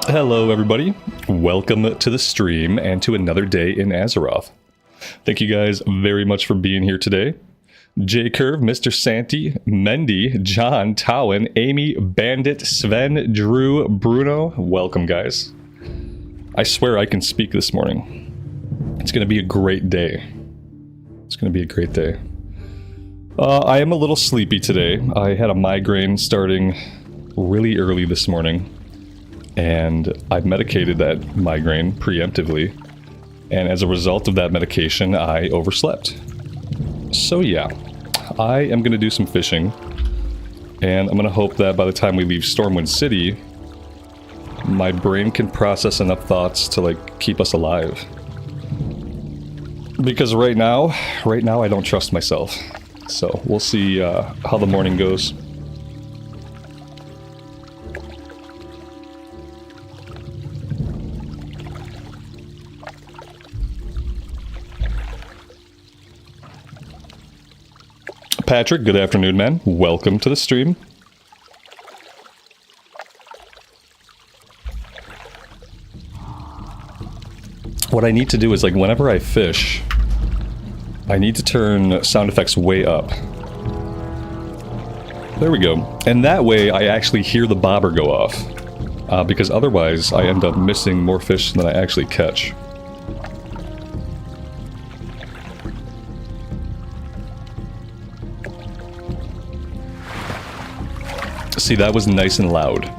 Hello everybody, welcome to the stream and to another day in Azeroth. Thank you guys very much for being here today. J-Curve, Mr. Santi, Mendy, John, Towin, Amy, Bandit, Sven, Drew, Bruno, welcome guys. I swear I can speak this morning. It's going to be a great day. It's going to be a great day. I am a little sleepy today. I had a migraine starting really early this morning. And I've medicated that migraine preemptively, and as a result of that medication, I overslept. So yeah, I am going to do some fishing, and I'm going to hope that by the time we leave Stormwind City, my brain can process enough thoughts to, like, keep us alive. Because right now I don't trust myself. So we'll see how the morning goes. Patrick, good afternoon, man. Welcome to the stream. What I need to do is, like, whenever I fish, I need to turn sound effects way up. There we go. And that way I actually hear the bobber go off. Because otherwise I end up missing more fish than I actually catch. See, that was nice and loud.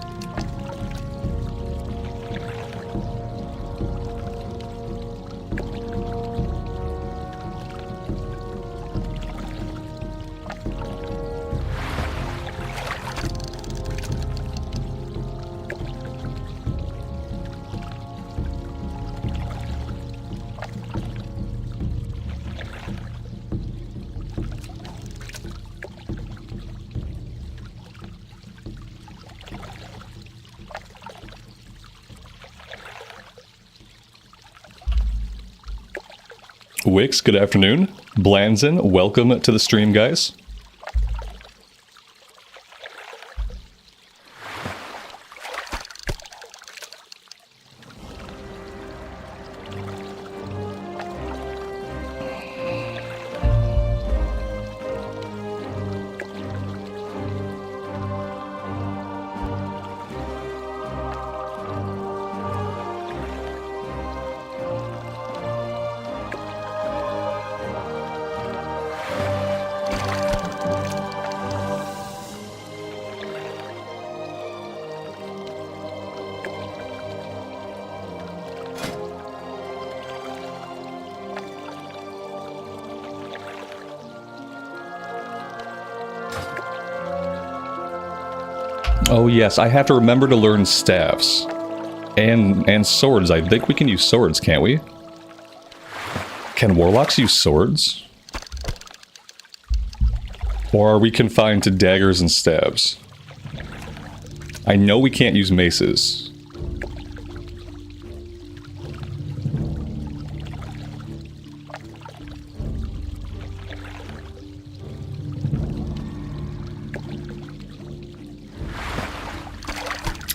Wix, good afternoon. Blanzen, welcome to the stream, guys. Oh yes, I have to remember to learn staffs. And swords. I think we can use swords, can't we? Can warlocks use swords? Or are we confined to daggers and stabs? I know we can't use maces.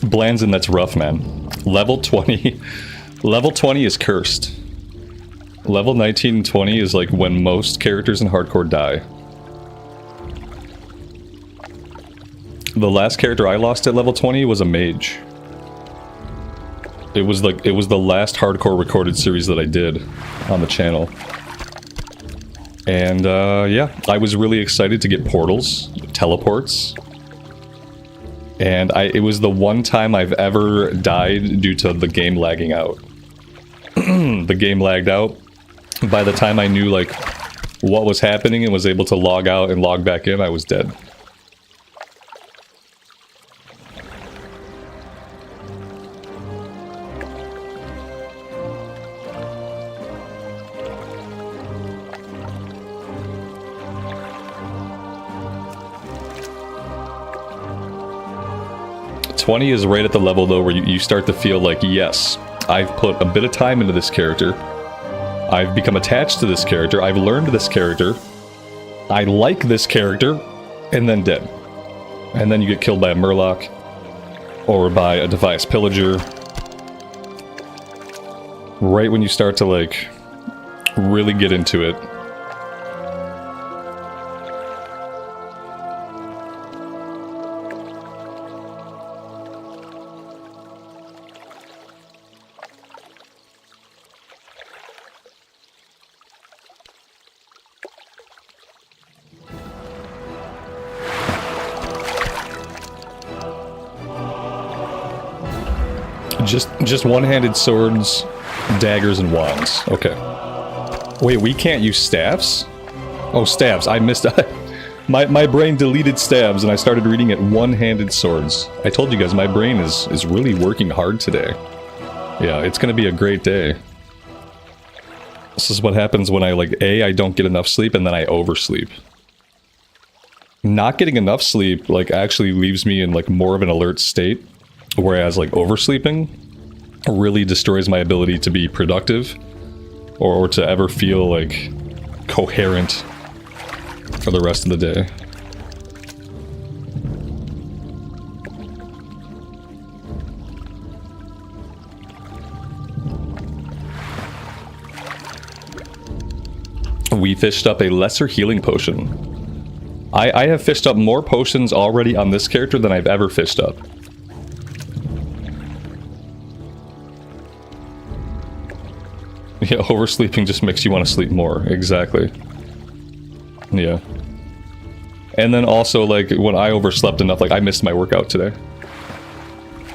Blanzen, that's rough, man. Level 20. Level 20 is cursed. Level 19 and 20 is like when most characters in hardcore die. The last character I lost at level 20 was a mage. It was the last hardcore recorded series that I did on the channel. And yeah, I was really excited to get portals, teleports. And it was the one time I've ever died due to the game lagging out. The game lagged out. By the time I knew, like, what was happening and was able to log out and log back in, I was dead. $20 is right at the level, though, where you start to feel like, yes, I've put a bit of time into this character. I've become attached to this character. I've learned this character. I like this character. And then dead. And then you get killed by a Murloc. Or by a Devious Pillager. right when you start to, like, really get into it. Just one-handed swords, daggers, and wands. Okay. Wait, we can't use staffs? Oh, staves. I missed... my brain deleted staves, and I started reading it one-handed swords. I told you guys, my brain is really working hard today. Yeah, it's gonna be a great day. This is what happens when I, like, I don't get enough sleep, and then I oversleep. Not getting enough sleep, like, actually leaves me in, like, more of an alert state. Whereas, like, oversleeping really destroys my ability to be productive or to ever feel, like, coherent for the rest of the day. We fished up a lesser healing potion. I have fished up more potions already on this character than I've ever fished up. Yeah, oversleeping just makes you want to sleep more. Exactly. Yeah. And then also, like, when I overslept enough, like, I missed my workout today.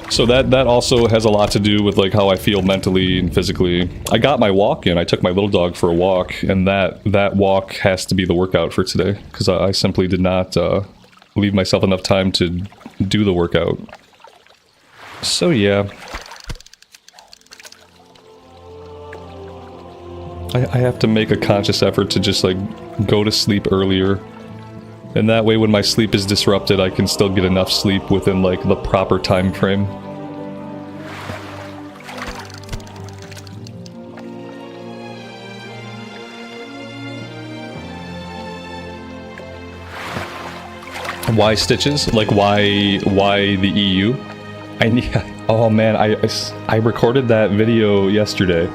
So that also has a lot to do with, like, how I feel mentally and physically. I got my walk in. I took my little dog for a walk, and that walk has to be the workout for today, because I simply did not leave myself enough time to do the workout. So, yeah. I have to make a conscious effort to just, like, go to sleep earlier. And that way, when my sleep is disrupted, I can still get enough sleep within, like, the proper time frame. Why stitches? Like, why the EU? Oh man, I recorded that video yesterday.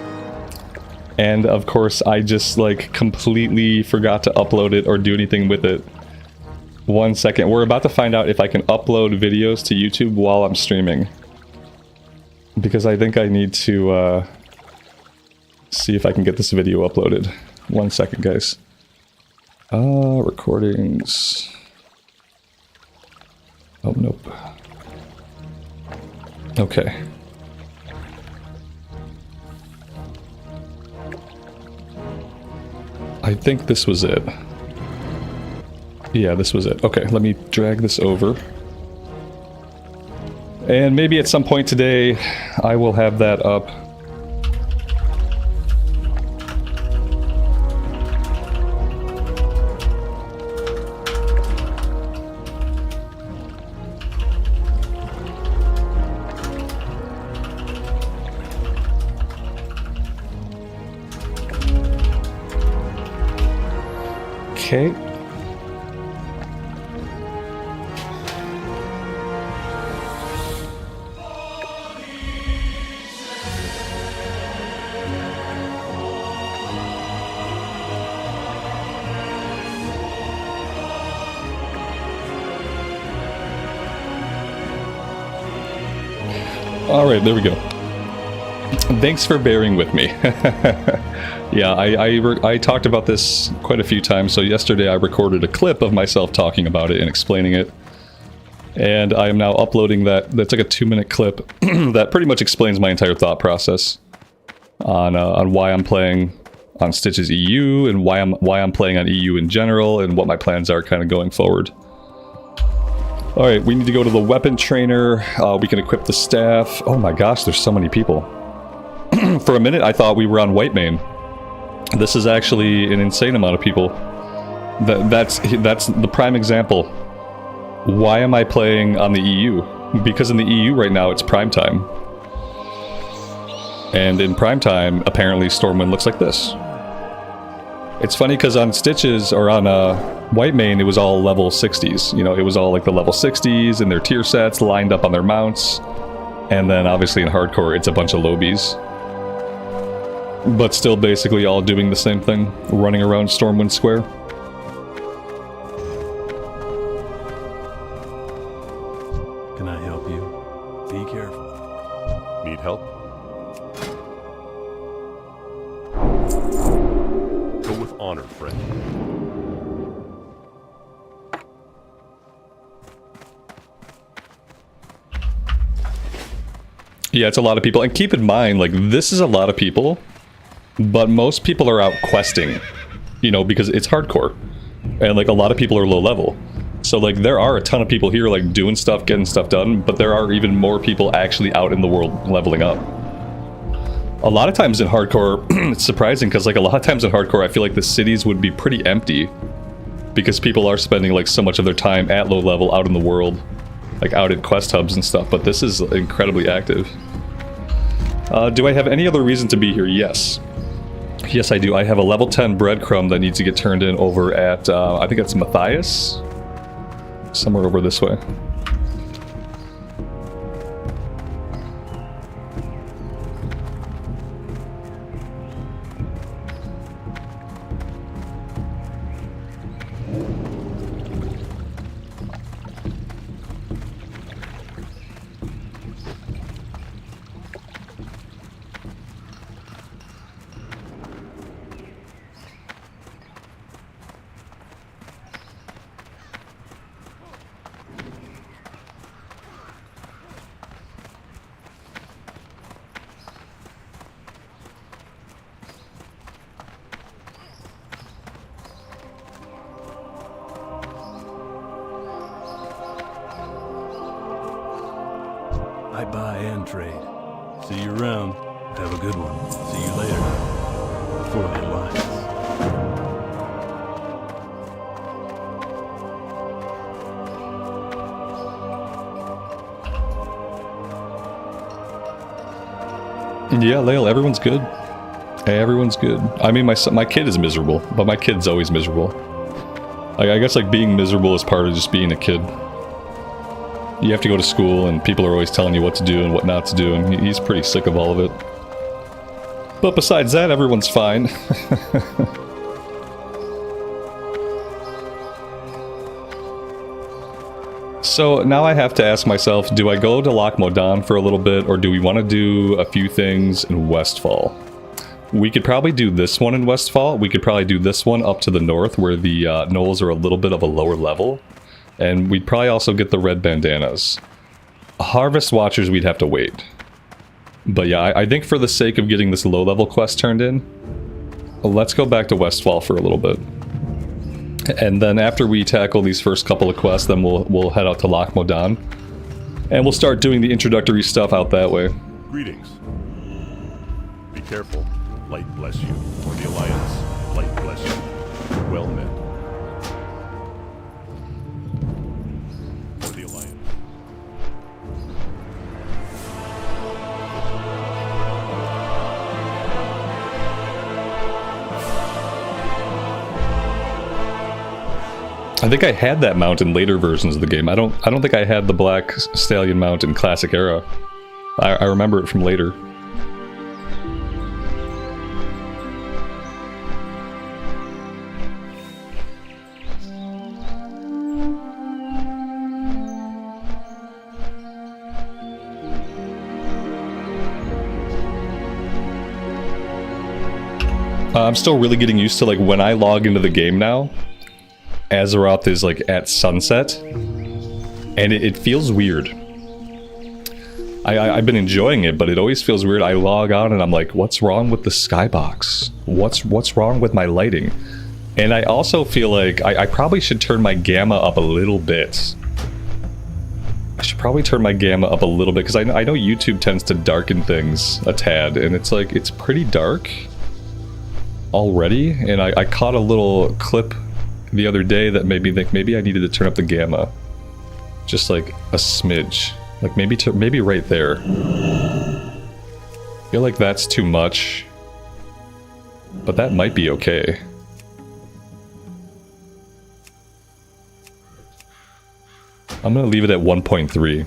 And of course, I just, like, completely forgot to upload it or do anything with it. 1 second. We're about to find out if I can upload videos to YouTube while I'm streaming. Because I think I need to see if I can get this video uploaded. 1 second, guys. Recordings. Oh, nope. Okay. I think this was it. Yeah, this was it. Okay, let me drag this over. And maybe at some point today, I will have that up. Okay. All right, there we go. Thanks for bearing with me. Yeah, I talked about this quite a few times. So yesterday I recorded a clip of myself talking about it and explaining it. And I am now uploading that. That's like a 2-minute clip that pretty much explains my entire thought process on why I'm playing on Stitches EU and why I'm playing on EU in general and what my plans are kind of going forward. All right, we need to go to the weapon trainer. We can equip the staff. Oh my gosh, there's so many people. For a minute, I thought we were on Whitemane. This is actually an insane amount of people. That's the prime example. Why am I playing on the EU? Because in the EU right now, it's prime time. And in prime time, apparently Stormwind looks like this. It's funny because on Stitches, or on Whitemane, it was all level 60s. You know, it was all like the level 60s and their tier sets lined up on their mounts. And then obviously in Hardcore, it's a bunch of lobies. but still basically all doing the same thing, running around Stormwind Square. Can I help you? Be careful. Need help? Go with honor, friend. Yeah, it's a lot of people. And keep in mind, like, this is a lot of people, but most people are out questing, you know, because it's hardcore. And, like, a lot of people are low level. So, like, there are a ton of people here, like, doing stuff, getting stuff done, but there are even more people actually out in the world leveling up. A lot of times in hardcore, it's surprising, because, like, a lot of times in hardcore, I feel like the cities would be pretty empty, because people are spending, like, so much of their time at low level out in the world. Like out at quest hubs and stuff, but this is incredibly active. Do I have any other reason to be here? Yes. Yes, I do. I have a level 10 breadcrumb that needs to get turned in over at, I think it's Matthias? Somewhere over this way. I buy and trade. See you around. Have a good one. See you later. For the Alliance. Yeah, Lael, everyone's good. Everyone's good. I mean, my kid is miserable, but my kid's always miserable. Like, I guess, like, being miserable is part of just being a kid. You have to go to school, and people are always telling you what to do and what not to do, and he's pretty sick of all of it. But besides that, everyone's fine. So now I have to ask myself, do I go to Loch Modan for a little bit, or do we want to do a few things in Westfall? We could probably do this one in Westfall. We could probably do this one up to the north, where the gnolls are a little bit of a lower level. And we'd probably also get the red bandanas. Harvest Watchers, we'd have to wait. But yeah, I think for the sake of getting this low-level quest turned in, let's go back to Westfall for a little bit. And then after we tackle these first couple of quests, then we'll head out to Loch Modan. And we'll start doing the introductory stuff out that way. Greetings. Be careful. Light bless you. For the Alliance, light bless you. Well met. For the Alliance. I think I had that mount in later versions of the game. I don't think I had the Black Stallion mount in Classic Era. I remember it from later. I'm still really getting used to, like, when I log into the game now, Azeroth is, like, at sunset, and it feels weird. I've been enjoying it, but it always feels weird. I log on and I'm like, what's wrong with the skybox? What's wrong with my lighting? And I also feel like I probably should turn my gamma up a little bit. I should probably turn my gamma up a little bit, because I know YouTube tends to darken things a tad, and it's like, it's pretty dark already, and I caught a little clip the other day that made me think maybe I needed to turn up the gamma just like a smidge, like maybe right there. I feel like that's too much, but that might be okay. I'm gonna leave it at 1.3.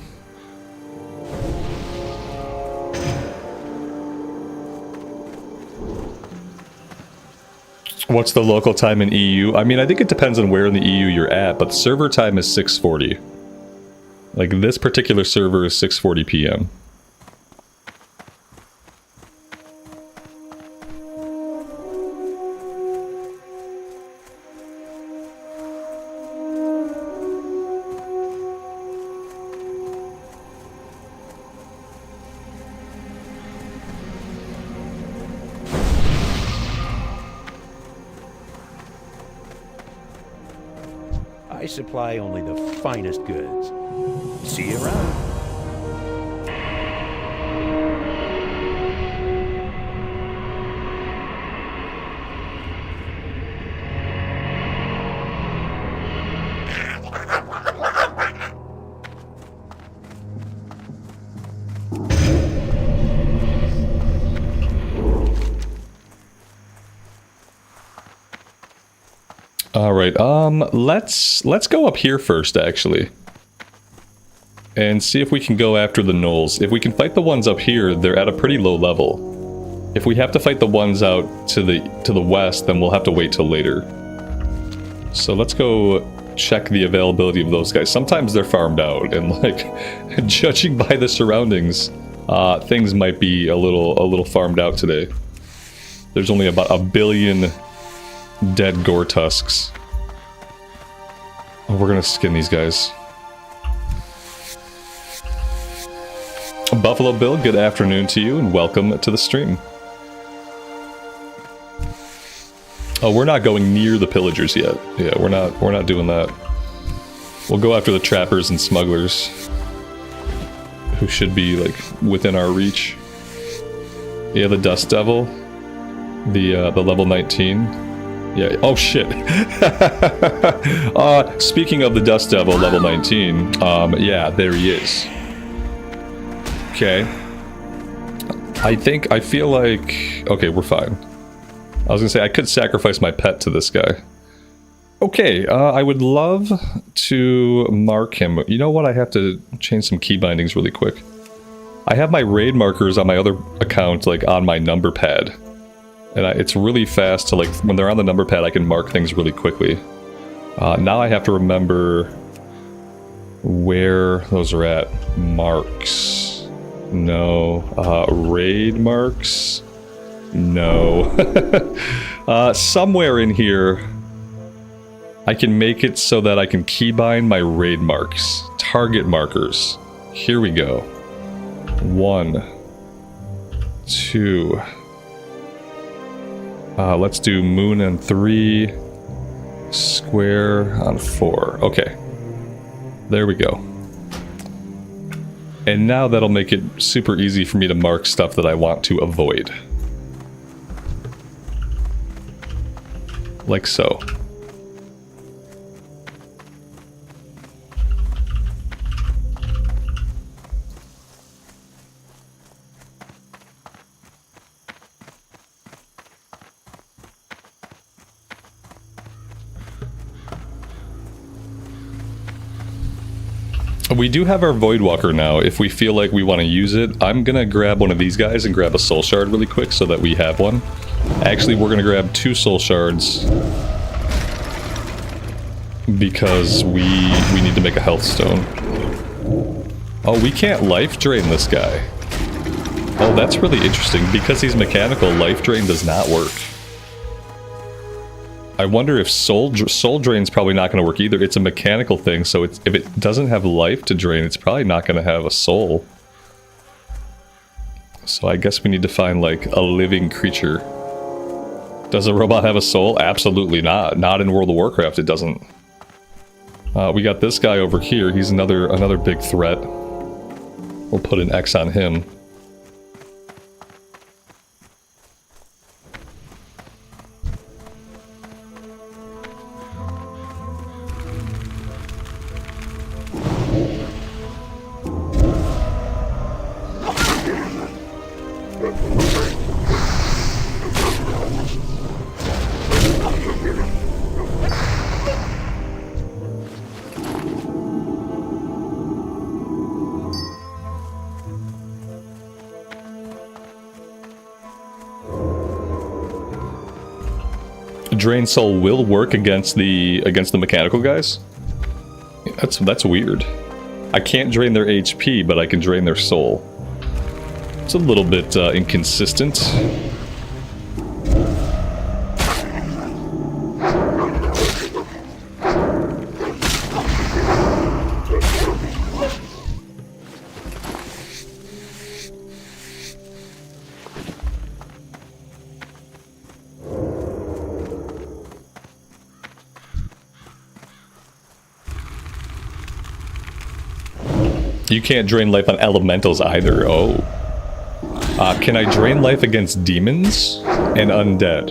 What's the local time in EU? I mean, I think it depends on where in the EU you're at, but server time is 6:40. Like, this particular server is 6:40 p.m. I supply only the finest goods. See you around. All right, let's go up here first, actually. And see if we can go after the gnolls. If we can fight the ones up here, they're at a pretty low level. If we have to fight the ones out to the west, then we'll have to wait till later. So let's go check the availability of those guys. Sometimes they're farmed out, and like, judging by the surroundings, things might be a little farmed out today. There's only about 1 billion dead gore tusks. Oh, we're gonna skin these guys. Buffalo Bill, good afternoon to you and welcome to the stream. Oh, we're not going near the pillagers yet. Yeah, we're not doing that. We'll go after the trappers and smugglers, who should be like within our reach. Yeah, the Dust Devil, the level 19. Yeah. Oh shit. Speaking of the Dust Devil, level 19. Yeah, there he is. Okay. I feel like... Okay, we're fine. I was gonna say, I could sacrifice my pet to this guy. Okay, I would love to mark him. You know what? I have to change some key bindings really quick. I have my raid markers on my other account, like, on my number pad. And it's really fast to, like, when they're on the number pad, I can mark things really quickly. Now I have to remember where those are at. Marks. No. Raid marks. No. Somewhere in here, I can make it so that I can keybind my raid marks. Target markers. Here we go. 1, 2... let's do moon on 3, square on 4. Okay. There we go. And now that'll make it super easy for me to mark stuff that I want to avoid. Like so. We do have our Voidwalker now. If we feel like we want to use it, I'm gonna grab one of these guys and grab a soul shard really quick so that we have one. Actually, we're gonna grab 2 soul shards because we need to make a health stone. Oh, we can't life drain this guy. Oh, that's really interesting. Because he's mechanical, life drain does not work. I wonder if soul drain's probably not going to work either. It's a mechanical thing, so if it doesn't have life to drain, it's probably not going to have a soul. So I guess we need to find, like, a living creature. Does a robot have a soul? Absolutely not. Not in World of Warcraft, it doesn't. We got this guy over here. He's another big threat. We'll put an X on him. Drain Soul will work against the mechanical guys. That's weird. I can't drain their HP, but I can drain their soul. It's a little bit inconsistent. You can't drain life on elementals either. Oh. Can I drain life against demons and undead?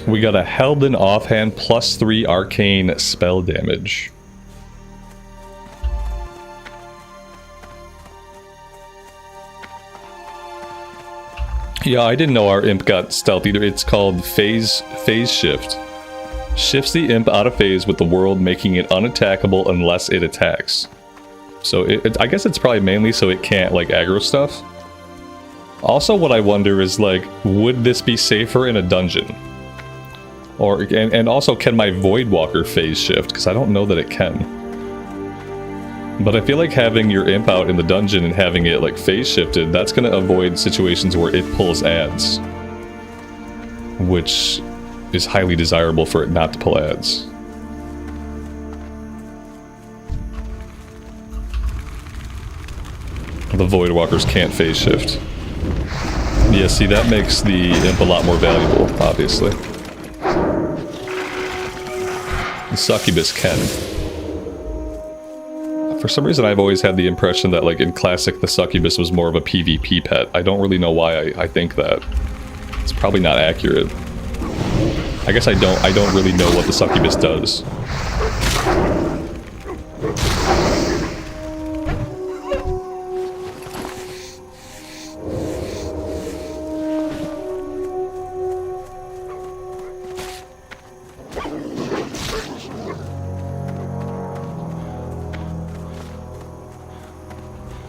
We got a Helden offhand +3 arcane spell damage. Yeah, I didn't know our imp got stealth either. It's called phase shift. Shifts the imp out of phase with the world, making it unattackable unless it attacks. So I guess it's probably mainly so it can't like aggro stuff. Also, what I wonder is like, would this be safer in a dungeon? Or and also, can my Voidwalker phase shift? Because I don't know that it can. But I feel like having your imp out in the dungeon and having it like phase shifted, that's going to avoid situations where it pulls adds. Which is highly desirable for it not to pull adds. The Voidwalkers can't phase shift. Yeah, see, that makes the imp a lot more valuable, obviously. The Succubus can. For some reason, I've always had the impression that, like, in Classic, the Succubus was more of a PvP pet. I don't really know why I think that. It's probably not accurate. I guess I don't really know what the Succubus does.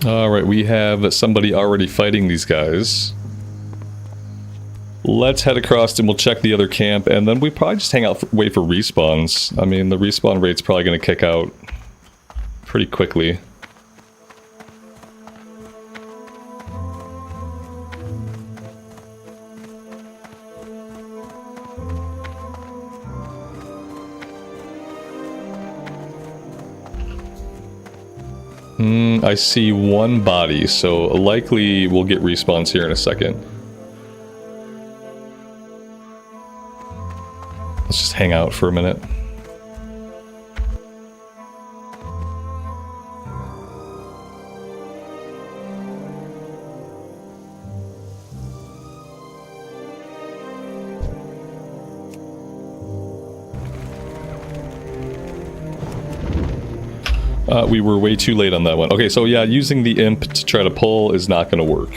Alright, we have somebody already fighting these guys. Let's head across and we'll check the other camp, and then we probably just hang out, wait for respawns. I mean, the respawn rate's probably going to kick out pretty quickly. I see one body, so likely we'll get respawns here in a second. Let's just hang out for a minute. We were way too late on that one. Okay, so yeah, using the imp to try to pull is not going to work.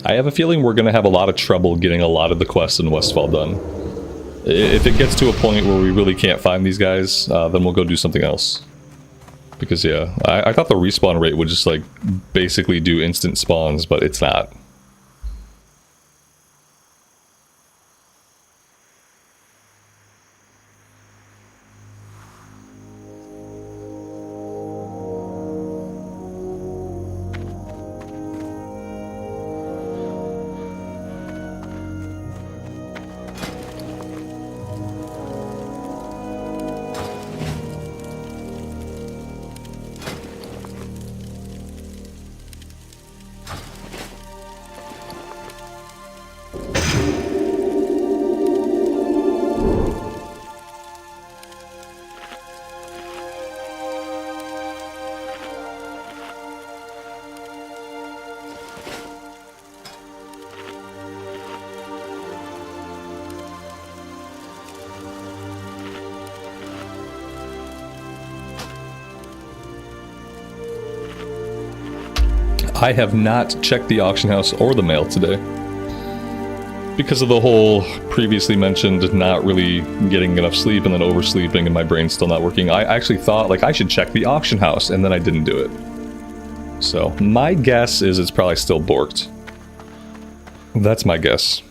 I have a feeling we're going to have a lot of trouble getting a lot of the quests in Westfall done. If it gets to a point where we really can't find these guys, then we'll go do something else. Because yeah, I thought the respawn rate would just like basically do instant spawns, but it's not. I have not checked the auction house or the mail today. because of the whole previously mentioned not really getting enough sleep and then oversleeping and my brain still not working, I actually thought like I should check the auction house, and then I didn't do it. So my guess is it's probably still borked. That's my guess.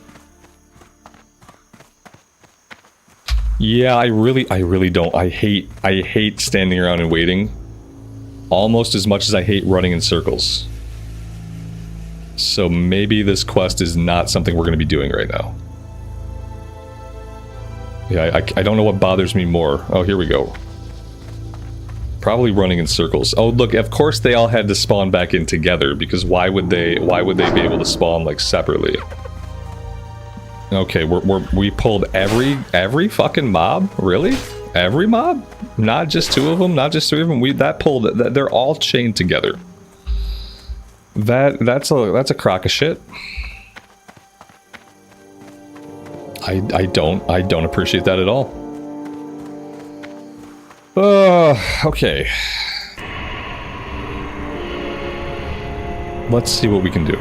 Yeah, I really don't. I hate standing around and waiting almost as much as I hate running in circles. So maybe this quest is not something we're going to be doing right now. Yeah, I don't know what bothers me more. Oh, here we go. Probably running in circles. Oh, look, of course they all had to spawn back in together, because why would they be able to spawn like separately? Okay, we pulled every fucking mob? Really? Every mob? Not just 2 of them, not just 3 of them. They're all chained together. That's a crock of shit. I don't appreciate that at all. Okay. Let's see what we can do.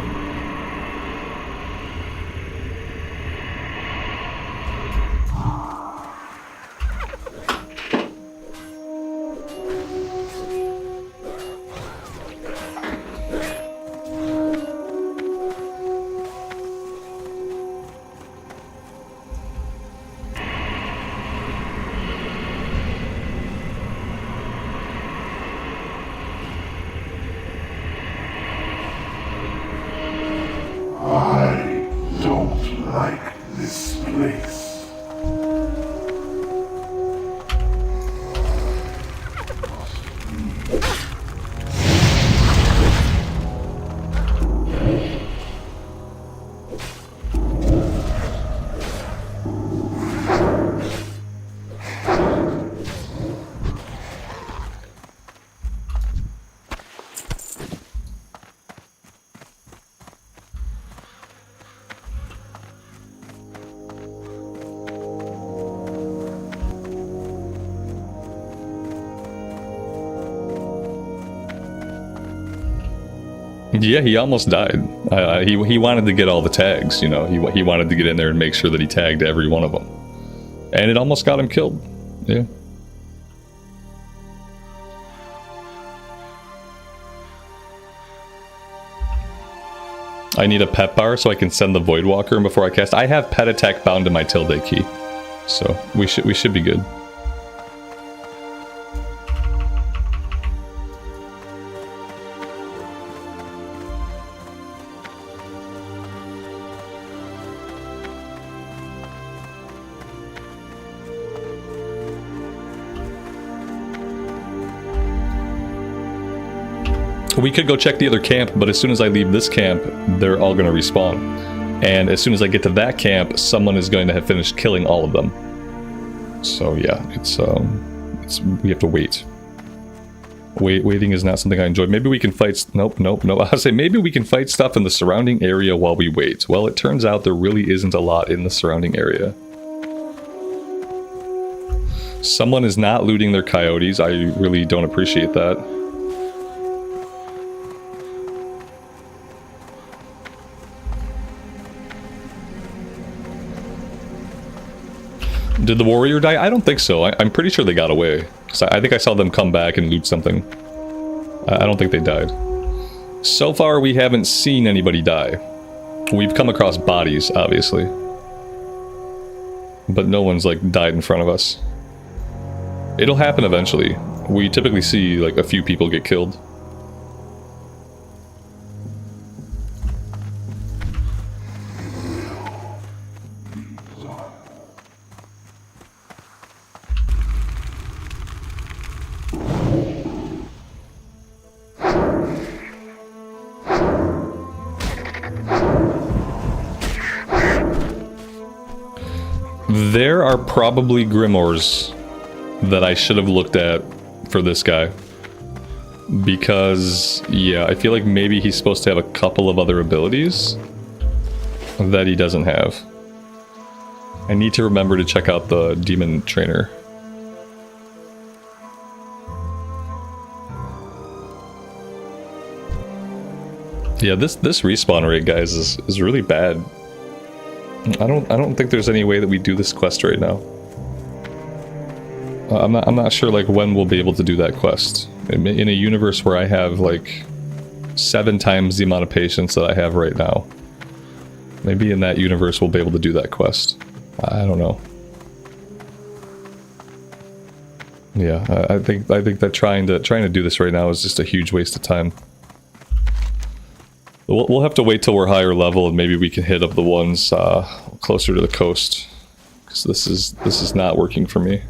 Yeah, he almost died. He wanted to get all the tags, you know. He wanted to get in there and make sure that he tagged every one of them. And it almost got him killed. Yeah. I need a pet bar so I can send the Voidwalker in before I cast. I have pet attack bound to my tilde key. So we should be good. We could go check the other camp, but as soon as I leave this camp, they're all going to respawn. And as soon as I get to that camp, someone is going to have finished killing all of them. So yeah, we have to wait. Waiting is not something I enjoy. Maybe we can fight... Nope. I was say maybe we can fight stuff in the surrounding area while we wait. Well, it turns out there really isn't a lot in the surrounding area. Someone is not looting their coyotes. I really don't appreciate that. Did the warrior die? I don't think so. I'm pretty sure they got away. Because I think I saw them come back and loot something. I don't think they died. So far, we haven't seen anybody die. We've come across bodies, obviously. But no one's, like, died in front of us. It'll happen eventually. We typically see, like, a few people get killed. There are probably grimoires that I should have looked at for this guy. Because, yeah, I feel like maybe he's supposed to have a couple of other abilities that he doesn't have. I need to remember to check out the demon trainer. Yeah, this respawn rate, guys, is really bad. I don't think there's any way that we do this quest right now. I'm not sure like when we'll be able to do that quest. In a universe where I have like 7 times the amount of patience that I have right now. Maybe in that universe we'll be able to do that quest. I don't know. Yeah, I think that trying to do this right now is just a huge waste of time. We'll have to wait till we're higher level and maybe we can hit up the ones closer to the coast, because this is not working for me.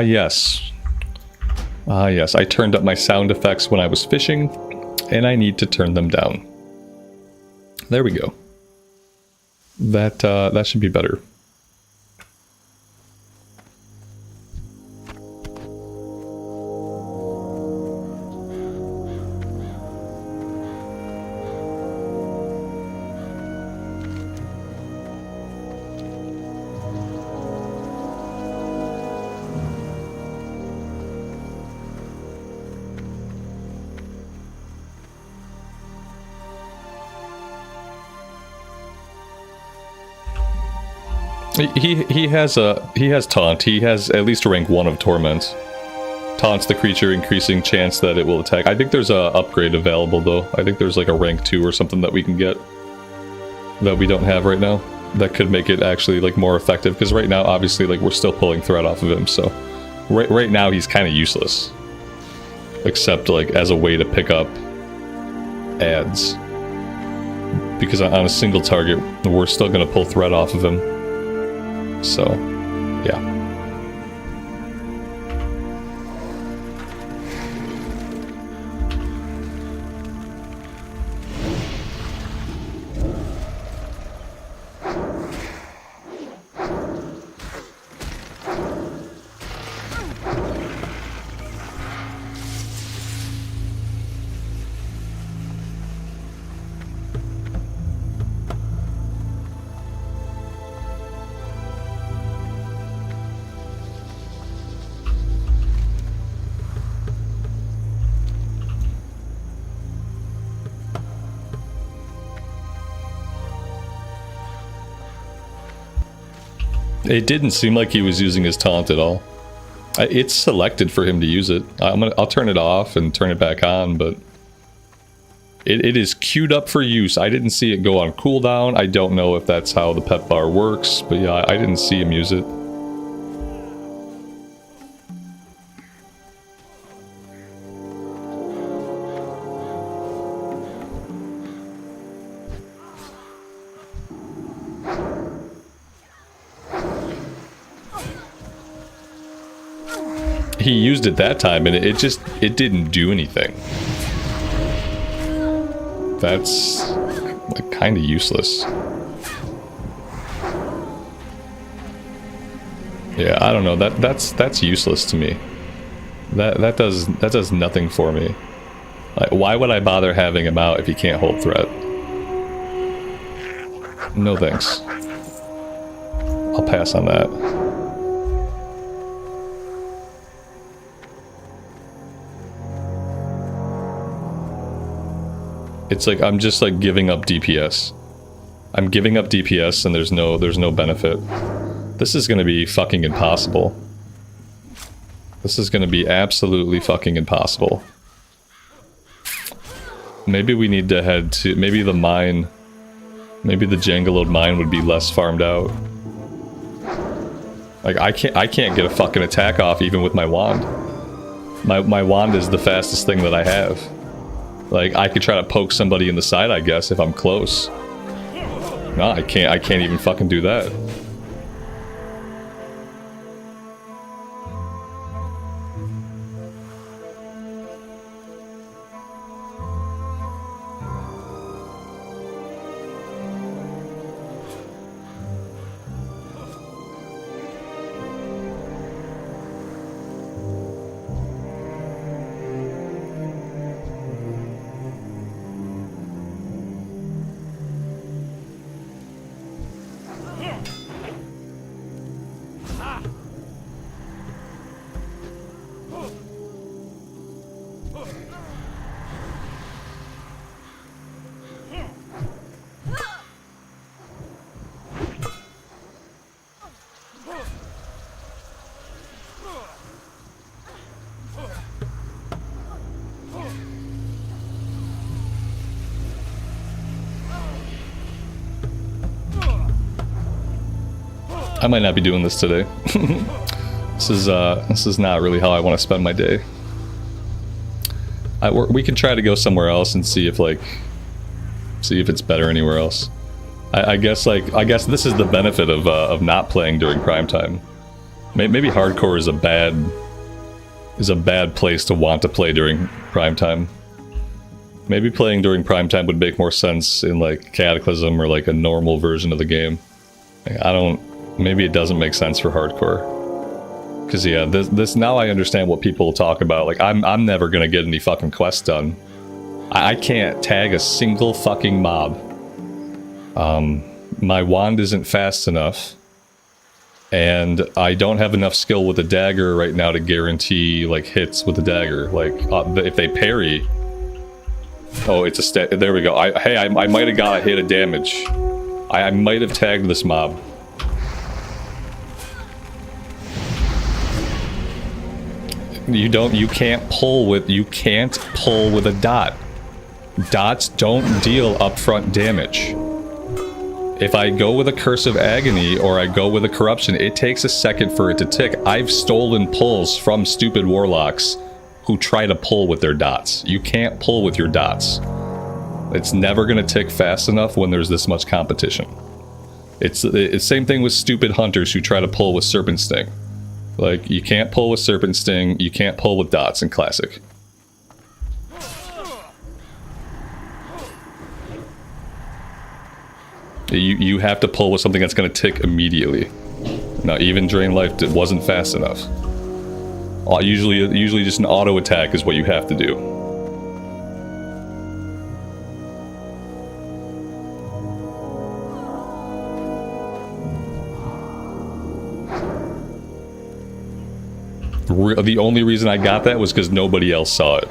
Yes. Yes, I turned up my sound effects when I was fishing, and I need to turn them down. There we go. That should be better. He has taunt. He has at least a rank 1 of torment. Taunts the creature, increasing chance that it will attack. I think there's a upgrade available though. I think there's like a rank 2 or something that we can get that we don't have right now. That could make it actually like more effective, because right now obviously like we're still pulling threat off of him, so right now he's kind of useless. Except like as a way to pick up adds. Because on a single target, we're still going to pull threat off of him. So, yeah. It didn't seem like he was using his taunt at all. It's selected for him to use it. I'll turn it off and turn it back on, but it is queued up for use. I didn't see it go on cooldown. I don't know if that's how the pet bar works, but yeah, I didn't see him use it. He used it that time and it didn't do anything. That's like kind of useless. Yeah, I don't know. That's useless to me. That does nothing for me. Like, why would I bother having him out if he can't hold threat? No thanks. I'll pass on that. It's like I'm just like giving up DPS. I'm giving up DPS and there's no benefit. This is gonna be fucking impossible. This is gonna be absolutely fucking impossible. Maybe we need to head to maybe the mine. Maybe the Jangalode mine would be less farmed out. Like I can't get a fucking attack off even with my wand. My wand is the fastest thing that I have. Like, I could try to poke somebody in the side, I guess, if I'm close. No, I can't even fucking do that. I might not be doing this today. This is not really how I want to spend my day. We can try to go somewhere else and see if it's better anywhere else. I guess this is the benefit of not playing during prime time. Maybe hardcore is a bad place to want to play during prime time. Maybe playing during prime time would make more sense in like Cataclysm or like a normal version of the game. Maybe it doesn't make sense for hardcore. Because yeah, this now I understand what people talk about. Like I'm never gonna get any fucking quests done. I can't tag a single fucking mob. My wand isn't fast enough, and I don't have enough skill with the dagger right now to guarantee like hits with the dagger. Like if they parry, oh, it's a stat. There we go. I might have got a hit of damage. I might have tagged this mob. You can't pull with a dot. Dots don't deal upfront damage. If I go with a Curse of Agony or I go with a Corruption, it takes a second for it to tick. I've stolen pulls from stupid warlocks who try to pull with their dots. You can't pull with your dots. It's never gonna tick fast enough when there's this much competition. It's the same thing with stupid hunters who try to pull with Serpent Sting. Like, you can't pull with Serpent Sting, you can't pull with dots in Classic. You have to pull with something that's going to tick immediately. Now, even Drain Life wasn't fast enough. Usually just an auto attack is what you have to do. The only reason I got that was because nobody else saw it.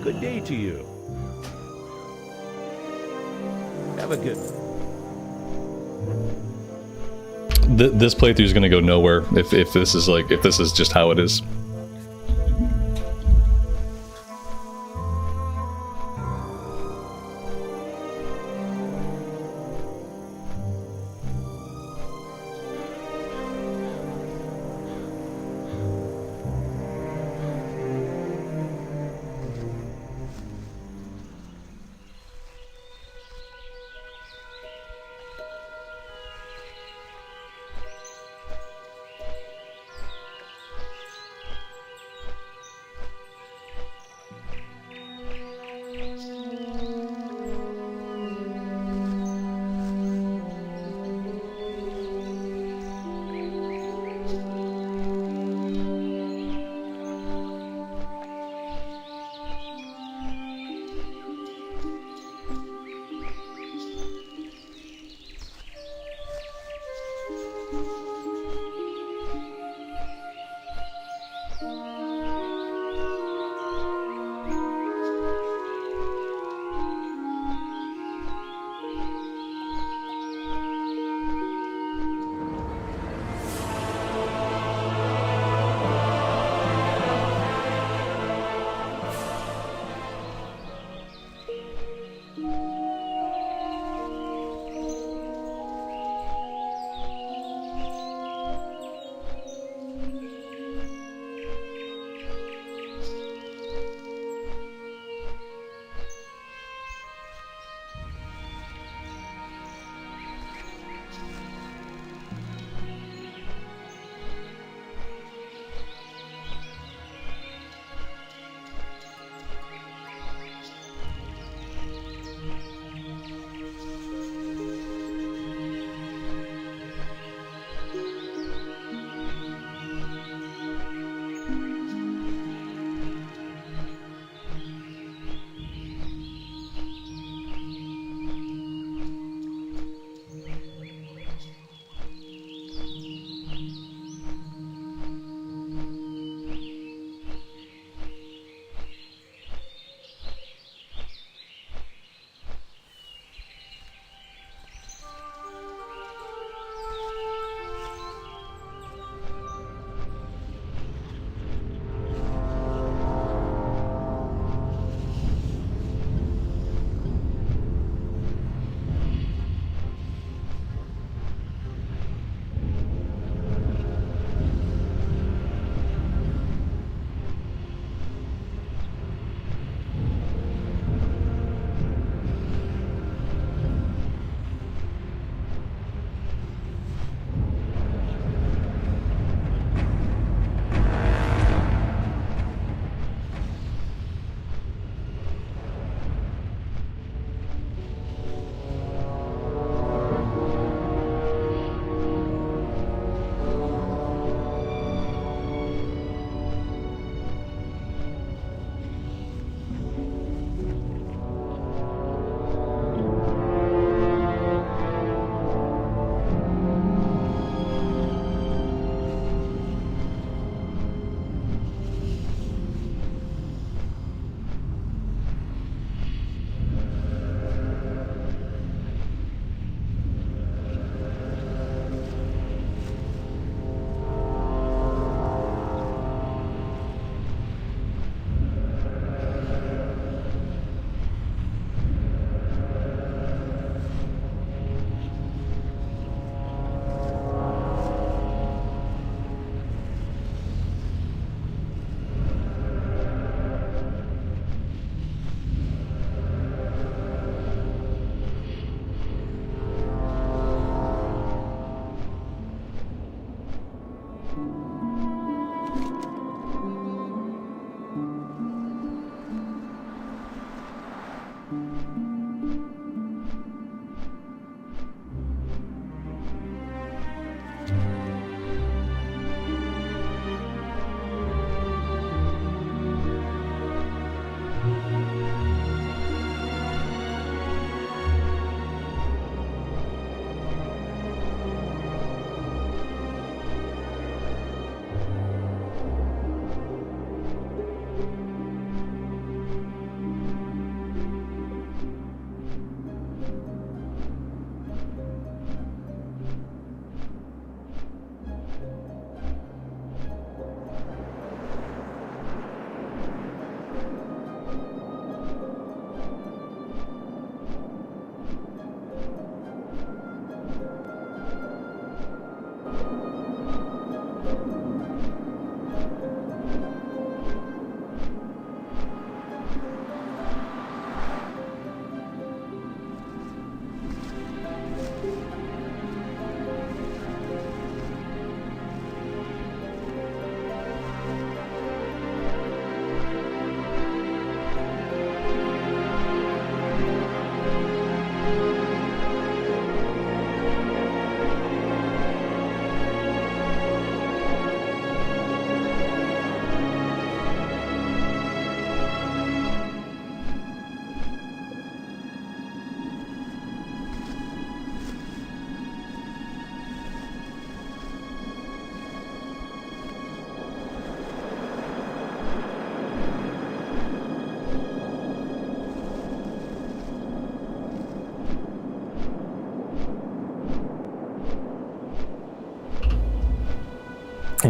Good day to you. Have a good one. This playthrough is going to go nowhere if this is just how it is.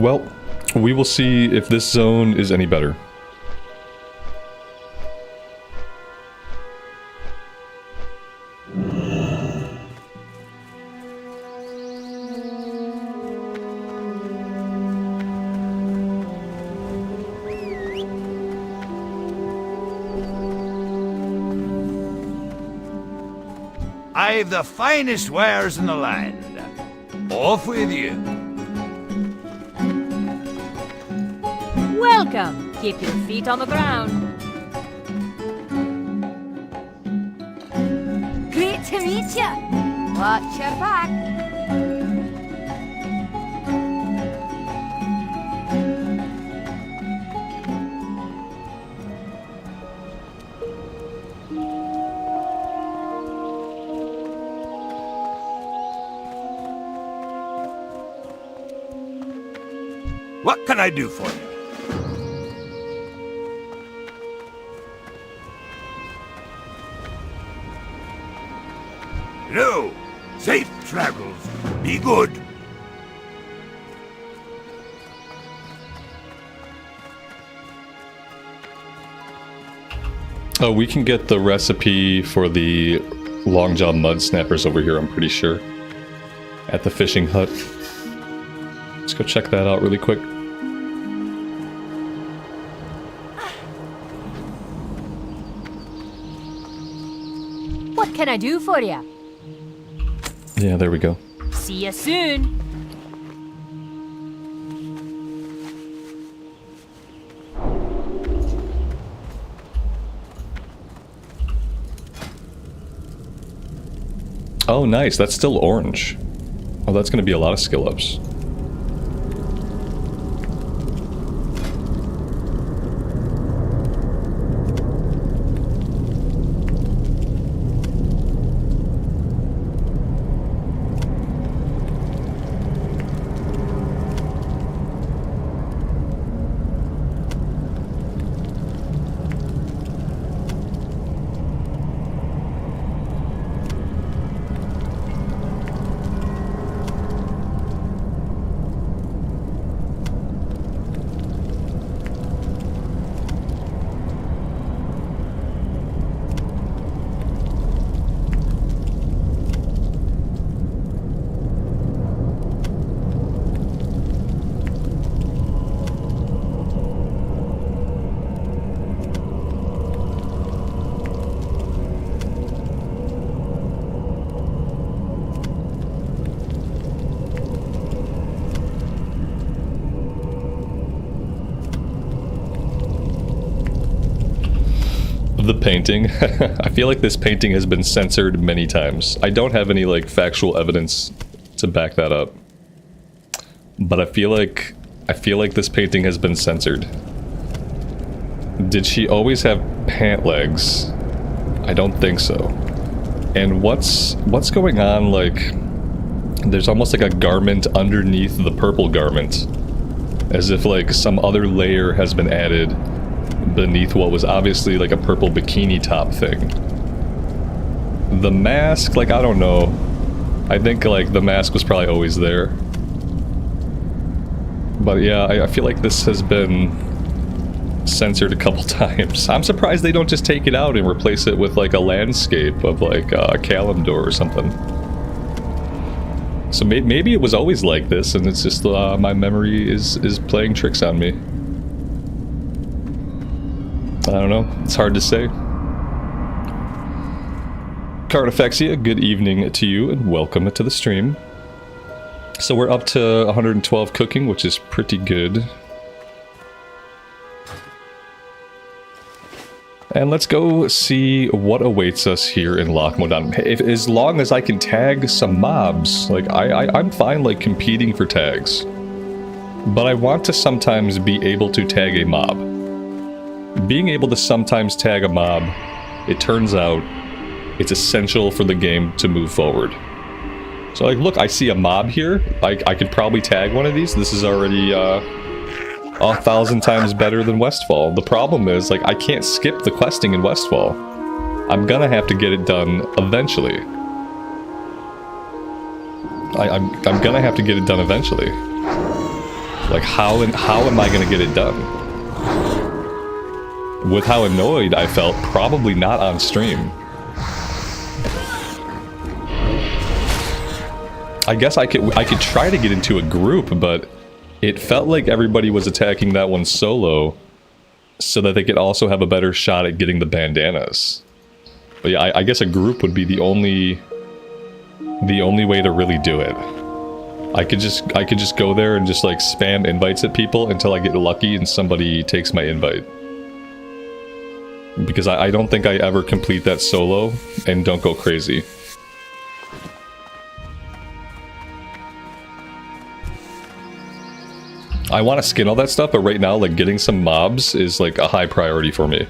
Well, we will see if this zone is any better. I've the finest wares in the land. Off with you. Welcome. Keep your feet on the ground. Great to meet you. Watch your back. What can I do for you? No! Safe travels. Be good. Oh, we can get the recipe for the long jaw mud snappers over here, I'm pretty sure. At the fishing hut. Let's go check that out really quick. What can I do for you? Yeah, there we go. See you soon. Oh, nice. That's still orange. Oh, that's going to be a lot of skill ups. The painting. I feel like this painting has been censored many times. I don't have any like factual evidence to back that up, but I feel like this painting has been censored. Did she always have pant legs? I don't think so. And what's going on? Like, there's almost like a garment underneath the purple garment, as if like some other layer has been added beneath what was obviously like a purple bikini top thing. The mask, like, I don't know. I think like the mask was probably always there. But yeah, I feel like this has been censored a couple times. I'm surprised they don't just take it out and replace it with like a landscape of like a calendar or something. So maybe it was always like this and it's just my memory is playing tricks on me. I don't know. It's hard to say. Carnifexia, good evening to you and welcome to the stream. So we're up to 112 cooking, which is pretty good. And let's go see what awaits us here in Loch Modan. As long as I can tag some mobs, like I'm fine like competing for tags. But I want to sometimes be able to tag a mob. Being able to sometimes tag a mob, it turns out, it's essential for the game to move forward. So like, look, I see a mob here. I could probably tag one of these. This is already 1,000 times better than Westfall. The problem is, like, I can't skip the questing in Westfall. I'm gonna have to get it done eventually. I'm gonna have to get it done eventually. Like, how am I gonna get it done? With how annoyed I felt, probably not on stream. I guess I could try to get into a group, but it felt like everybody was attacking that one solo so that they could also have a better shot at getting the bandanas. But yeah, I guess a group would be the only way to really do it. I could just go there and just like spam invites at people until I get lucky and somebody takes my invite. Because I don't think I ever complete that solo and don't go crazy. I want to skin all that stuff, but right now, like, getting some mobs is, like, a high priority for me.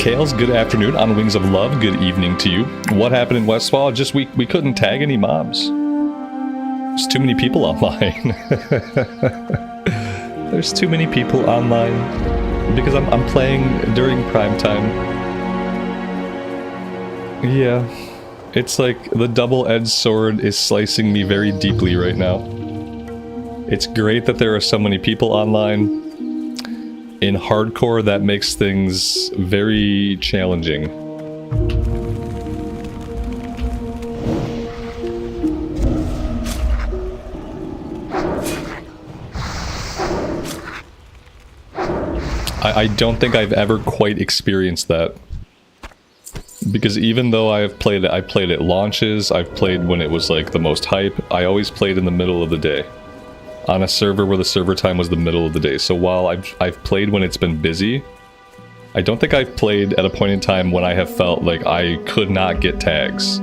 Kales, good afternoon. On Wings of Love, good evening to you. What happened in Westfall? Just we couldn't tag any mobs. There's too many people online. There's too many people online. Because I'm playing during prime time. Yeah. It's like the double-edged sword is slicing me very deeply right now. It's great that there are so many people online. In hardcore, that makes things very challenging. I don't think I've ever quite experienced that. Because even though I played at launches, I've played when it was like the most hype, I always played in the middle of the day. On a server where the server time was the middle of the day. So while I've played when it's been busy, I don't think I've played at a point in time when I have felt like I could not get tags.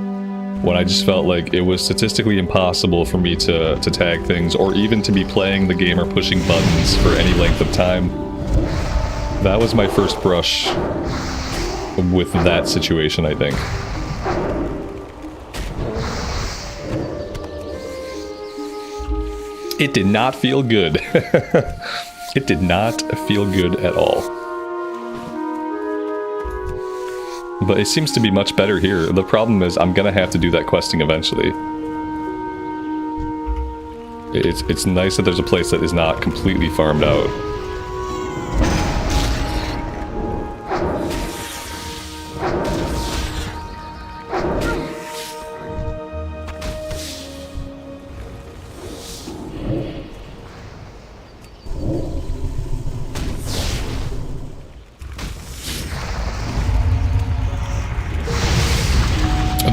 When I just felt like it was statistically impossible for me to tag things, or even to be playing the game or pushing buttons for any length of time. That was my first brush with that situation, I think. It did not feel good. It did not feel good at all. But it seems to be much better here. The problem is I'm gonna have to do that questing eventually. It's nice that there's a place that is not completely farmed out.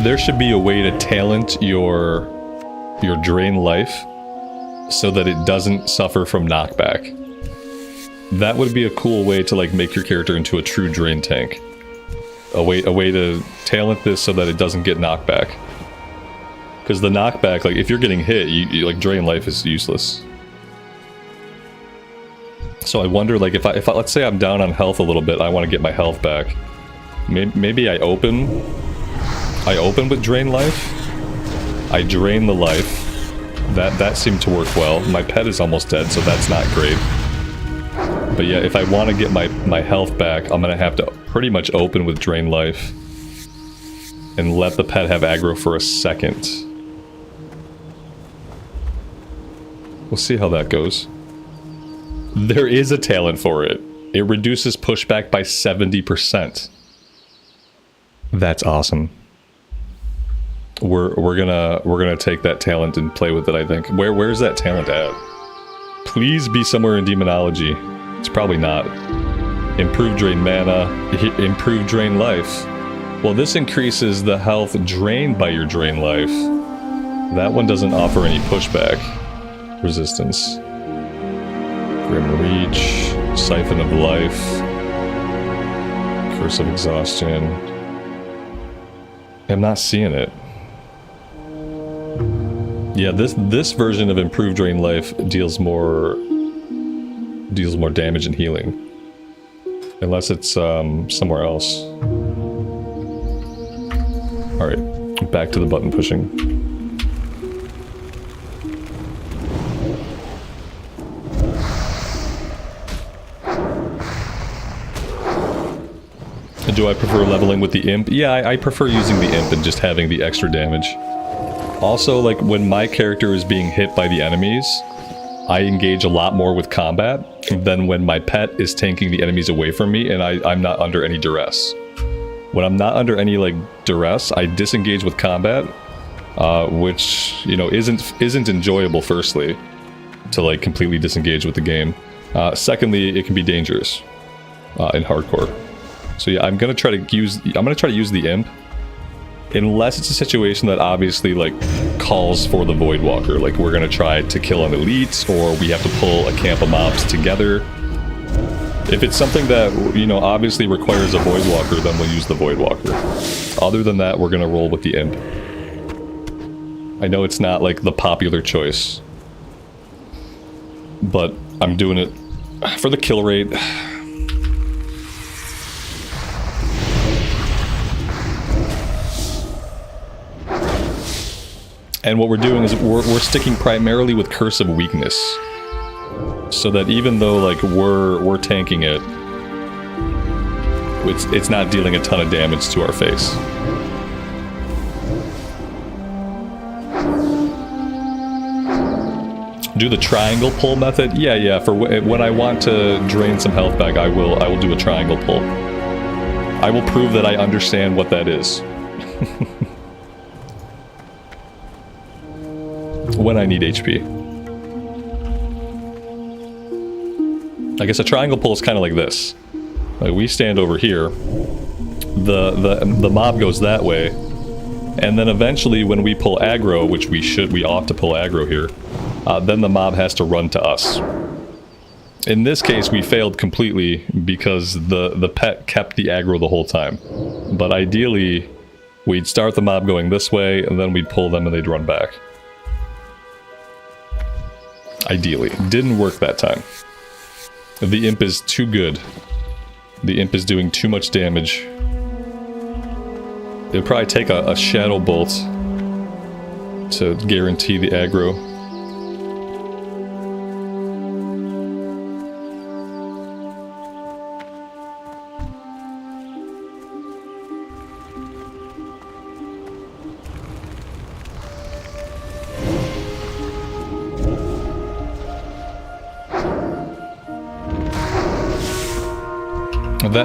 There should be a way to talent your drain life so that it doesn't suffer from knockback. That would be a cool way to like make your character into a true drain tank. A way to talent this so that it doesn't get knockback. Because the knockback, like if you're getting hit, you like drain life is useless. So I wonder, like if I let's say I'm down on health a little bit, I want to get my health back. Maybe I open with drain life. I drain the life. That seemed to work well. My pet is almost dead, so that's not great. But yeah, if I want to get my health back, I'm gonna have to pretty much open with drain life and let the pet have aggro for a second. We'll see how that goes. There is a talent for it. It reduces pushback by 70%. That's awesome. We're gonna take that talent and play with it, I think. Where's that talent at? Please be somewhere in demonology. It's probably not. Improve drain mana, improve drain life. Well, this increases the health drained by your drain life. That one doesn't offer any pushback. resistance. Grim Reach, Siphon of Life, Curse of Exhaustion. I'm not seeing it. Yeah, this version of Improved Drain Life deals more damage and healing. Unless it's somewhere else. Alright, back to the button pushing. Do I prefer leveling with the imp? Yeah, I prefer using the imp and just having the extra damage. Also, like, when my character is being hit by the enemies, I engage a lot more with combat than when my pet is tanking the enemies away from me and I'm not under any duress. When I'm not under any, like, duress, I disengage with combat, which, you know, isn't enjoyable, firstly, to, like, completely disengage with the game. Secondly, it can be dangerous in hardcore. So yeah, I'm gonna try to use the imp, unless it's a situation that obviously, like, calls for the Voidwalker. Like, we're gonna try to kill an elite, or we have to pull a camp of mobs together. If it's something that, you know, obviously requires a Voidwalker, then we'll use the Voidwalker. Other than that, we're gonna roll with the imp. I know it's not, like, the popular choice, but I'm doing it for the kill rate. And what we're doing is we're sticking primarily with Curse of Weakness, so that even though, like, we're tanking it, it's not dealing a ton of damage to our face. Do the triangle pull method? Yeah. For when I want to drain some health back, I will do a triangle pull. I will prove that I understand what that is. When I need HP. I guess a triangle pull is kind of like this. Like, we stand over here, the mob goes that way, and then eventually when we pull aggro, which we ought to pull aggro here, then the mob has to run to us. In this case, we failed completely because the pet kept the aggro the whole time. But ideally, we'd start the mob going this way, and then we'd pull them and they'd run back. Ideally. Didn't work that time. The imp is too good. The imp is doing too much damage. It would probably take a shadow bolt to guarantee the aggro.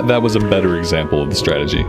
That was a better example of the strategy.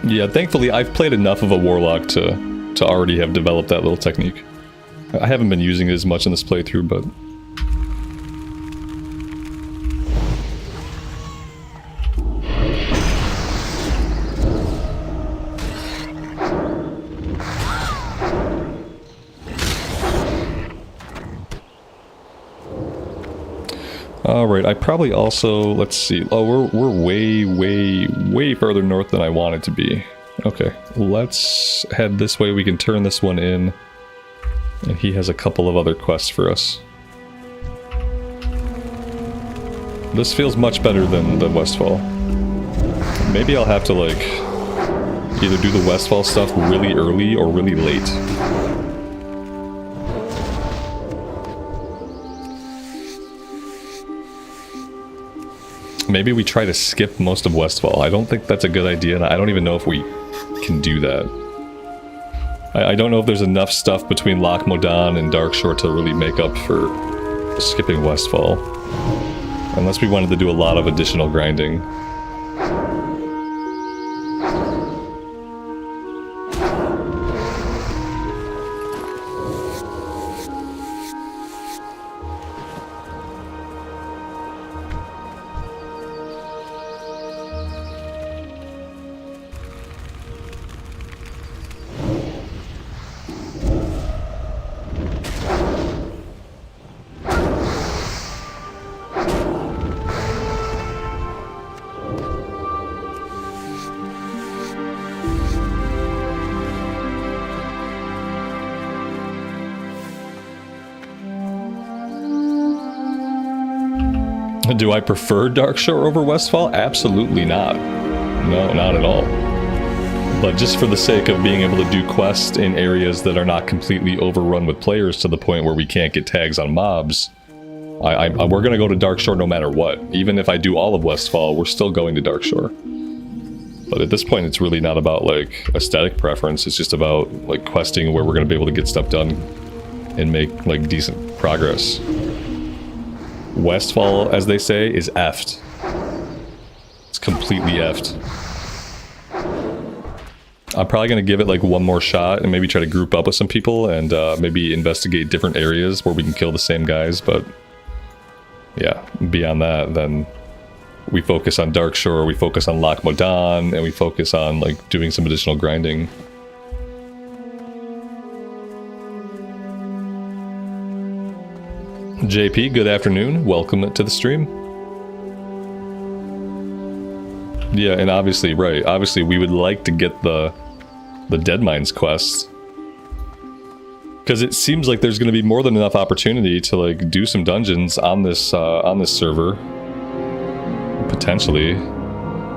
Yeah, thankfully I've played enough of a Warlock to already have developed that little technique. I haven't been using it as much in this playthrough, but... Alright, I probably also, let's see, oh, we're way further north than I want it to be. Okay, let's head this way, we can turn this one in. And he has a couple of other quests for us. This feels much better than Westfall. Maybe I'll have to, like, either do the Westfall stuff really early or really late. Maybe we try to skip most of Westfall. I don't think that's a good idea, and I don't even know if we can do that. I don't know if there's enough stuff between Loch, Modan, and Darkshore to really make up for skipping Westfall. Unless we wanted to do a lot of additional grinding. Do I prefer Darkshore over Westfall? Absolutely not. No, not at all. But just for the sake of being able to do quests in areas that are not completely overrun with players to the point where we can't get tags on mobs, we're gonna go to Darkshore no matter what. Even if I do all of Westfall, we're still going to Darkshore. But at this point, it's really not about, like, aesthetic preference. It's just about, like, questing where we're gonna be able to get stuff done and make, like, decent progress. Westfall, as they say, is effed. It's completely effed. I'm probably going to give it like one more shot and maybe try to group up with some people and maybe investigate different areas where we can kill the same guys, but yeah, beyond that, then we focus on Darkshore, we focus on Loch Modan, and we focus on like doing some additional grinding. JP, good afternoon. Welcome to the stream. Yeah, and obviously, right, obviously we would like to get the Dead Mines quest. Because it seems like there's going to be more than enough opportunity to like do some dungeons on this server. Potentially.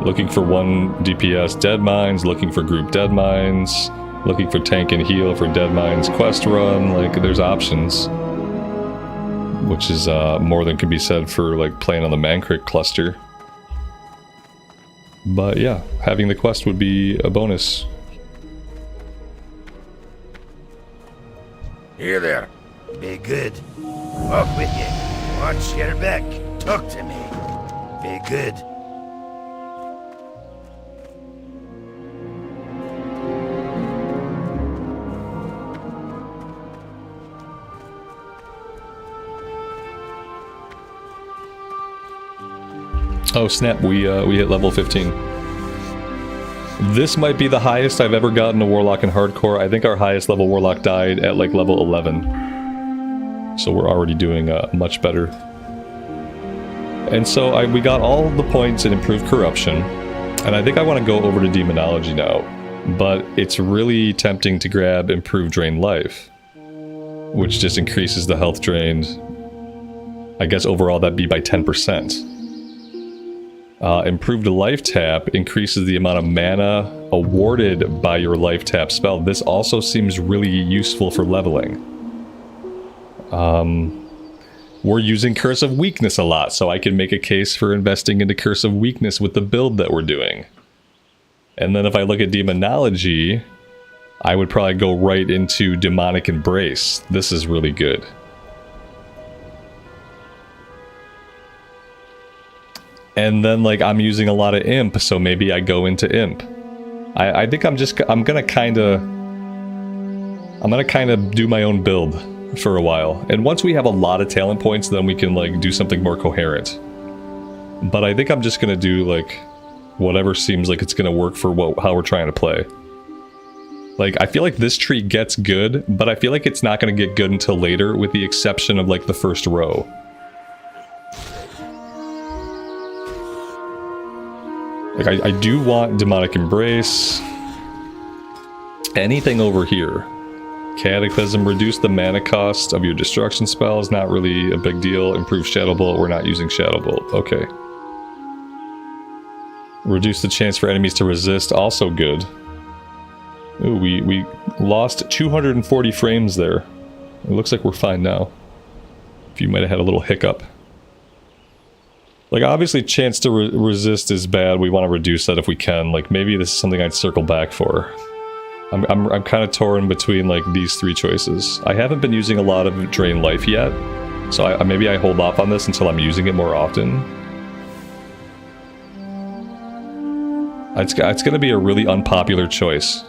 Looking for 1 DPS Dead Mines, looking for group Dead Mines, looking for tank and heal for Dead Mines quest run, like there's options. Which is more than could be said for like playing on the Mancrick cluster. But yeah, having the quest would be a bonus. Here there. Be good. Walk with you. Watch your back. Talk to me. Be good. Oh snap, we hit level 15. This might be the highest I've ever gotten a Warlock in Hardcore. I think our highest level Warlock died at like level 11. So we're already doing much better. And so we got all the points in Improved Corruption. And I think I want to go over to Demonology now. But it's really tempting to grab Improved Drain Life. Which just increases the health drained. I guess overall that'd be by 10%. Improved Life Tap increases the amount of mana awarded by your Life Tap spell. This also seems really useful for leveling. We're using Curse of Weakness a lot, so I can make a case for investing into Curse of Weakness with the build that we're doing. And then if I look at Demonology, I would probably go right into Demonic Embrace. This is really good. And then, like, I'm using a lot of Imp, so maybe I go into Imp. I think I'm gonna kinda do my own build for a while. And once we have a lot of talent points, then we can, like, do something more coherent. But I think I'm just gonna do, like, whatever seems like it's gonna work for how we're trying to play. Like, I feel like this tree gets good, but I feel like it's not gonna get good until later, with the exception of, like, the first row. Like, I do want Demonic Embrace. Anything over here. Cataclysm, reduce the mana cost of your destruction spells, not really a big deal. Improve Shadow Bolt, we're not using Shadow Bolt. Okay. Reduce the chance for enemies to resist, also good. Ooh, we lost 240 frames there. It looks like we're fine now. If you might have had a little hiccup. Like, obviously, chance to resist is bad. We want to reduce that if we can. Like, maybe this is something I'd circle back for. I'm kind of torn between, like, these three choices. I haven't been using a lot of Drain Life yet, so maybe I hold off on this until I'm using it more often. It's going to be a really unpopular choice.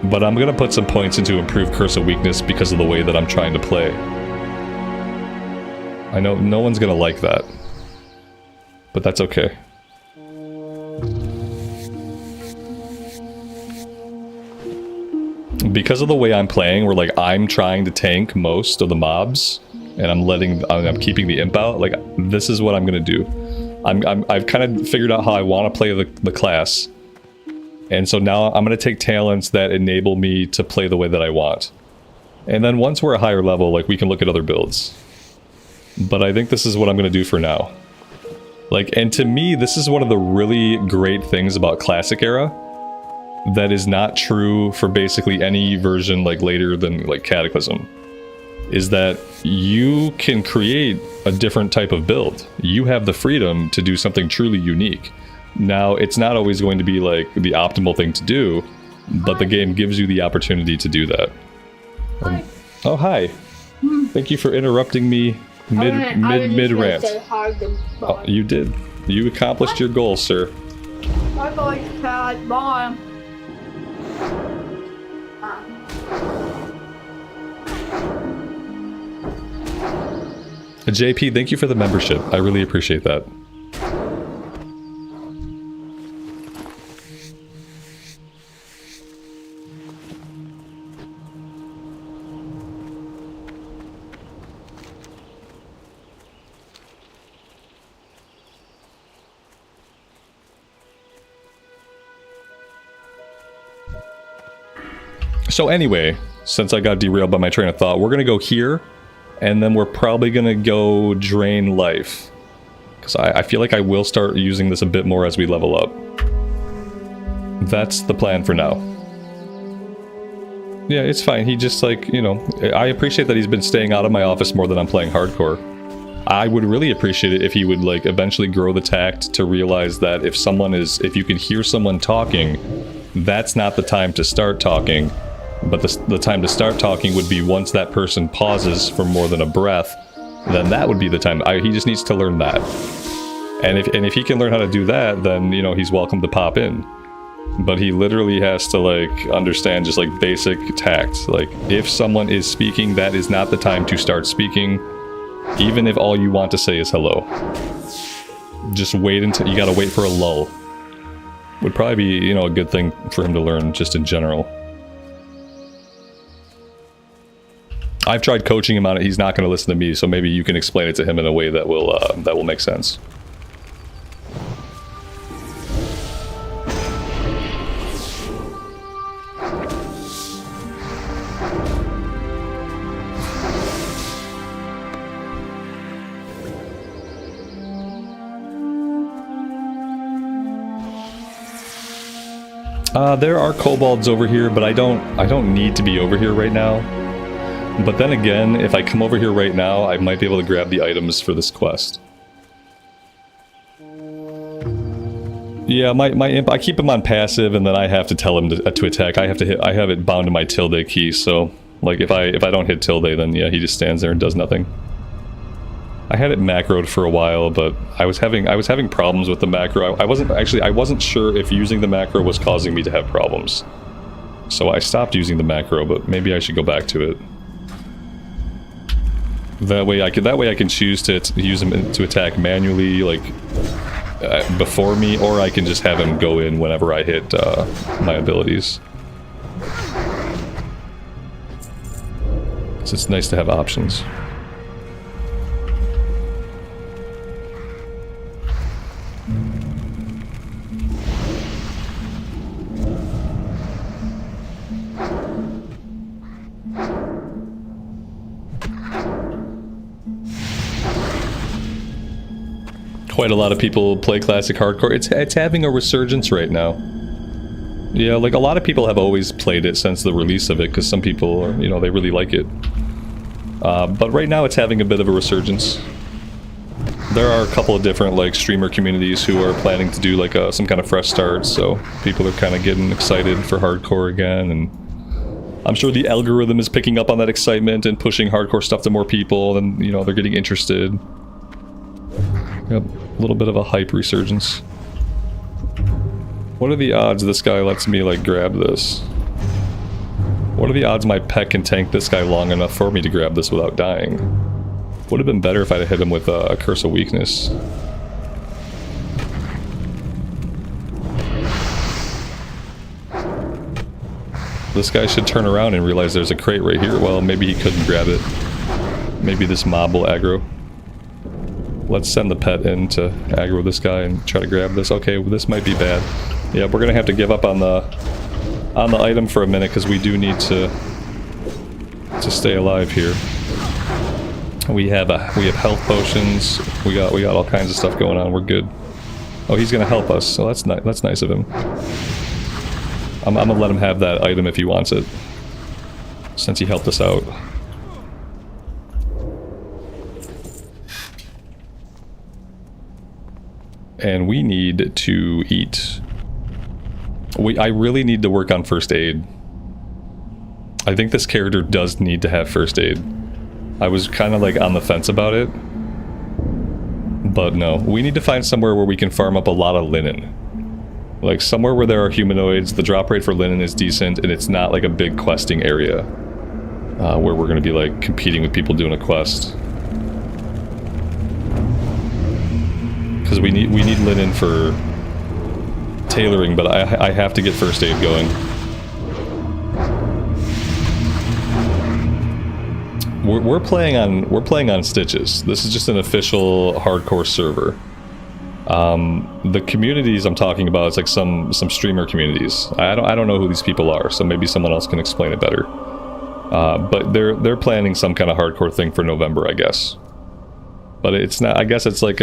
But I'm going to put some points into Improve Curse of Weakness because of the way that I'm trying to play. I know no one's going to like that. But that's okay. Because of the way I'm playing, where like I'm trying to tank most of the mobs, and I'm keeping the imp out, like this is what I'm going to do. I've kind of figured out how I want to play the class. And so now I'm going to take talents that enable me to play the way that I want. And then once we're a higher level, like we can look at other builds. But I think this is what I'm going to do for now. Like, and to me, this is one of the really great things about Classic Era that is not true for basically any version like later than like Cataclysm. Is that you can create a different type of build. You have the freedom to do something truly unique. Now, it's not always going to be like the optimal thing to do, but the game gives you the opportunity to do that. Oh, hi. Thank you for interrupting me mid rant. Oh, you did. You accomplished your goal, sir. My voice had mom. JP, thank you for the membership. I really appreciate that. So anyway, since I got derailed by my train of thought, we're going to go here, and then we're probably going to go Drain Life. Because I feel like I will start using this a bit more as we level up. That's the plan for now. Yeah, it's fine. He just, like, you know, I appreciate that he's been staying out of my office more than I'm playing hardcore. I would really appreciate it if he would, like, eventually grow the tact to realize that if you can hear someone talking, that's not the time to start talking. But the time to start talking would be once that person pauses for more than a breath, then that would be the time. He just needs to learn that. And if he can learn how to do that, then, you know, he's welcome to pop in. But he literally has to, like, understand just, like, basic tact. Like, if someone is speaking, that is not the time to start speaking, even if all you want to say is hello. Just wait until, you gotta wait for a lull. Would probably be, you know, a good thing for him to learn just in general. I've tried coaching him on it. He's not going to listen to me, so maybe you can explain it to him in a way that will make sense. There are kobolds over here, but I don't need to be over here right now. But then again, if I come over here right now, I might be able to grab the items for this quest. Yeah, my imp, I keep him on passive, and then I have to tell him to attack. I have it bound to my tilde key, so like if I don't hit tilde, then yeah, he just stands there and does nothing. I had it macroed for a while, but I was having problems with the macro. I wasn't sure if using the macro was causing me to have problems. So I stopped using the macro, but maybe I should go back to it. That way I can choose to use him to attack manually, like before me, or I can just have him go in whenever I hit my abilities. So it's nice to have options. quite a lot of people play classic hardcore. It's having a resurgence right now. Yeah, like a lot of people have always played it since the release of it, because some people, you know, they really like it. But right now it's having a bit of a resurgence. There are a couple of different like streamer communities who are planning to do like some kind of fresh start, so people are kind of getting excited for hardcore again, and I'm sure the algorithm is picking up on that excitement and pushing hardcore stuff to more people, and you know, they're getting interested. Yep, a little bit of a hype resurgence. What are the odds this guy lets me like grab this? What are the odds my pet can tank this guy long enough for me to grab this without dying? Would have been better if I'd hit him with a Curse of Weakness. This guy should turn around and realize there's a crate right here. Well, maybe he couldn't grab it. Maybe this mob will aggro. Let's send the pet in to aggro this guy and try to grab this. Okay, well, this might be bad. Yeah, we're gonna have to give up on the item for a minute because we do need to stay alive here. We have health potions. We got all kinds of stuff going on. We're good. Oh, he's gonna help us. So that's nice of him. I'm gonna let him have that item if he wants it, since he helped us out. And we need to eat. I really need to work on first aid. I think this character does need to have first aid. I was kind of like on the fence about it. But no, we need to find somewhere where we can farm up a lot of linen. Like somewhere where there are humanoids, the drop rate for linen is decent, and it's not like a big questing area. Where we're going to be like competing with people doing a quest. Because we need linen for tailoring, but I have to get first aid going. We're playing on Stitches. This is just an official hardcore server. The communities I'm talking about, it's like some streamer communities. I don't know who these people are, so maybe someone else can explain it better. But they're planning some kind of hardcore thing for November, I guess. But it's not. I guess it's like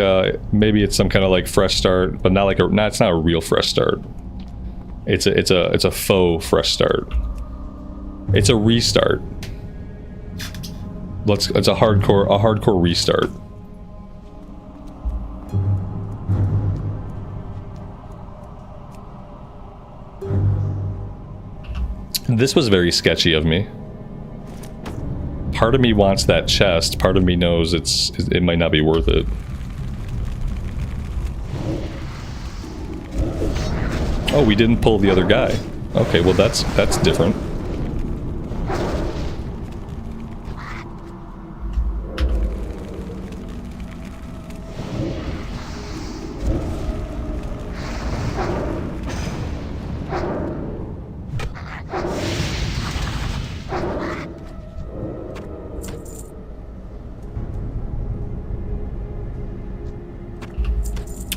maybe it's some kind of like fresh start, but not like it's not a real fresh start. It's a faux fresh start. It's a restart. It's a hardcore restart. This was very sketchy of me. Part of me wants that chest, part of me knows it might not be worth it. Oh, we didn't pull the other guy. Okay, well that's different.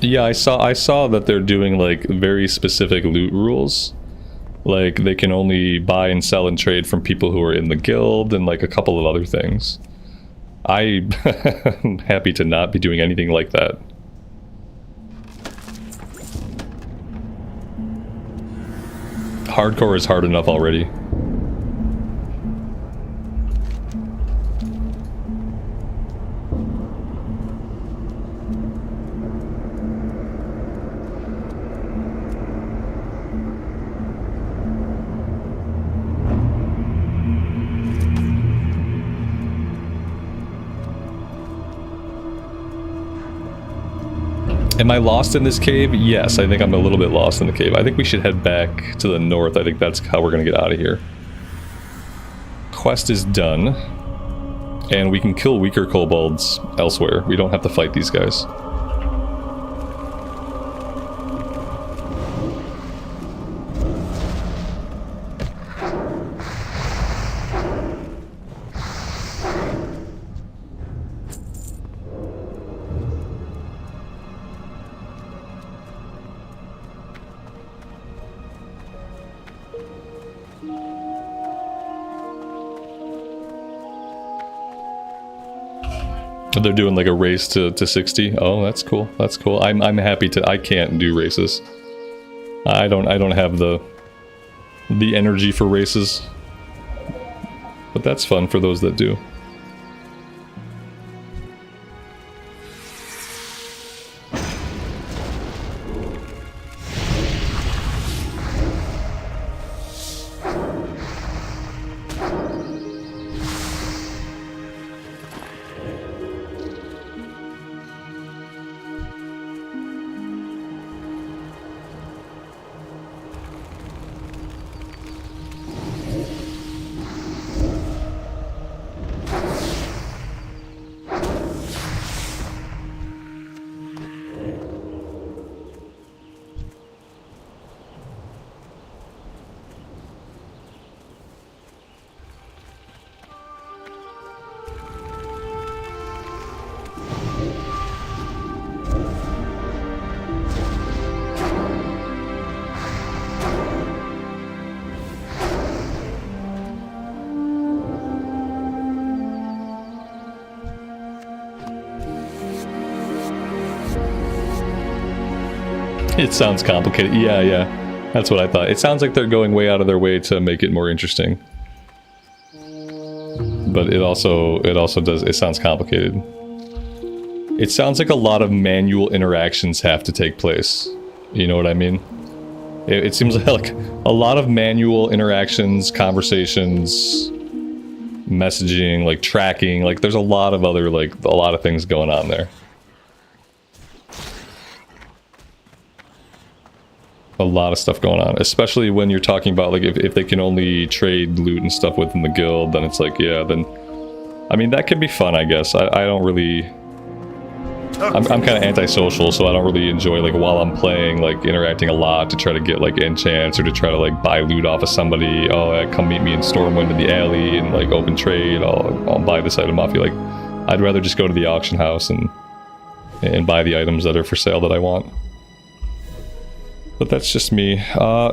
Yeah, I saw that they're doing like very specific loot rules. Like they can only buy and sell and trade from people who are in the guild and like a couple of other things. I'm happy to not be doing anything like that. Hardcore is hard enough already. Am I lost in this cave? Yes, I think I'm a little bit lost in the cave. I think we should head back to the north. I think that's how we're going to get out of here. Quest is done. And we can kill weaker kobolds elsewhere. We don't have to fight these guys. They're doing like a race to 60. Oh, that's cool. That's cool. I'm happy to. I can't do races. I don't have the energy for races. But that's fun for those that do. It sounds complicated. Yeah. That's what I thought. It sounds like they're going way out of their way to make it more interesting. But it also does, it sounds complicated. It sounds like a lot of manual interactions have to take place. You know what I mean? It seems like a lot of manual interactions, conversations, messaging, like tracking, like there's a lot of other, like a lot of things going on there. A lot of stuff going on, especially when you're talking about like if they can only trade loot and stuff within the guild, then it's like, yeah, then I mean that can be fun, I guess. I don't really, I'm kind of antisocial, so I don't really enjoy like while I'm playing like interacting a lot to try to get like enchants or to try to like buy loot off of somebody. Oh, come meet me in Stormwind in the alley and like open trade. I'll buy this item off you. Like I'd rather just go to the auction house and buy the items that are for sale that I want. But that's just me.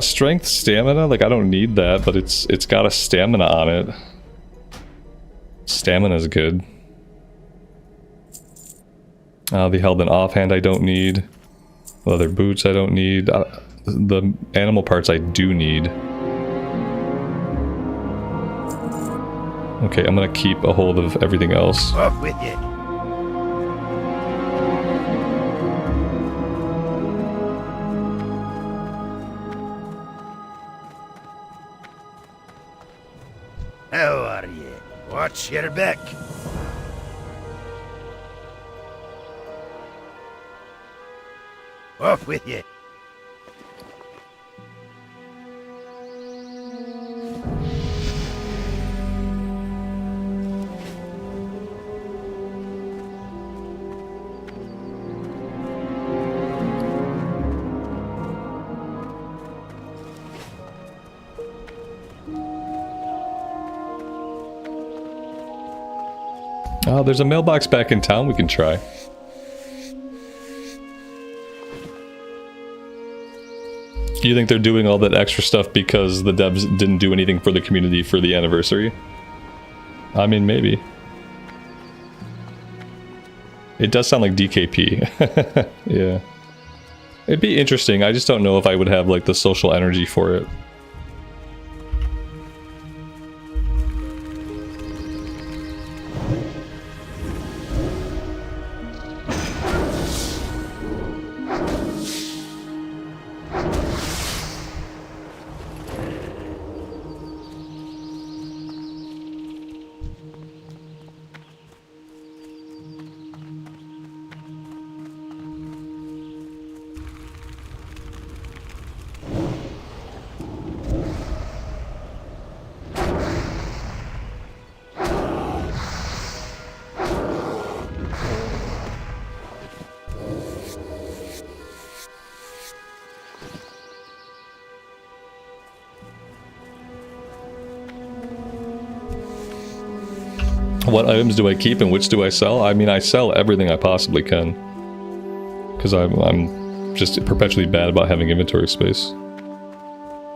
Strength, stamina, like I don't need that, but it's got a stamina on it. Stamina's good. The held in offhand I don't need. Leather boots I don't need. The animal parts I do need. Okay, I'm gonna keep a hold of everything else. Off with you. How are you? Watch your back. Off with you. Oh, there's a mailbox back in town we can try. Do you think they're doing all that extra stuff because the devs didn't do anything for the community for the anniversary? I mean, maybe. It does sound like DKP. Yeah. It'd be interesting. I just don't know if I would have like the social energy for it. What items do I keep and which do I sell? I mean, I sell everything I possibly can. Because I'm just perpetually bad about having inventory space.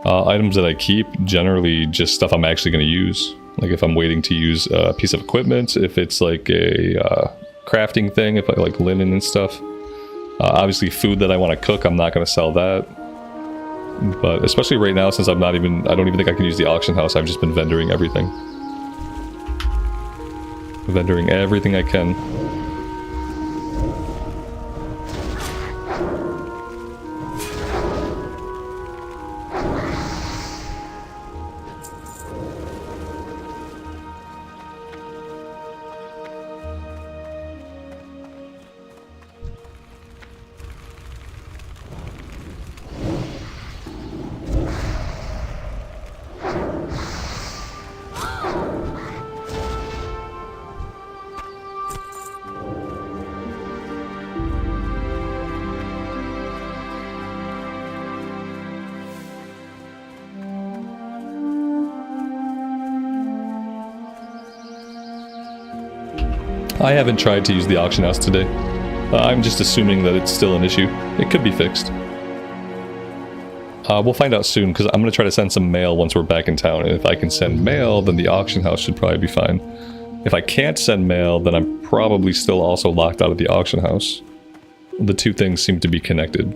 Items that I keep, generally just stuff I'm actually going to use. Like if I'm waiting to use a piece of equipment, if it's like a crafting thing, if I like linen and stuff. Obviously food that I want to cook, I'm not going to sell that. But especially right now, since I don't even think I can use the auction house, I've just been vendoring everything. Vendoring everything I can. I haven't tried to use the auction house today. I'm just assuming that it's still an issue. It could be fixed. We'll find out soon, because I'm going to try to send some mail once we're back in town, and if I can send mail, then the auction house should probably be fine. If I can't send mail, then I'm probably still also locked out of the auction house. The two things seem to be connected.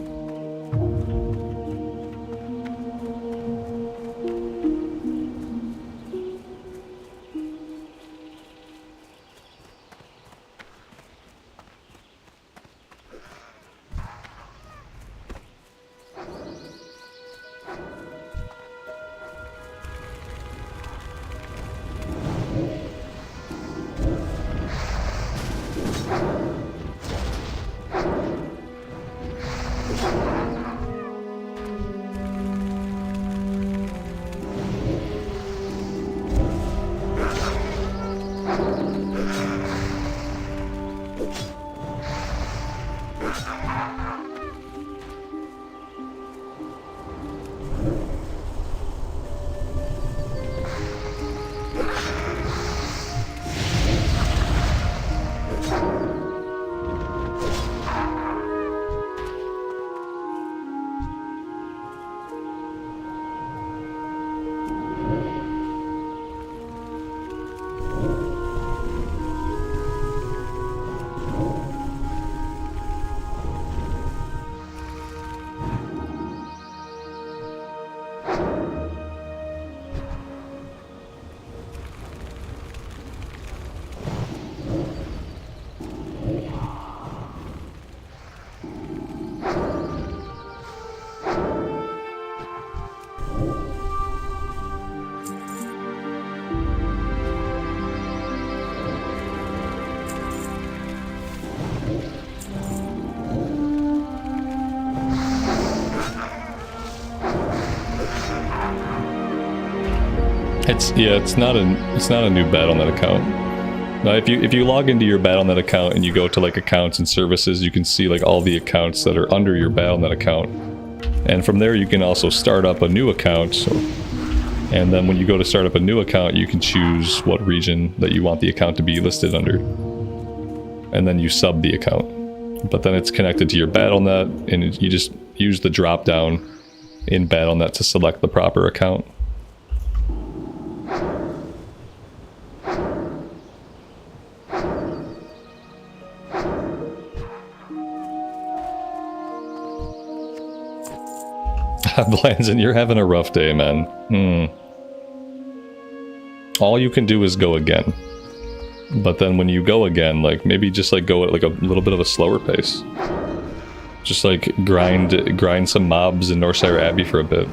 It's not a new Battle.net account. Now, if you log into your Battle.net account and you go to like accounts and services, you can see like all the accounts that are under your Battle.net account, and from there you can also start up a new account. And then when you go to start up a new account, you can choose what region that you want the account to be listed under, and then you sub the account. But then it's connected to your Battle.net, and you just use the drop down in Battle.net to select the proper account. Blanzen, you're having a rough day, man. All you can do is go again. But then when you go again, like, maybe just like go at like a little bit of a slower pace. Just like grind some mobs in Northsire Abbey for a bit.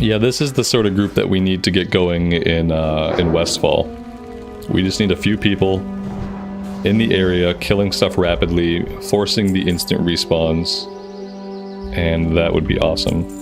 Yeah, this is the sort of group that we need to get going in Westfall. We just need a few people in the area, killing stuff rapidly, forcing the instant respawns, and that would be awesome.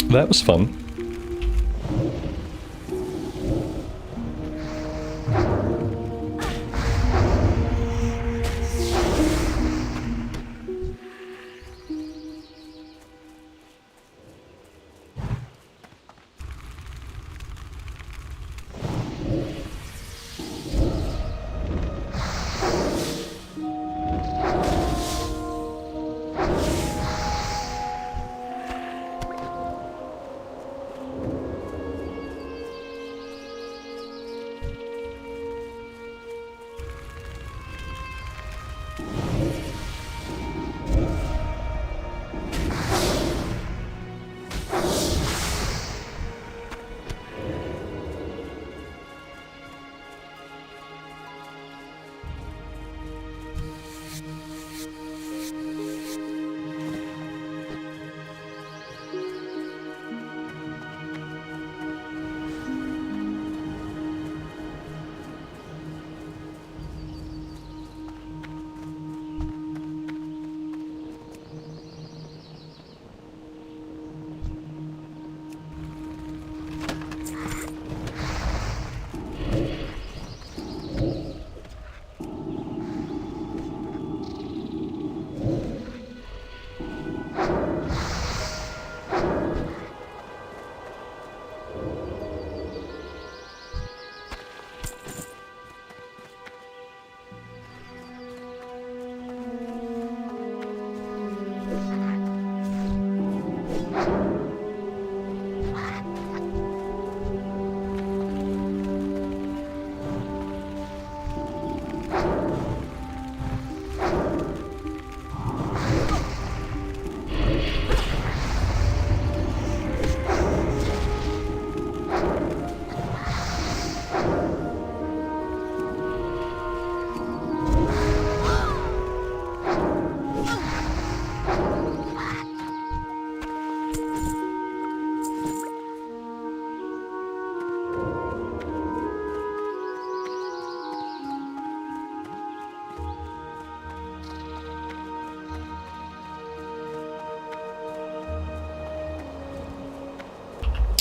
That was fun.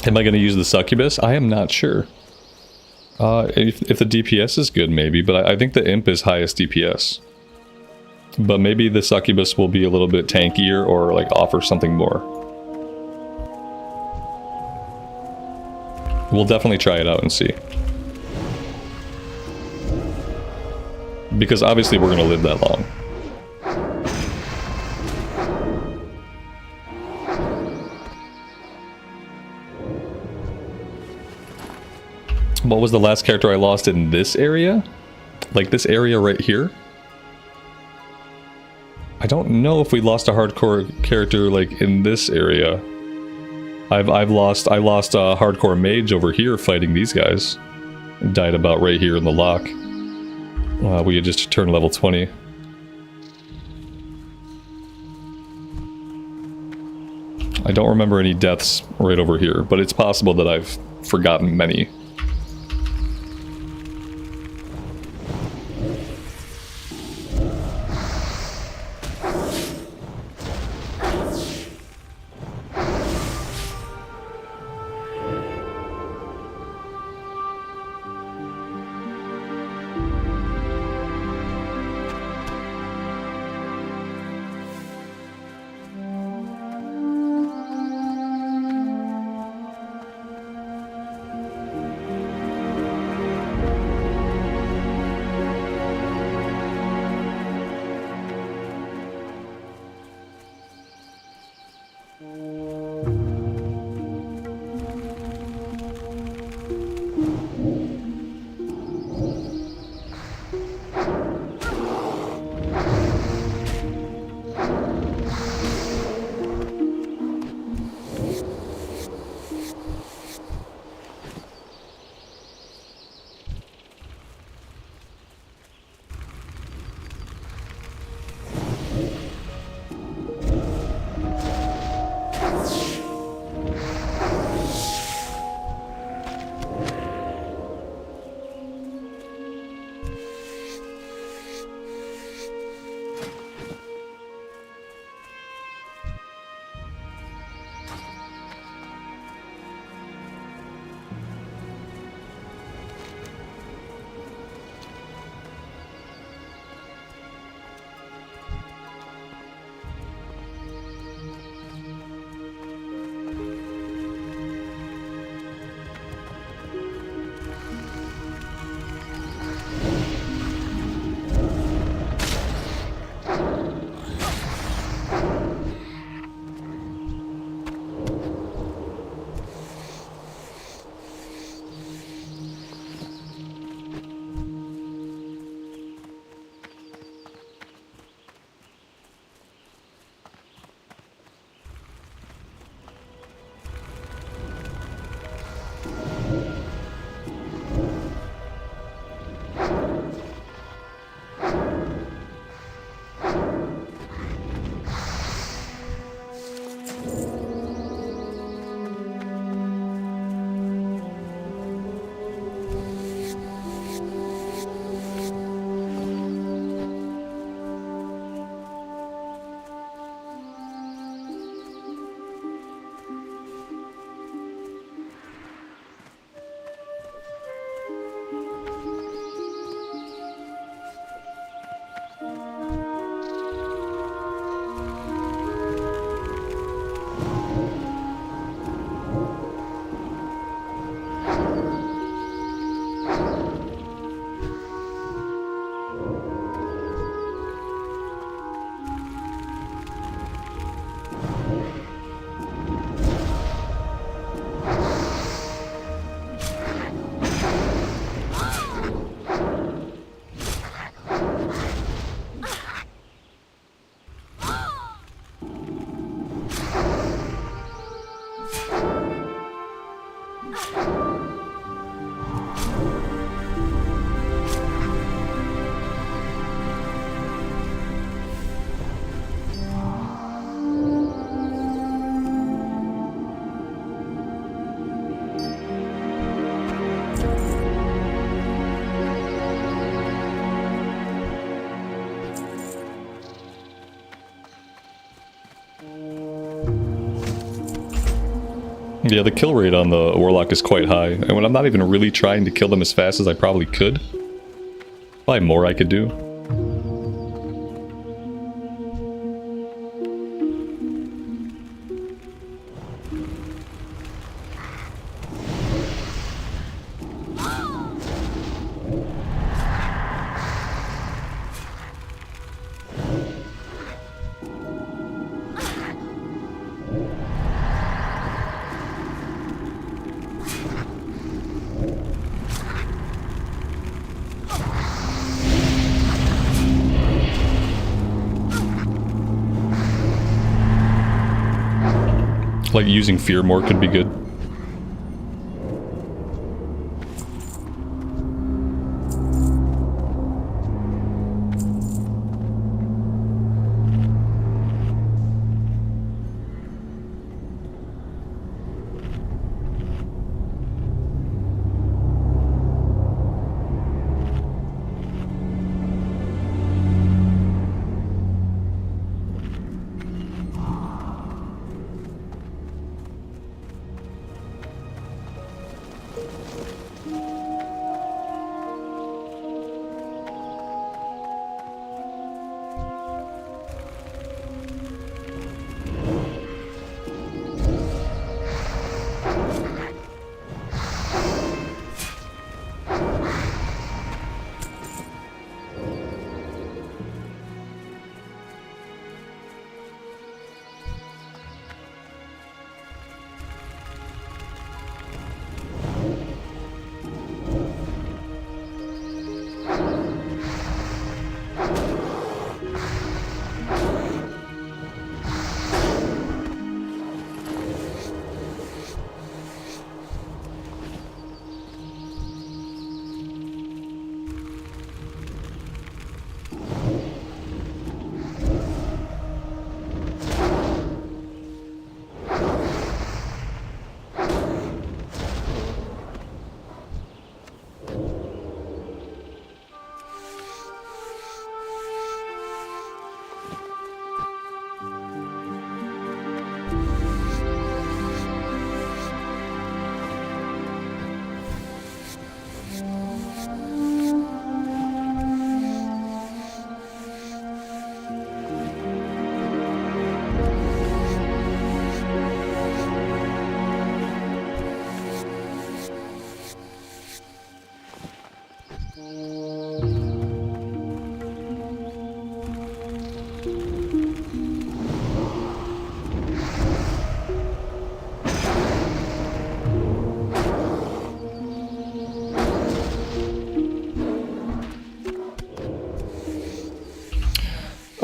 Am I going to use the succubus? I am not sure. If the DPS is good, maybe, but I think the imp is highest DPS. But maybe the succubus will be a little bit tankier or like offer something more. We'll definitely try it out and see. Because obviously we're going to live that long. What was the last character I lost in this area? Like this area right here? I don't know if we lost a hardcore character like in this area. I lost a hardcore mage over here fighting these guys. Died about right here in the Loch. We had just turned level 20. I don't remember any deaths right over here, but it's possible that I've forgotten many. Yeah, the kill rate on the Warlock is quite high, and when I'm not even really trying to kill them as fast as I probably could, probably more I could do. Like using fear more could be good.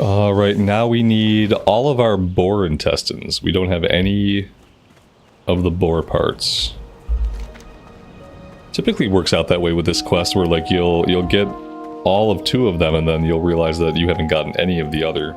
Right now we need all of our boar intestines. We don't have any of the boar parts. Typically works out that way with this quest, where like you'll get all of 2 of them and then you'll realize that you haven't gotten any of the other.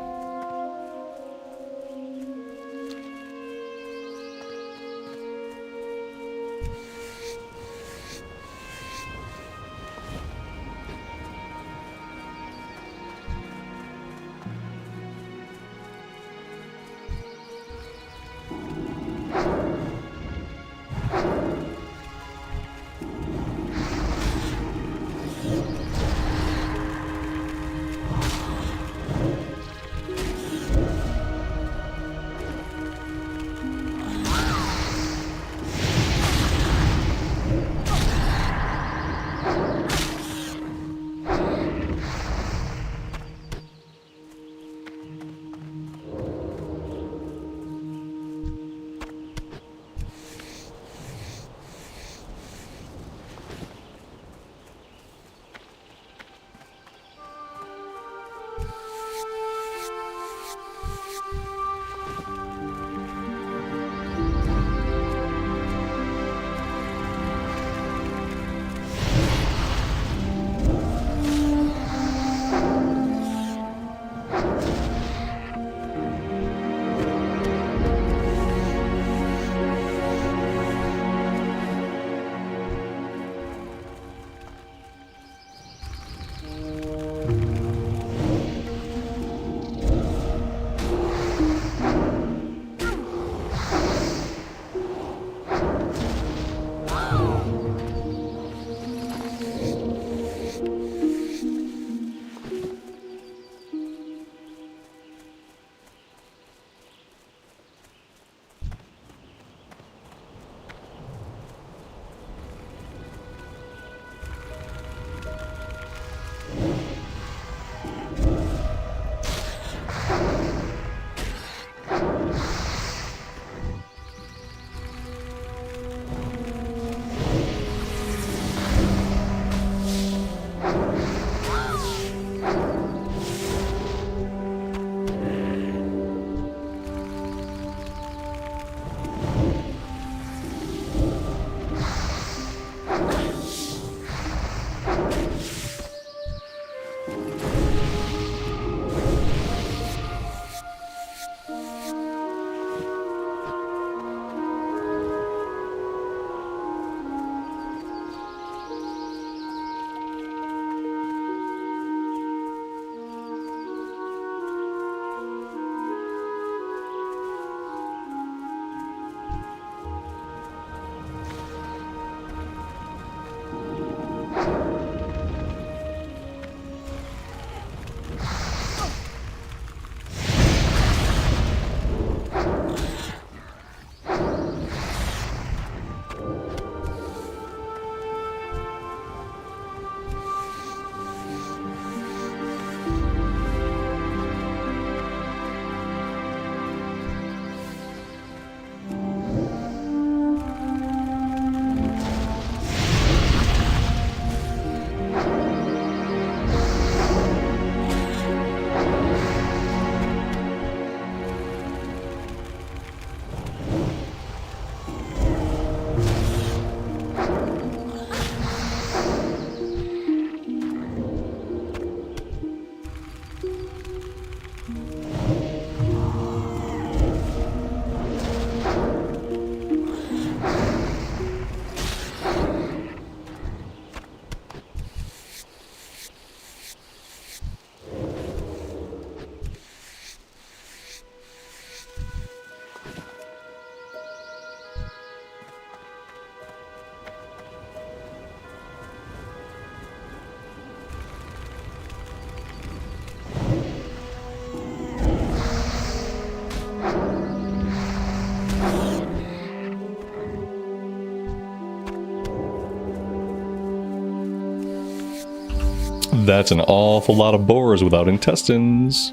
That's an awful lot of boars without intestines.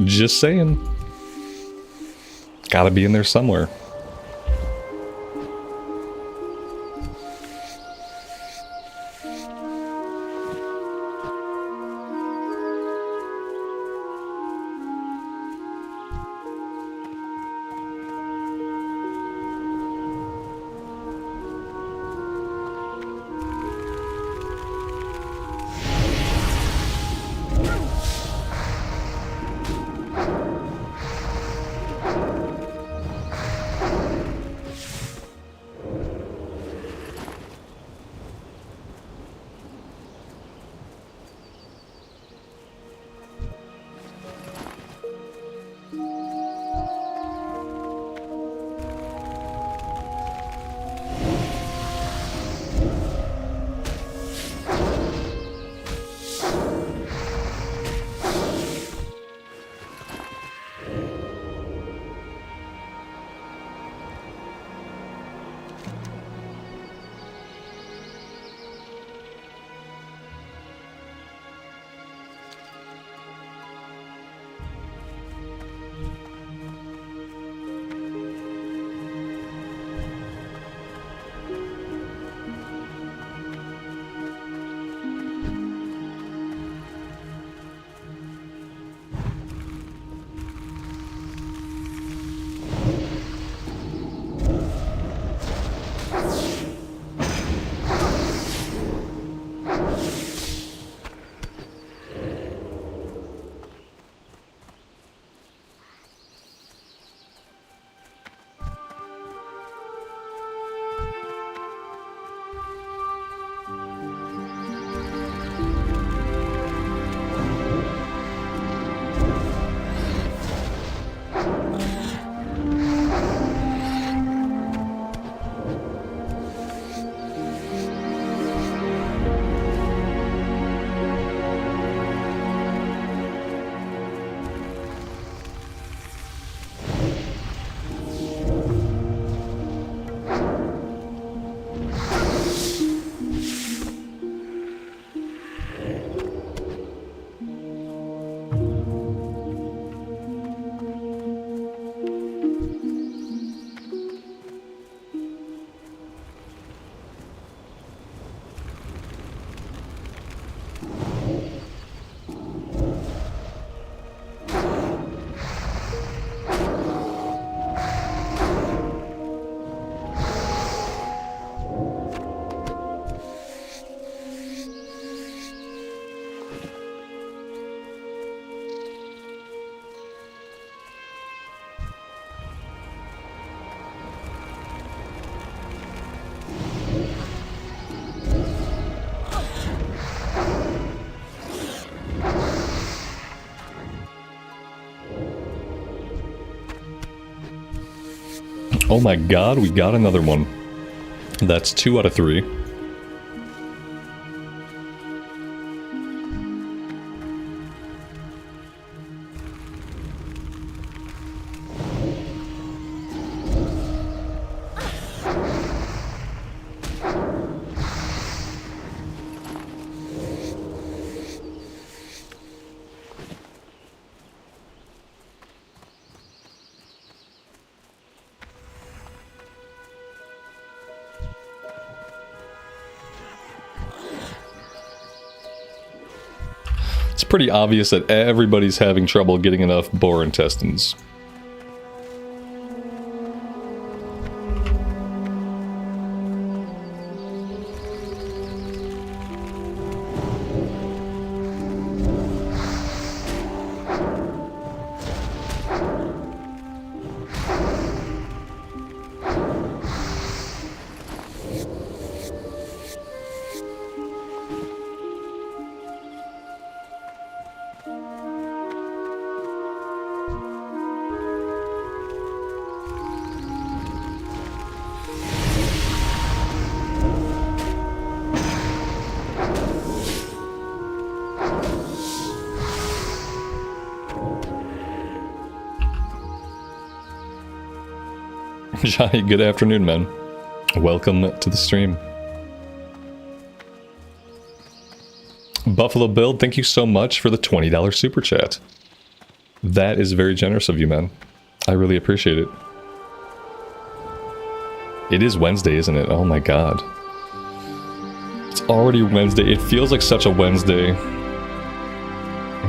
Just saying. Gotta be in there somewhere. Oh my god, we got another one. That's 2 out of 3. It's pretty obvious that everybody's having trouble getting enough boar intestines. Johnny, good afternoon, man. Welcome to the stream. Buffalo Build, thank you so much for the $20 super chat. That is very generous of you, man. I really appreciate it. It is Wednesday, isn't it? Oh my god. It's already Wednesday. It feels like such a Wednesday.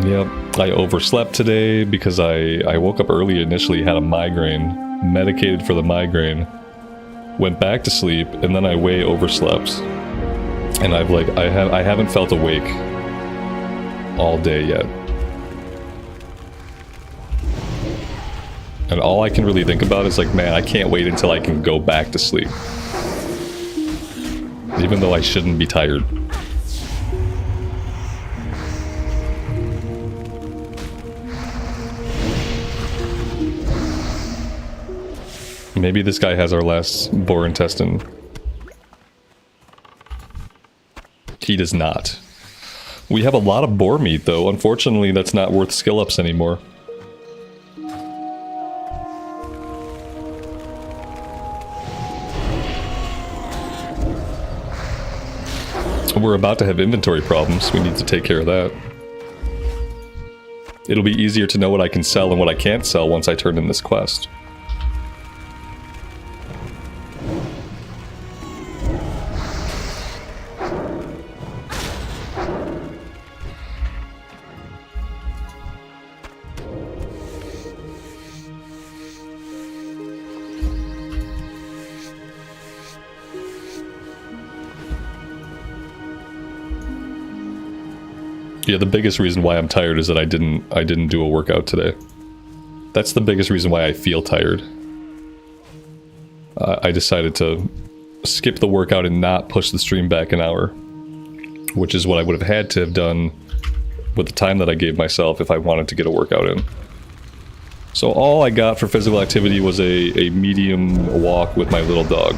Yep, I overslept today because I woke up early, initially had a migraine, medicated for the migraine, went back to sleep, and then I way overslept. And I haven't felt awake all day yet. And all I can really think about is like, man, I can't wait until I can go back to sleep. Even though I shouldn't be tired. Maybe this guy has our last boar intestine. He does not. We have a lot of boar meat, though. Unfortunately, that's not worth skill ups anymore. We're about to have inventory problems. We need to take care of that. It'll be easier to know what I can sell and what I can't sell once I turn in this quest. Yeah, the biggest reason why I'm tired is that I didn't do a workout today. That's the biggest reason why I feel tired. I decided to skip the workout and not push the stream back an hour, which is what I would have had to have done with the time that I gave myself if I wanted to get a workout in. So all I got for physical activity was a medium walk with my little dog.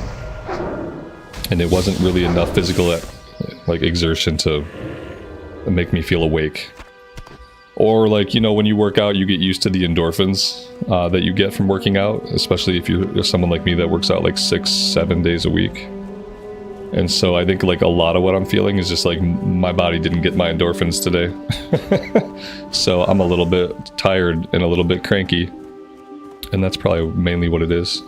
And it wasn't really enough physical exertion to make me feel awake. Or like, you know, when you work out, you get used to the endorphins that you get from working out, especially if you're someone like me that works out like 6-7 days a week. And so I think like a lot of what I'm feeling is just like my body didn't get my endorphins today. So I'm a little bit tired and a little bit cranky. And that's probably mainly what it is.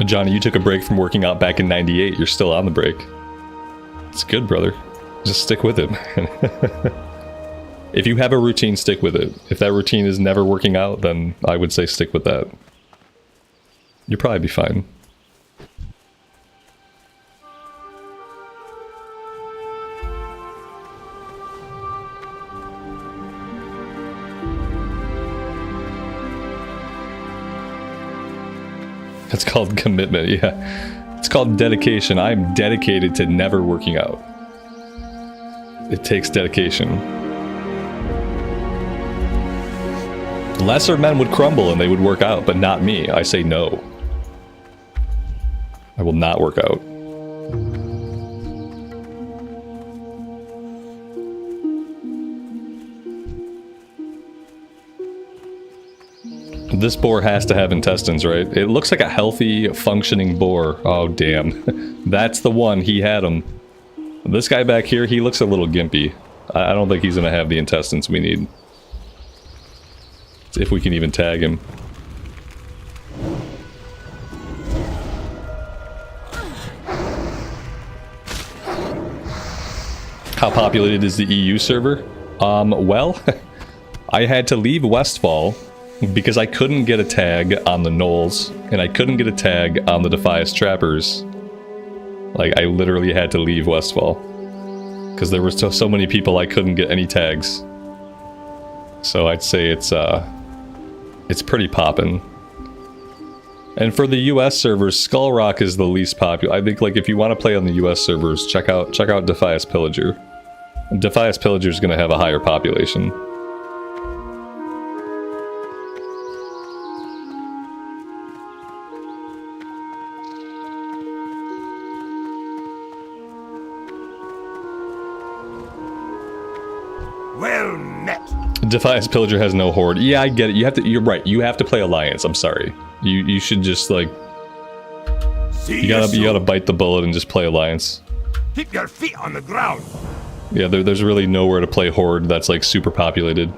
Johnny, you took a break from working out back in '98. You're still on the break. It's good, brother. Just stick with it. If you have a routine, stick with it. If that routine is never working out, then I would say stick with that. You'll probably be fine. It's called commitment, yeah. It's called dedication. I'm dedicated to never working out. It takes dedication. Lesser men would crumble and they would work out, but not me. I say no. I will not work out. This boar has to have intestines, right? It looks like a healthy, functioning boar. Oh, damn. That's the one. He had them. This guy back here, he looks a little gimpy. I don't think he's going to have the intestines we need. If we can even tag him. How populated is the EU server? Well, I had to leave Westfall because I couldn't get a tag on the gnolls, and I couldn't get a tag on the Defias Trappers. Like, I literally had to leave Westfall. Because there were so many people I couldn't get any tags. So I'd say it's pretty poppin'. And for the US servers, Skull Rock is the least popular. I think, like, if you want to play on the US servers, check out Defias Pillager. Defias Pillager is going to have a higher population. Well met. Defias Pillager has no horde. Yeah, I get it. You're right. You have to play Alliance. I'm sorry. You should just, like, you gotta bite the bullet and just play Alliance. Keep your feet on the ground. Yeah, there's really nowhere to play horde that's, like, super populated.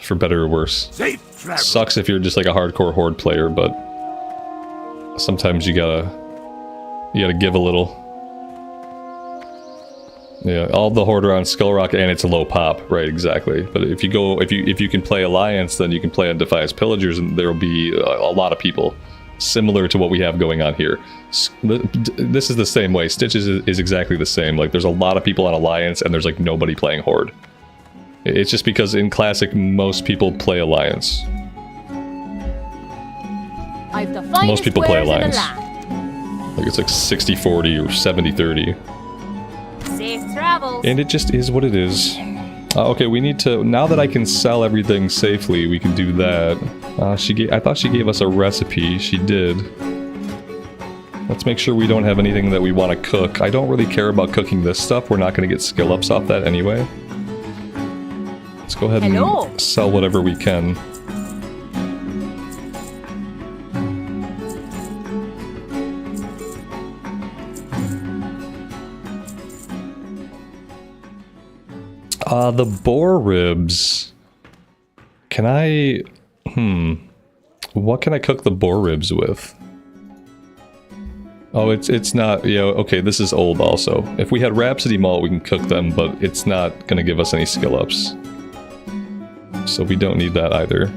For better or worse. Safe travel. Sucks if you're just like a hardcore horde player, but sometimes you gotta give a little. Yeah, all the horde are on Skull Rock and it's a low pop, right? Exactly. But if you can play Alliance, then you can play on Defias Pillagers, and there will be a lot of people, similar to what we have going on here. This is the same way. Stitches is exactly the same. Like, there's a lot of people on Alliance, and there's like nobody playing horde. It's just because in Classic, most people play Alliance. Most people play Alliance. Like, it's like 60-40 or 70-30. Safe travels. And it just is what it is. Okay, we need to... Now that I can sell everything safely, we can do that. I thought she gave us a recipe. She did. Let's make sure we don't have anything that we want to cook. I don't really care about cooking this stuff. We're not going to get skill ups off that anyway. Let's go ahead and sell whatever we can. The boar ribs. Can I... What can I cook the boar ribs with? Oh, it's not... Yeah, okay, this is old also. If we had Rhapsody Malt, we can cook them, but it's not gonna give us any skill ups. So we don't need that either.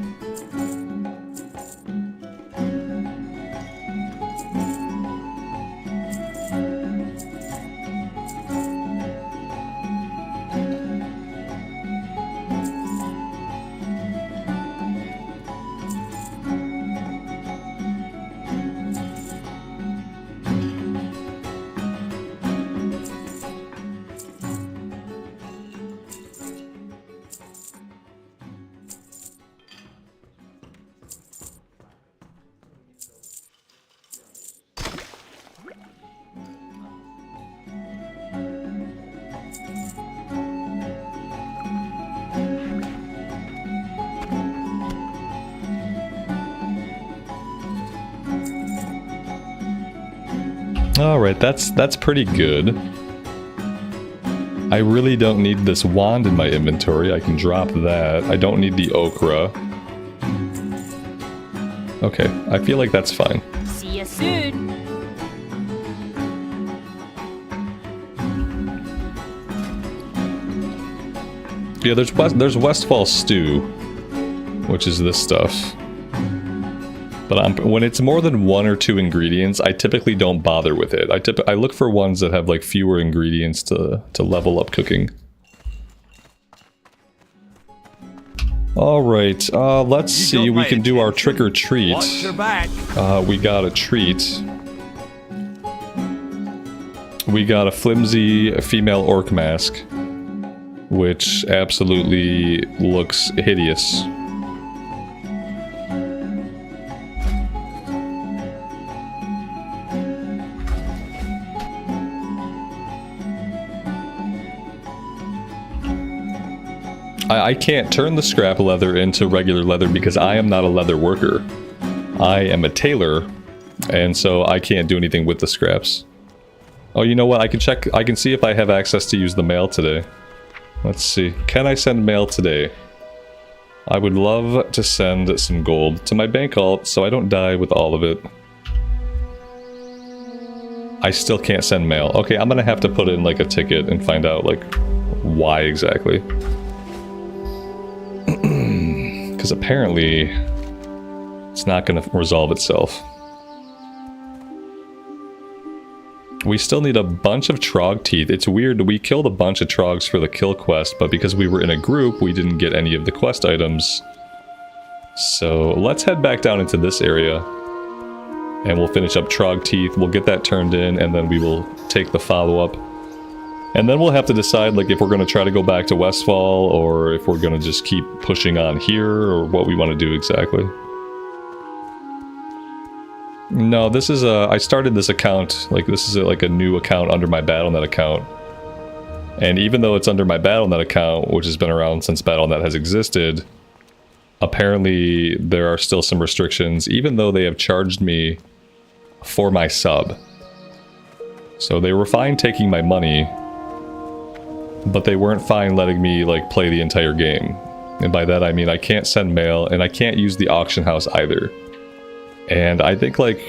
Alright, that's pretty good. I really don't need this wand in my inventory. I can drop that. I don't need the okra. Okay, I feel like that's fine. See you soon. Yeah, there's Westfall stew, which is this stuff. But when it's more than 1 or 2 ingredients, I typically don't bother with it. I look for ones that have like fewer ingredients to level up cooking. Alright, let's see. We can do our trick or treat. Watch your back. We got a treat. We got a flimsy female orc mask, which absolutely looks hideous. I can't turn the scrap leather into regular leather because I am not a leather worker. I am a tailor, and so I can't do anything with the scraps. Oh, you know what? I can check. I can see if I have access to use the mail today. Let's see. Can I send mail today? I would love to send some gold to my bank alt so I don't die with all of it. I still can't send mail. Okay, I'm gonna have to put in like a ticket and find out like why exactly. Because apparently it's not going to resolve itself. We still need a bunch of trog teeth. It's weird, we killed a bunch of trogs for the kill quest, but because we were in a group, we didn't get any of the quest items. So let's head back down into this area and we'll finish up trog teeth. We'll get that turned in and then we will take the follow-up. And then we'll have to decide like if we're going to try to go back to Westfall or if we're going to just keep pushing on here or what we want to do exactly. No, this is a... I started this account, like this is like a new account under my Battle.net account. And even though it's under my Battle.net account, which has been around since Battle.net has existed, apparently there are still some restrictions, even though they have charged me for my sub. So they were fine taking my money, but they weren't fine letting me like play the entire game. And by that I mean I can't send mail and I can't use the auction house either. And I think like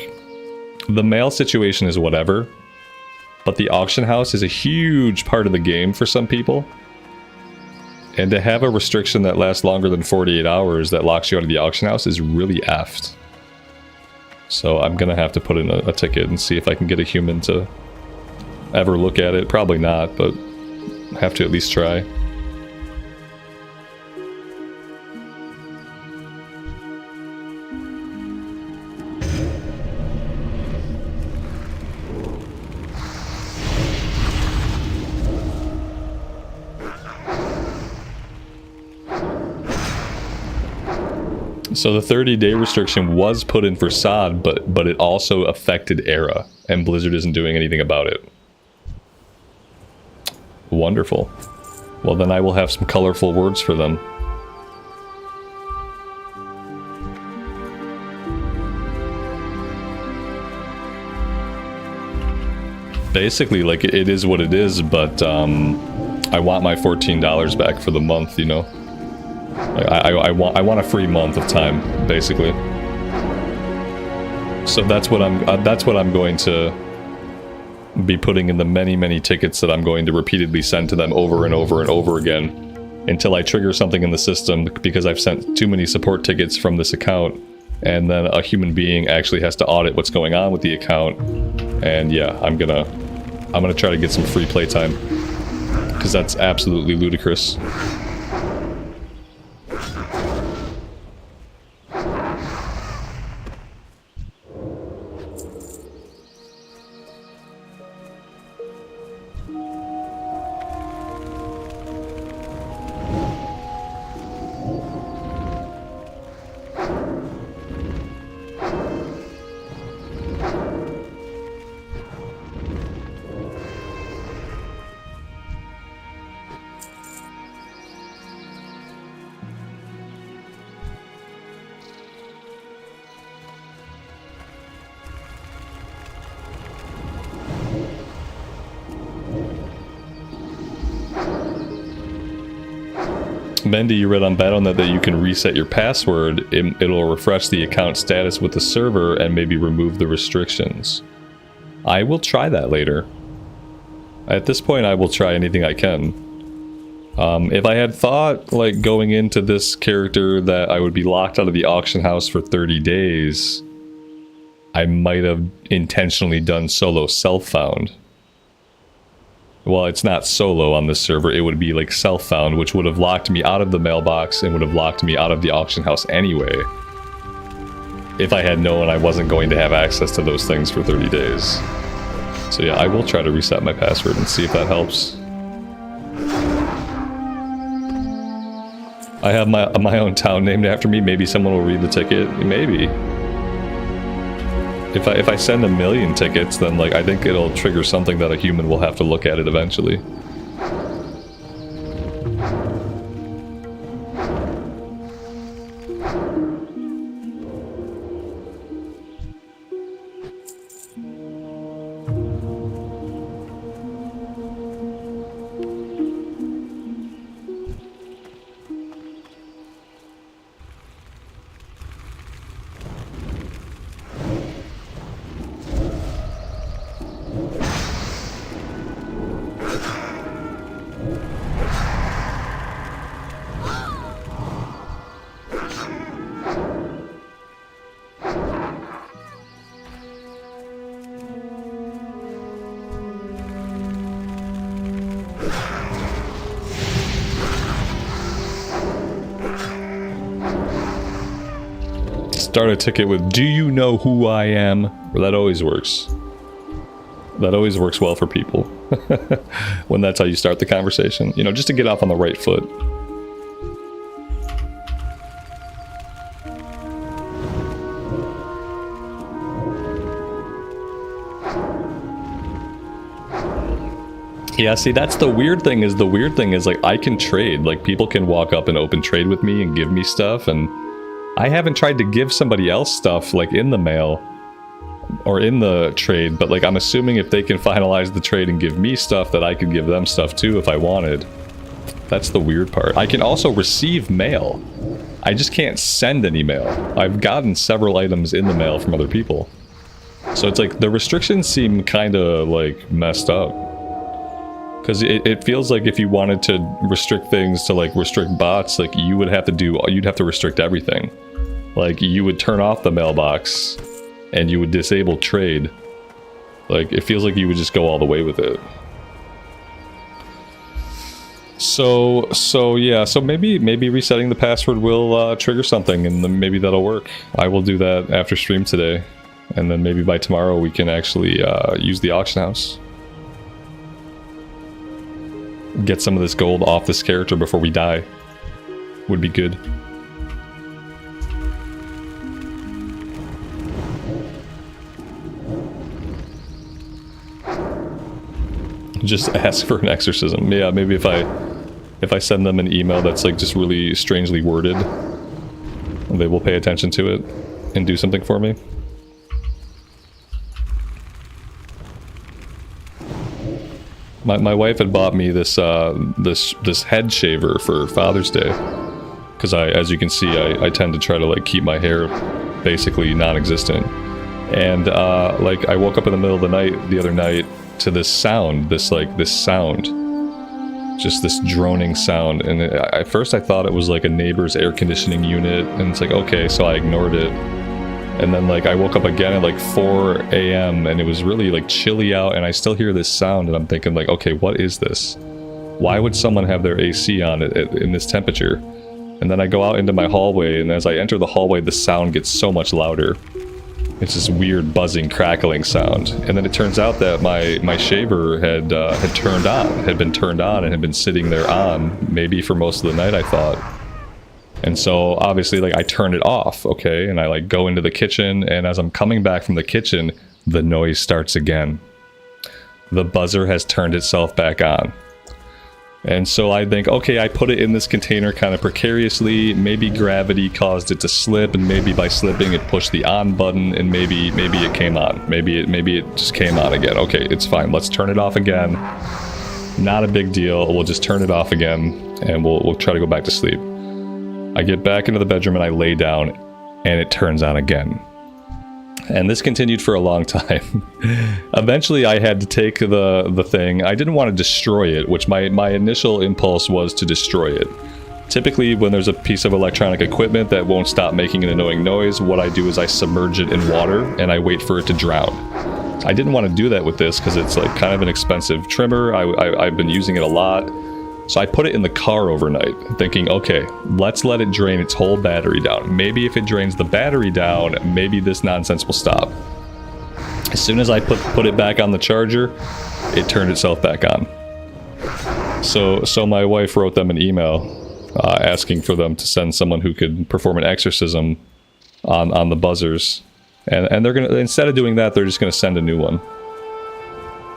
the mail situation is whatever, but the auction house is a huge part of the game for some people. And to have a restriction that lasts longer than 48 hours that locks you out of the auction house is really effed. So I'm gonna have to put in a ticket and see if I can get a human to ever look at it. Probably not, but have to at least try. So the 30-day restriction was put in for Sod, but it also affected Era, and Blizzard isn't doing anything about it. Wonderful. Well, then I will have some colorful words for them. Basically, like, it is what it is, but I want my $14 back for the month, you know? I want a free month of time, basically. So that's what I'm going to be putting in the many tickets that I'm going to repeatedly send to them over and over and over again until I trigger something in the system because I've sent too many support tickets from this account, and then a human being actually has to audit what's going on with the account. And yeah, I'm gonna try to get some free playtime because that's absolutely ludicrous. Mendy, you read on Battle.net that you can reset your password. It'll refresh the account status with the server and maybe remove the restrictions. I will try that later. At this point, I will try anything I can. If I had thought, like, going into this character that I would be locked out of the auction house for 30 days, I might have intentionally done solo self-found. Well, it's not solo on this server. It would be like self-found, which would have locked me out of the mailbox and would have locked me out of the auction house anyway. If I had known I wasn't going to have access to those things for 30 days. So yeah, I will try to reset my password and see if that helps. I have my own town named after me. Maybe someone will read the ticket. Maybe. If I send 1 million tickets, then like I think it'll trigger something that a human will have to look at it eventually. Start a ticket with, "Do you know who I am?" Well, that always works. That always works well for people. When that's how you start the conversation. You know, just to get off on the right foot. Yeah, see, that's the weird thing is like I can trade. Like people can walk up and open trade with me and give me stuff, and I haven't tried to give somebody else stuff like in the mail or in the trade, but like I'm assuming if they can finalize the trade and give me stuff that I could give them stuff too if I wanted. That's the weird part. I can also receive mail. I just can't send any mail. I've gotten several items in the mail from other people. So it's like the restrictions seem kind of like messed up. Because it feels like if you wanted to restrict things to like restrict bots, like you'd have to restrict everything. Like you would turn off the mailbox and you would disable trade. Like it feels like you would just go all the way with it. So yeah, so maybe resetting the password will trigger something, and then maybe that'll work. I will do that after stream today, and then maybe by tomorrow we can actually use the auction house. Get some of this gold off this character before we die. Would be good. Just ask for an exorcism. Yeah, maybe if I send them an email that's like just really strangely worded, they will pay attention to it and do something for me. My wife had bought me this this head shaver for Father's Day, because as you can see, I tend to try to like keep my hair basically non-existent, and like I woke up in the middle of the night the other night to this sound, this sound, just this droning sound, and at first I thought it was like a neighbor's air conditioning unit, and it's like okay, so I ignored it. And then like I woke up again at like 4 a.m. and it was really like chilly out, and I still hear this sound, and I'm thinking like, okay, what is this? Why would someone have their AC on in this temperature? And then I go out into my hallway, and as I enter the hallway, the sound gets so much louder. It's this weird buzzing, crackling sound. And then it turns out that my shaver had been turned on and had been sitting there on, maybe for most of the night, I thought. And so obviously like I turn it off, okay, and I like go into the kitchen, and as I'm coming back from the kitchen, the noise starts again. The buzzer has turned itself back on. And so I think, okay, I put it in this container kind of precariously, maybe gravity caused it to slip, and maybe by slipping it pushed the on button, and maybe it came on. Maybe it just came on again. Okay, it's fine, let's turn it off again. Not a big deal, we'll just turn it off again, and we'll try to go back to sleep. I get back into the bedroom and I lay down, and it turns on again. And this continued for a long time. Eventually I had to take the thing. I didn't want to destroy it, which my initial impulse was to destroy it. Typically when there's a piece of electronic equipment that won't stop making an annoying noise, what I do is I submerge it in water and I wait for it to drown. I didn't want to do that with this because it's like kind of an expensive trimmer. I've been using it a lot. So I put it in the car overnight, thinking, okay, let's let it drain its whole battery down. Maybe if it drains the battery down, maybe this nonsense will stop. As soon as I put it back on the charger, it turned itself back on. So my wife wrote them an email asking for them to send someone who could perform an exorcism on the buzzers. And they're gonna, instead of doing that, they're just gonna send a new one.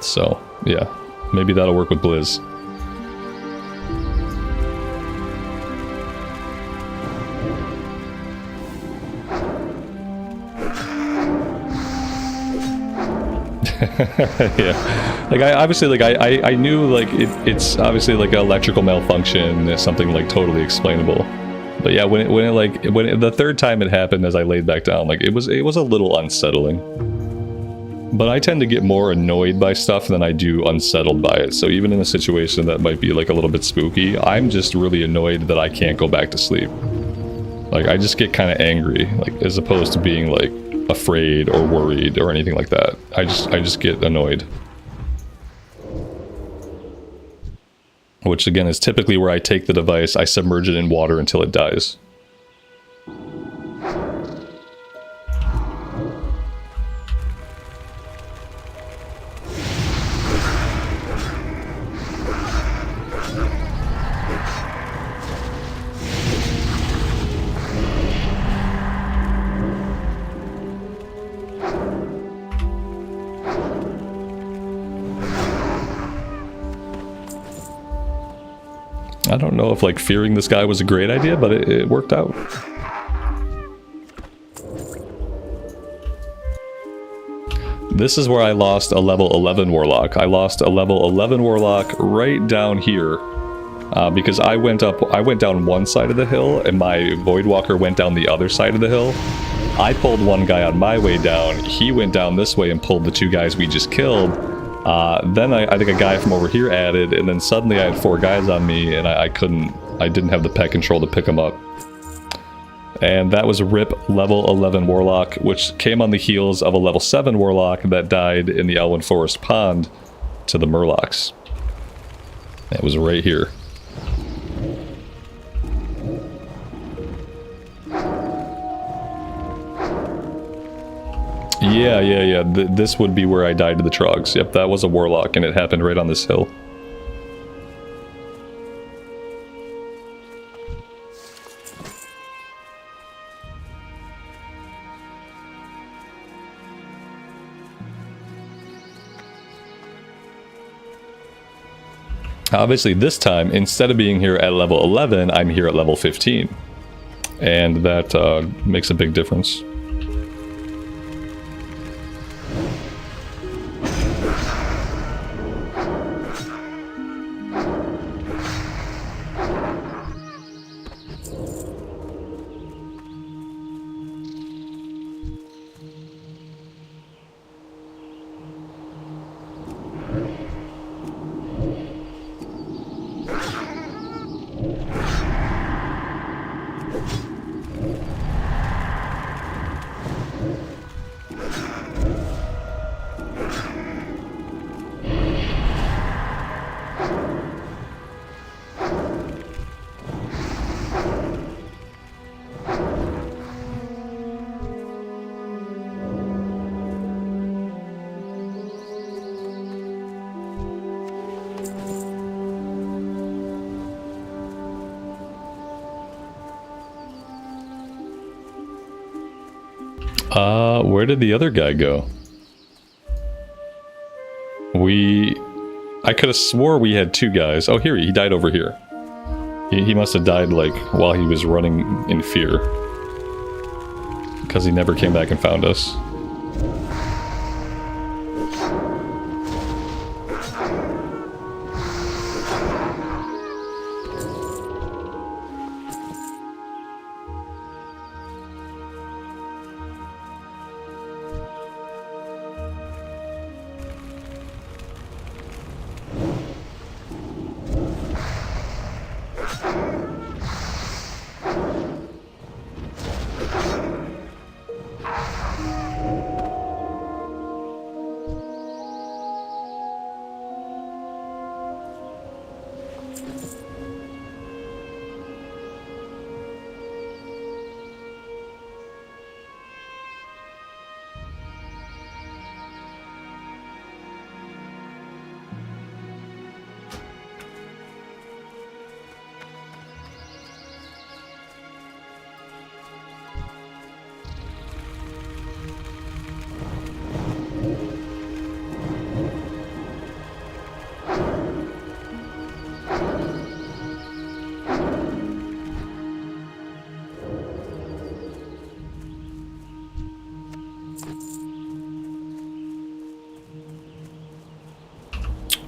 So, yeah, maybe that'll work with Blizz. Yeah, like I knew like it's obviously like an electrical malfunction, something like totally explainable. But yeah, when the third time it happened as I laid back down, like it was a little unsettling. But I tend to get more annoyed by stuff than I do unsettled by it. So even in a situation that might be like a little bit spooky, I'm just really annoyed that I can't go back to sleep. Like I just get kind of angry, like as opposed to being like afraid or worried or anything like that. I just get annoyed. Which again is typically where I take the device, I submerge it in water until it dies. I don't know if like fearing this guy was a great idea, but it worked out. This is where I lost a level 11 Warlock. I lost a level 11 Warlock right down here because I went down one side of the hill and my Voidwalker went down the other side of the hill. I pulled one guy on my way down. He went down this way and pulled the two guys we just killed. Then I think a guy from over here added, and then suddenly I had 4 guys on me, and I didn't have the pet control to pick them up. And that was RIP level 11 Warlock, which came on the heels of a level 7 Warlock that died in the Elwyn Forest Pond to the Murlocs. It was right here. Yeah. This would be where I died to the Trogs. Yep, that was a Warlock, and it happened right on this hill. Obviously, this time, instead of being here at level 11, I'm here at level 15. And that makes a big difference. Where did the other guy go? I could have swore we had 2 guys. Oh, here, he died over here. He must have died, like, while he was running in fear. Because he never came back and found us.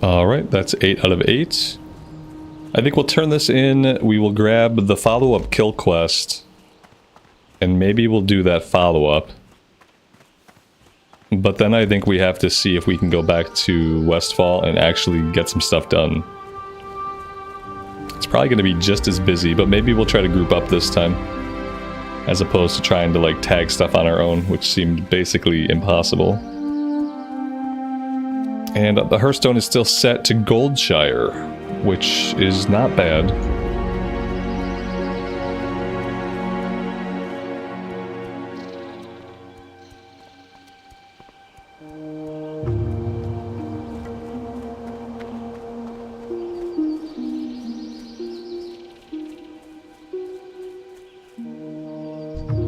Alright, that's 8 out of 8. I think we'll turn this in. We will grab the follow-up kill quest. And maybe we'll do that follow-up. But then I think we have to see if we can go back to Westfall and actually get some stuff done. It's probably going to be just as busy, but maybe we'll try to group up this time. As opposed to trying to like tag stuff on our own, which seemed basically impossible. And the Hearthstone is still set to Goldshire, which is not bad.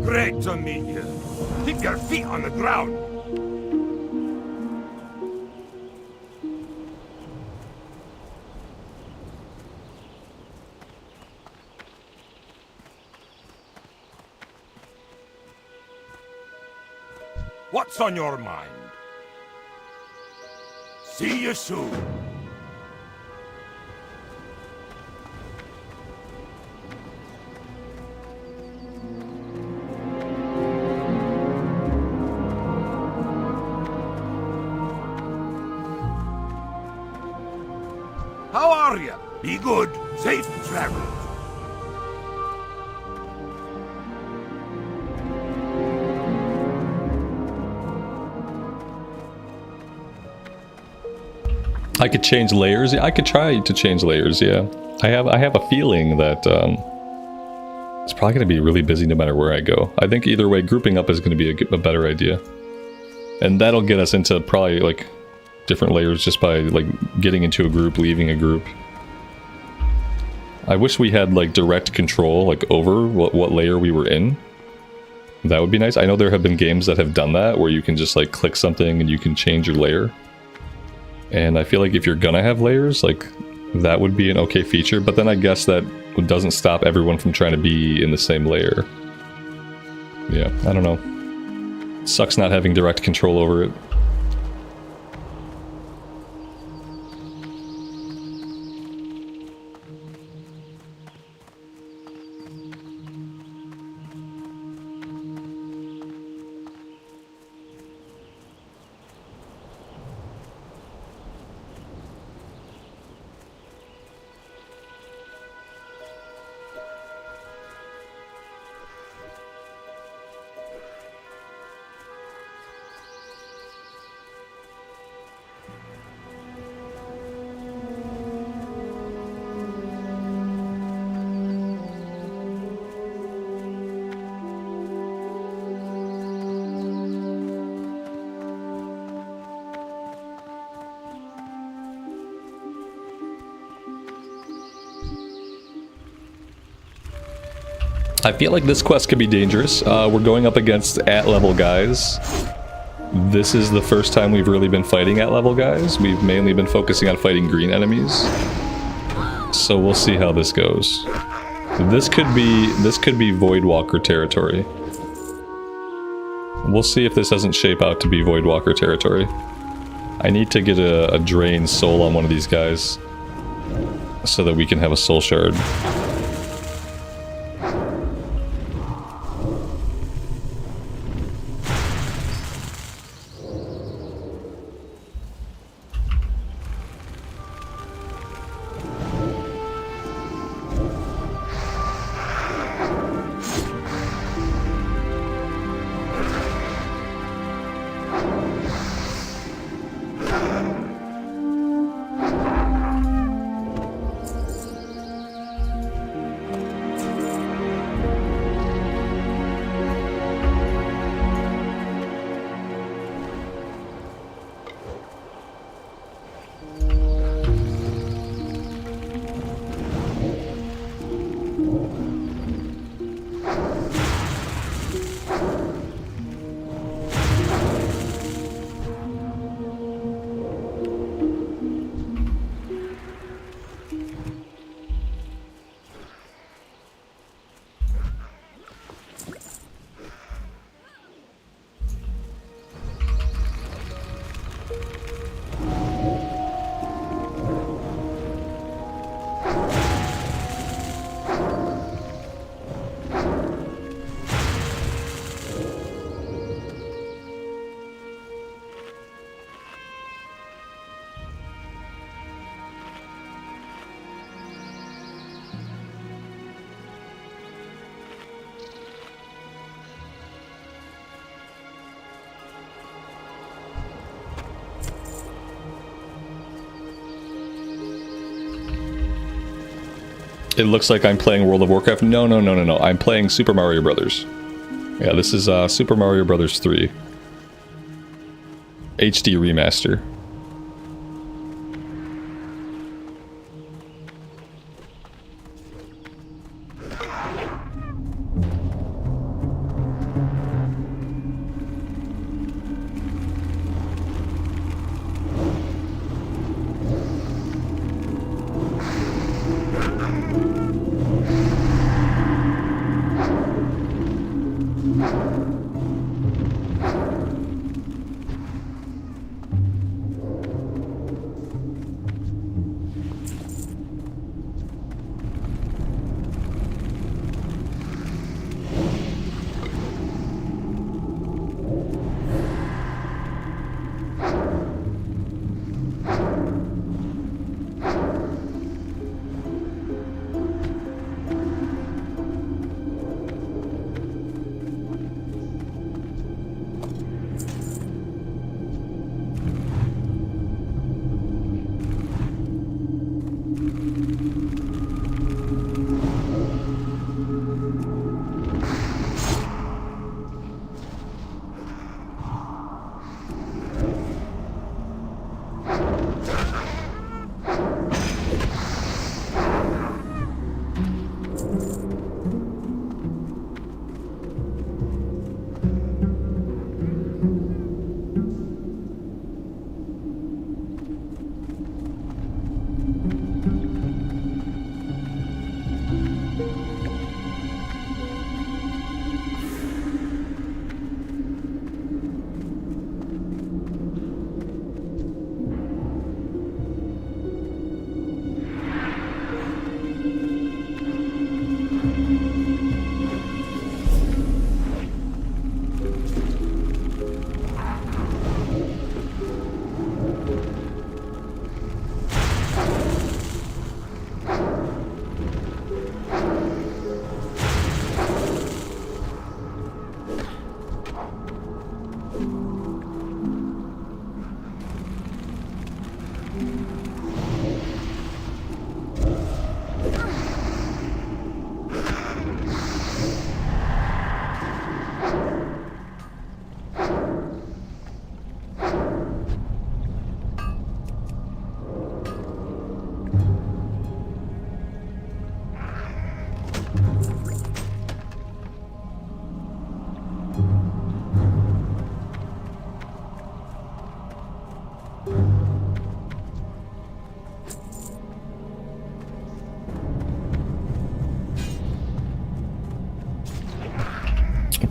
Great to meet you. Keep your feet on the ground. What's on your mind? See you soon. How are you? Be good. Safe travels. I could change layers. I could try to change layers, yeah. I have a feeling that it's probably going to be really busy no matter where I go. I think either way, grouping up is going to be a better idea. And that'll get us into probably like different layers just by like getting into a group, leaving a group. I wish we had like direct control like over what layer we were in. That would be nice. I know there have been games that have done that where you can just like click something and you can change your layer. And I feel like if you're gonna have layers, like that would be an okay feature, but then I guess that doesn't stop everyone from trying to be in the same layer. Yeah, I don't know. Sucks not having direct control over it. I feel like this quest could be dangerous. We're going up against at-level guys. This is the first time we've really been fighting at-level guys. We've mainly been focusing on fighting green enemies. So we'll see how this goes. This could be Voidwalker territory. We'll see if this doesn't shape out to be Voidwalker territory. I need to get a drain soul on one of these guys so that we can have a soul shard. It looks like I'm playing World of Warcraft. No, no, no, no, no. I'm playing Super Mario Brothers. Yeah, this is Super Mario Brothers 3. HD remaster.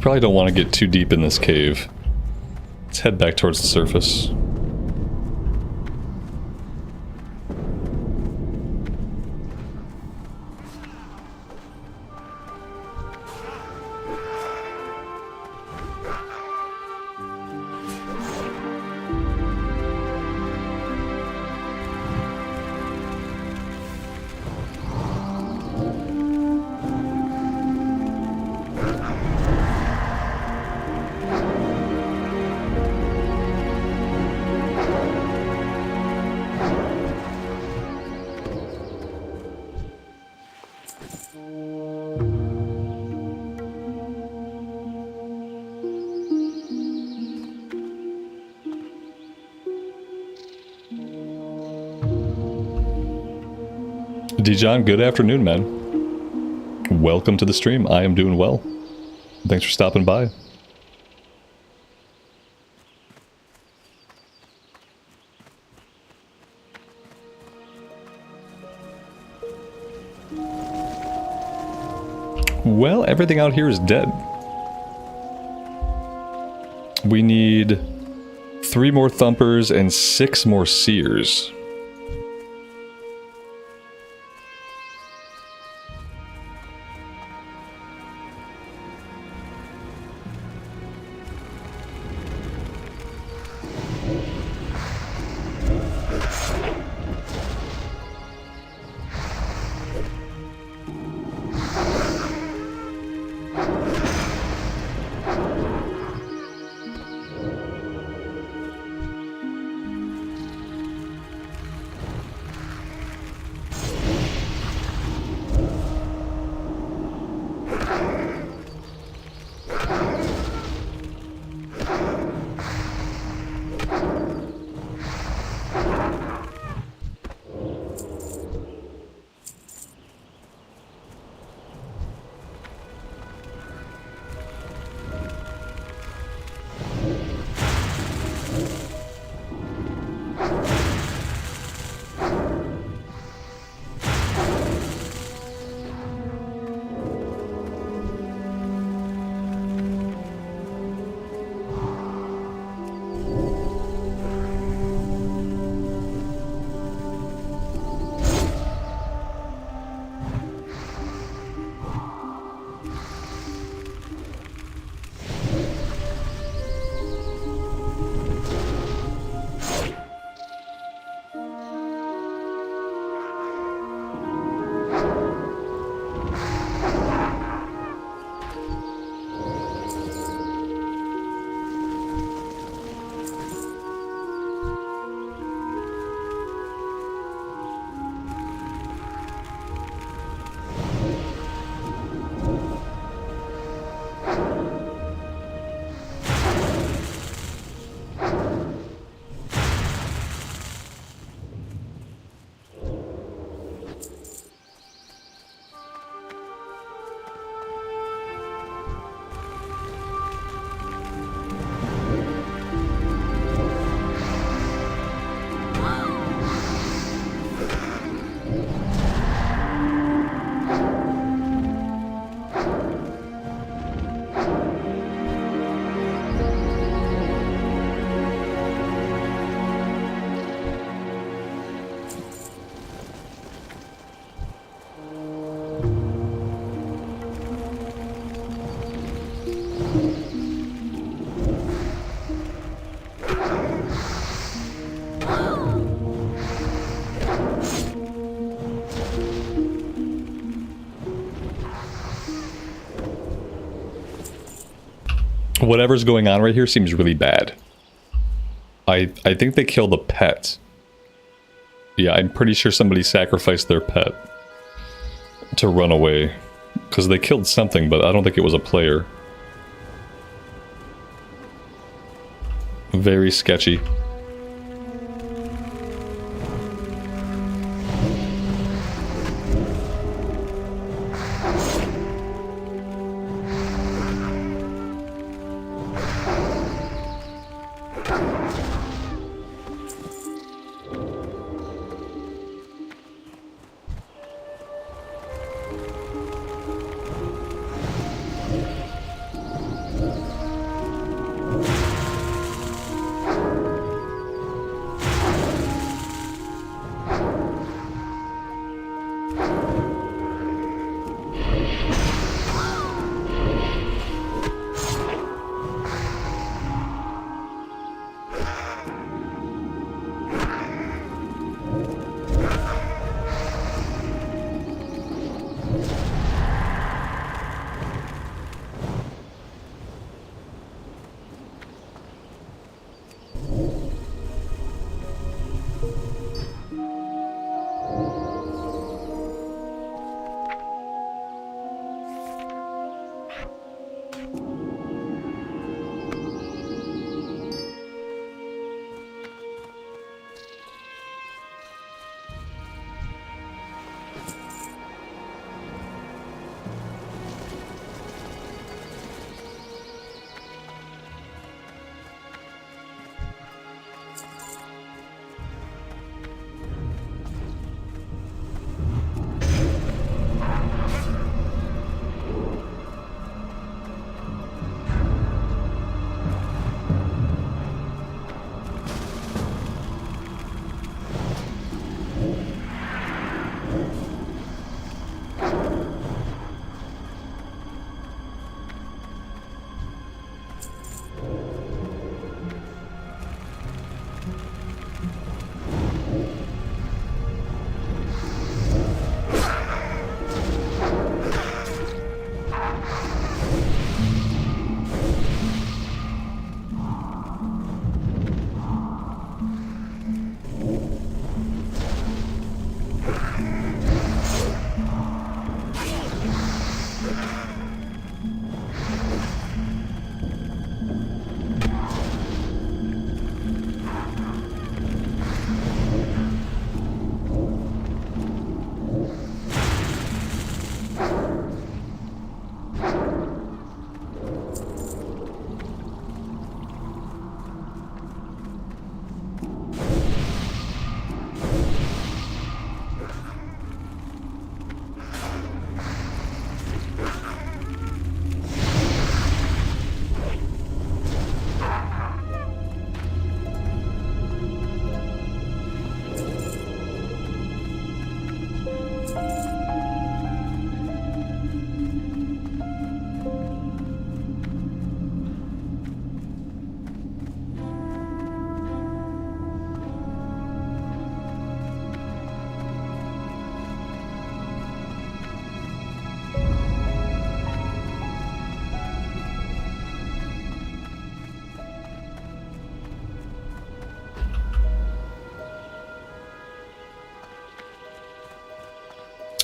Probably don't want to get too deep in this cave. Let's head back towards the surface. Dijon, good afternoon, man. Welcome to the stream. I am doing well. Thanks for stopping by. Well, everything out here is dead. We need 3 more thumpers and 6 more seers. Whatever's going on right here seems really bad. I think they killed a pet. Yeah, I'm pretty sure somebody sacrificed their pet to run away. Because they killed something, but I don't think it was a player. Very sketchy.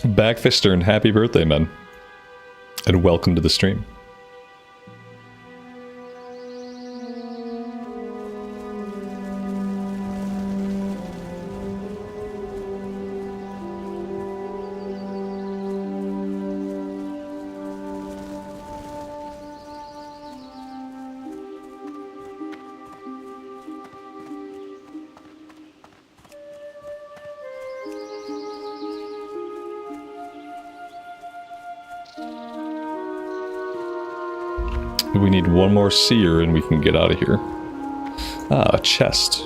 Backfistern, happy birthday, man. And welcome to the stream. We need one more seer and we can get out of here. Ah, a chest.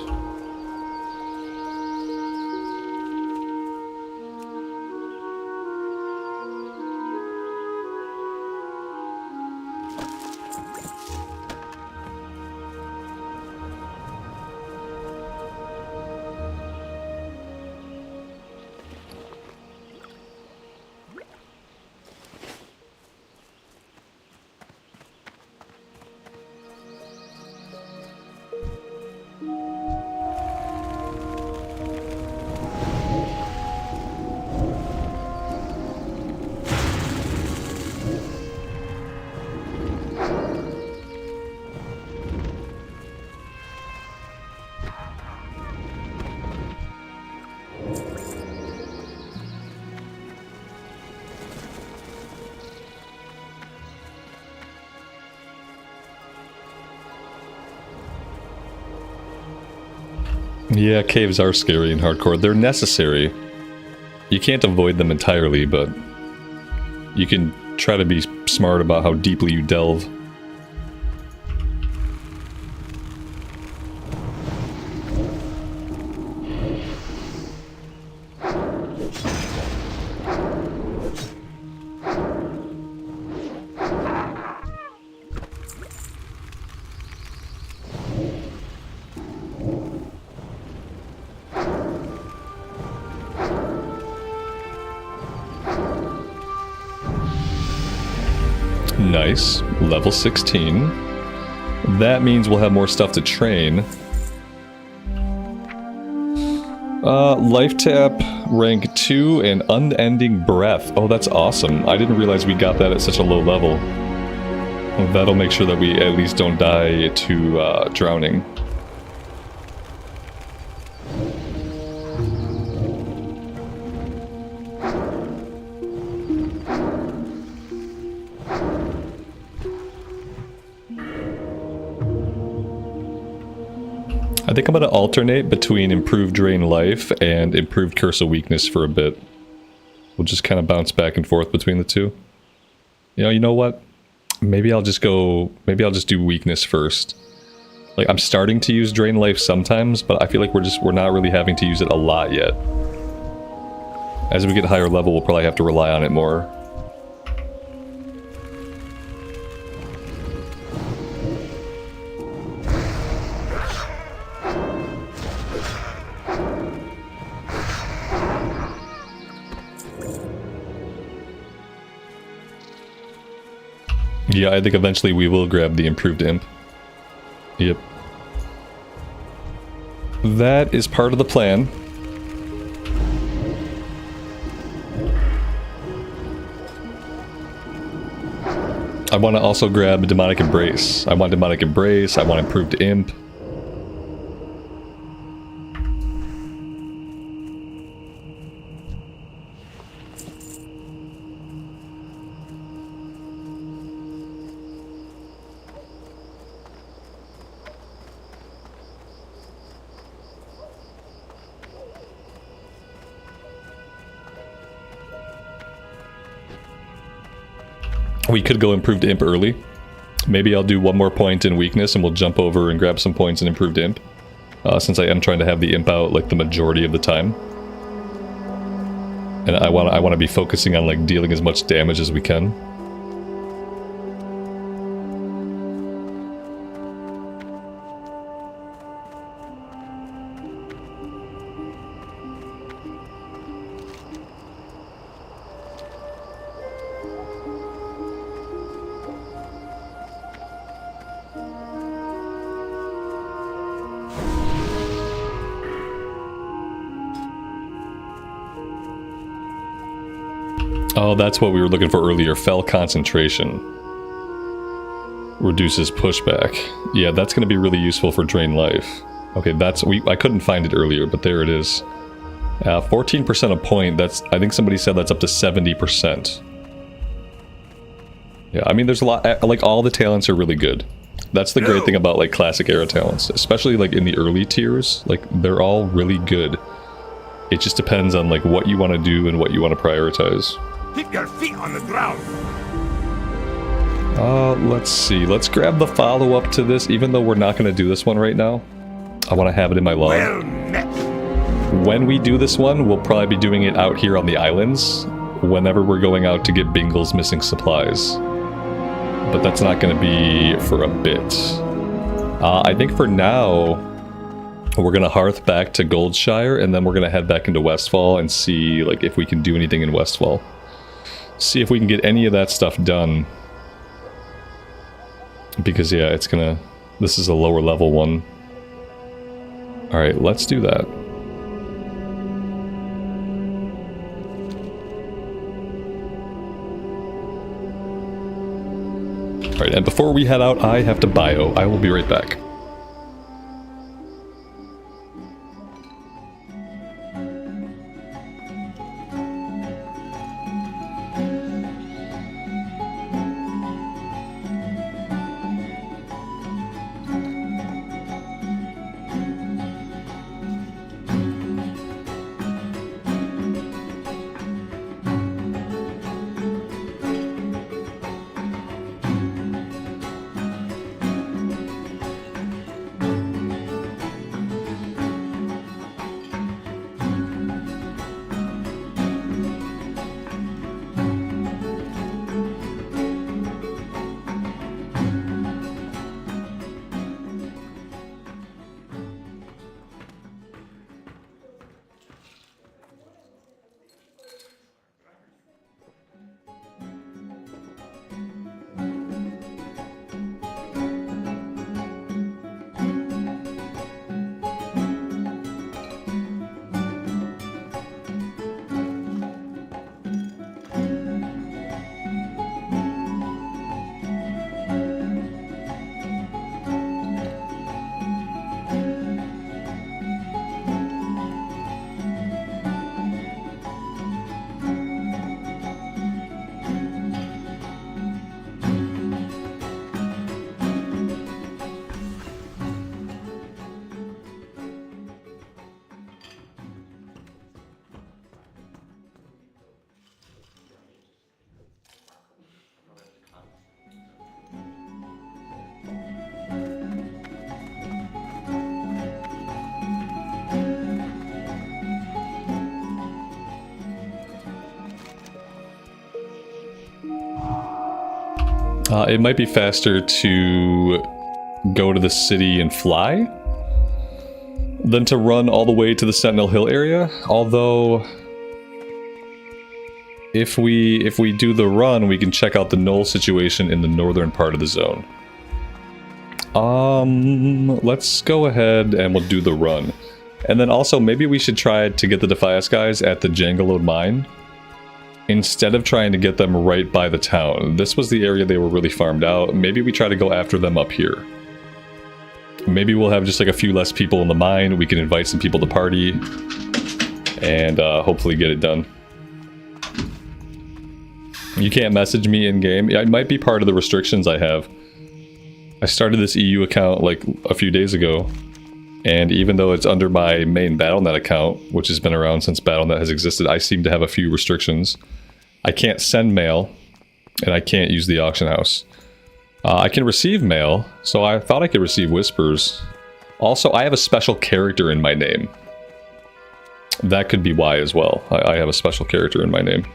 Yeah, caves are scary in hardcore. They're necessary. You can't avoid them entirely, but you can try to be smart about how deeply you delve. Nice. Level 16. That means we'll have more stuff to train. Life tap, rank 2, and unending breath. Oh, that's awesome. I didn't realize we got that at such a low level. That'll make sure that we at least don't die to drowning. I think I'm going to alternate between improved drain life and improved curse of weakness for a bit. We'll just kind of bounce back and forth between the two. You know what? Maybe I'll just do weakness first. Like, I'm starting to use drain life sometimes, but I feel like we're not really having to use it a lot yet. As we get higher level, we'll probably have to rely on it more. Yeah, I think eventually we will grab the improved imp. Yep. That is part of the plan. I want to also grab Demonic Embrace. I want Demonic Embrace, I want improved imp. We could go improved imp early. Maybe I'll do one more point in weakness and we'll jump over and grab some points in improved imp. Since I am trying to have the imp out like the majority of the time. And I want to be focusing on like dealing as much damage as we can. Oh, that's what we were looking for earlier. Fell concentration. Reduces pushback. Yeah, that's going to be really useful for drain life. Okay, I couldn't find it earlier, but there it is. 14% a point, I think somebody said that's up to 70%. Yeah, I mean, there's a lot, like, all the talents are really good. That's the great thing about, like, classic era talents. Especially, like, in the early tiers. Like, they're all really good. It just depends on, like, what you want to do and what you want to prioritize. Keep your feet on the ground. Let's see. Let's grab the follow-up to this, even though we're not going to do this one right now. I want to have it in my log. Well met. When we do this one, we'll probably be doing it out here on the islands, whenever we're going out to get Bingle's missing supplies. But that's not going to be for a bit. I think for now, we're going to hearth back to Goldshire, and then we're going to head back into Westfall and see like if we can do anything in Westfall. See if we can get any of that stuff done. Because, yeah, it's gonna... This is a lower level one. Alright, let's do that. Alright, and before we head out, I have to bio. I will be right back. It might be faster to go to the city and fly than to run all the way to the Sentinel Hill area. Although, if we do the run, we can check out the knoll situation in the northern part of the zone. Let's go ahead and we'll do the run. And then also, maybe we should try to get the Defias guys at the Jangalode mine instead of trying to get them right by the town. This was the area they were really farmed out. Maybe we try to go after them up here. Maybe we'll have just like a few less people in the mine. We can invite some people to party and hopefully get it done. You can't message me in game. It might be part of the restrictions I have. I started this EU account like a few days ago, and even though it's under my main Battle.net account, which has been around since Battle.net has existed, I seem to have a few restrictions. I can't send mail, and I can't use the auction house. I can receive mail, so I thought I could receive whispers. Also, I have a special character in my name. That could be why as well. I have a special character in my name.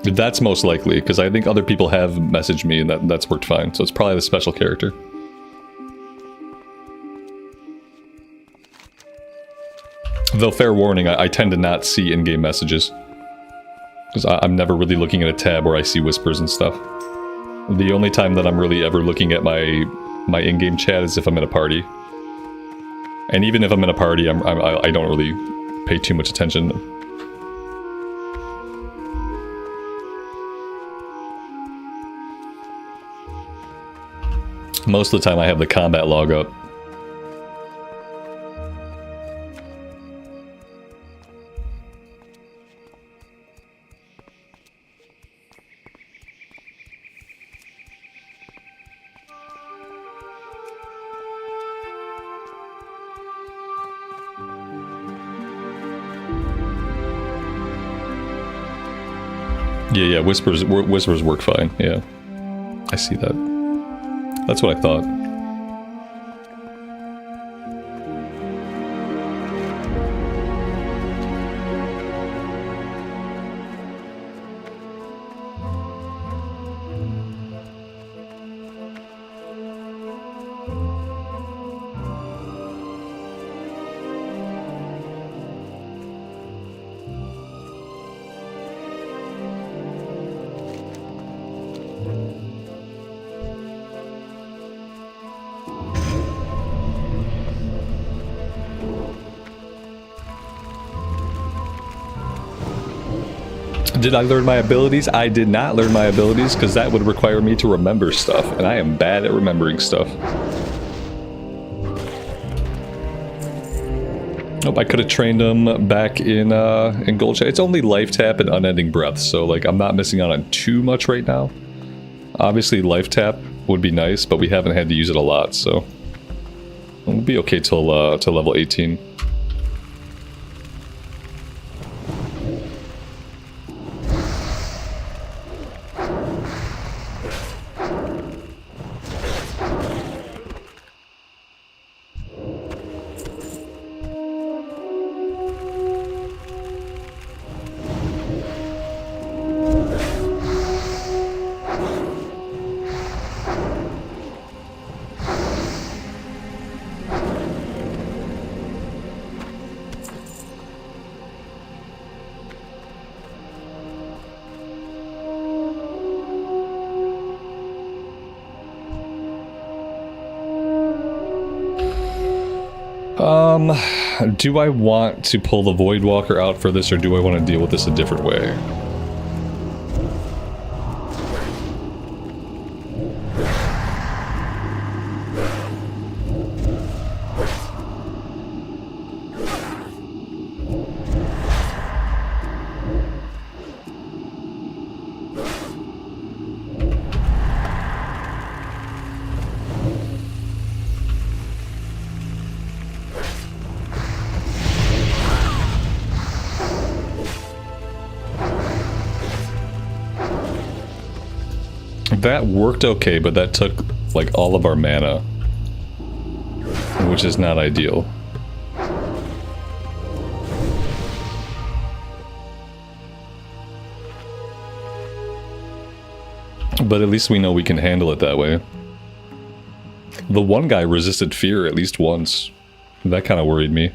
That's most likely, because I think other people have messaged me and that's worked fine, so it's probably the special character. Though, fair warning, I tend to not see in-game messages. Because I'm never really looking at a tab where I see whispers and stuff. The only time that I'm really ever looking at my in-game chat is if I'm in a party. And even if I'm in a party, I don't really pay too much attention. Most of the time I have the combat log up. Yeah, whispers work fine, yeah. I see that. That's what I thought. Did I learn my abilities? I did not learn my abilities because that would require me to remember stuff, and I am bad at remembering stuff. Nope, I could have trained him back in Gold Chat. It's only Life Tap and Unending Breath, so like I'm not missing out on too much right now. Obviously, Life Tap would be nice, but we haven't had to use it a lot, so we'll be okay till level 18. Do I want to pull the Voidwalker out for this, or do I want to deal with this a different way? That worked okay, but that took like all of our mana. which is not ideal. But at least we know we can handle it that way. The one guy resisted fear at least once. That kind of worried me.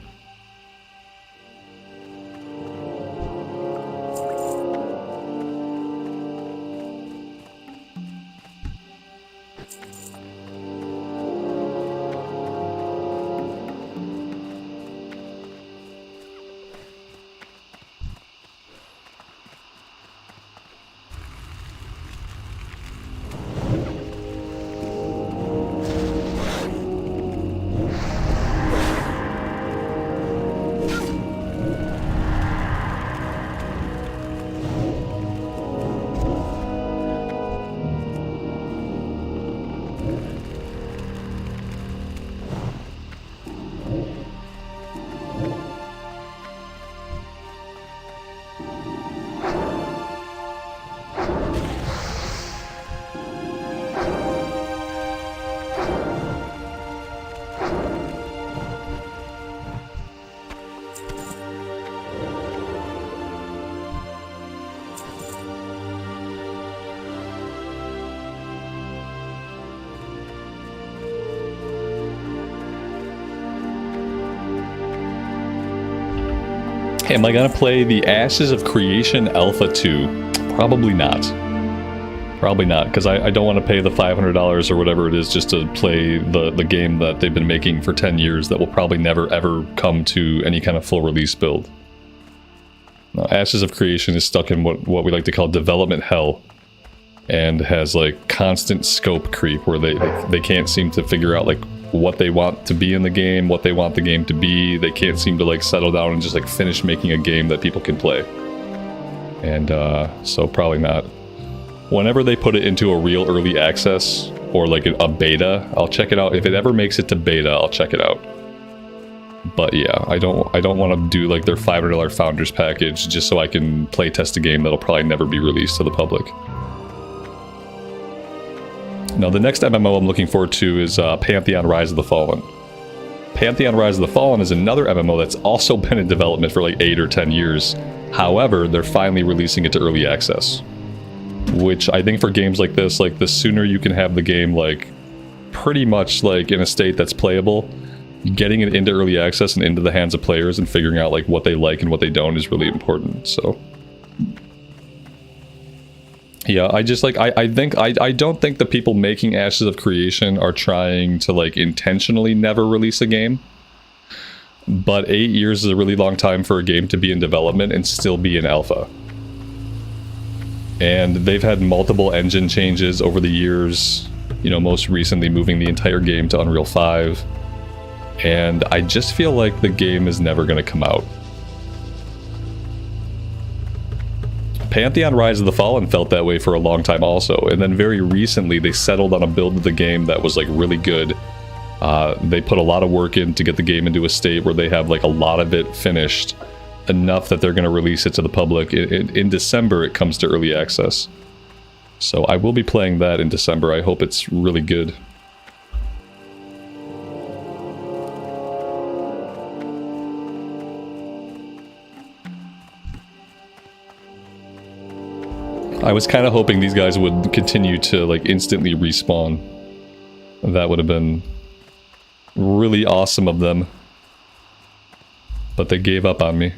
Am I gonna play the Ashes of Creation Alpha 2? Probably not. Probably not, because I don't want to pay the $500 or whatever it is just to play the game that they've been making for 10 years that will probably never ever come to any kind of full release build. No, Ashes of Creation is stuck in what we like to call development hell, and has like constant scope creep where they can't seem to figure out like what they want to be in the game, what they want the game to be. They can't seem to like settle down and just like finish making a game that people can play. And so probably not. Whenever they put it into a real early access or like a beta, I'll check it out. If it ever makes it to beta, I'll check it out. But yeah, I don't want to do like their $500 founders package just so I can play test a game that'll probably never be released to the public. Now, the next MMO I'm looking forward to is Pantheon Rise of the Fallen. Pantheon Rise of the Fallen is another MMO that's also been in development for like 8 or 10 years. However, they're finally releasing it to early access. Which I think for games like this, like the sooner you can have the game like pretty much like in a state that's playable, getting it into early access and into the hands of players and figuring out like what they like and what they don't is really important. So yeah, I just like I don't think the people making Ashes of Creation are trying to like intentionally never release a game. But 8 years is a really long time for a game to be in development and still be in alpha. And they've had multiple engine changes over the years, you know, most recently moving the entire game to Unreal 5. And I just feel like the game is never going to come out. Pantheon Rise of the Fallen felt that way for a long time also, and then very recently they settled on a build of the game that was like really good. They put a lot of work in to get the game into a state where they have like a lot of it finished, enough that they're going to release it to the public. In December it comes to early access. So I will be playing that in December. I hope it's really good. I was kind of hoping these guys would continue to like instantly respawn. That would have been really awesome of them. But they gave up on me.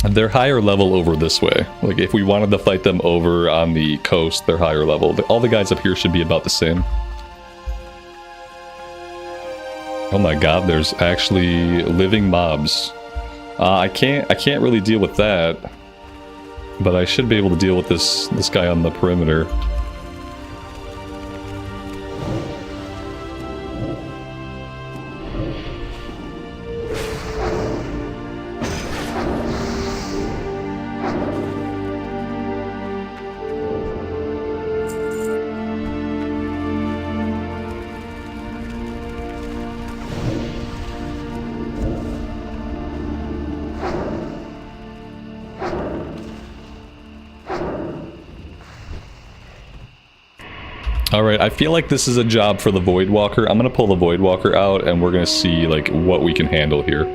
They're higher level over this way. Like, if we wanted to fight them over on the coast, they're higher level. All the guys up here should be about the same. Oh my god, there's actually living mobs. I can't really deal with that. But I should be able to deal with this guy on the perimeter. Alright, I feel like this is a job for the Voidwalker. I'm gonna pull the Voidwalker out and we're gonna see like what we can handle here.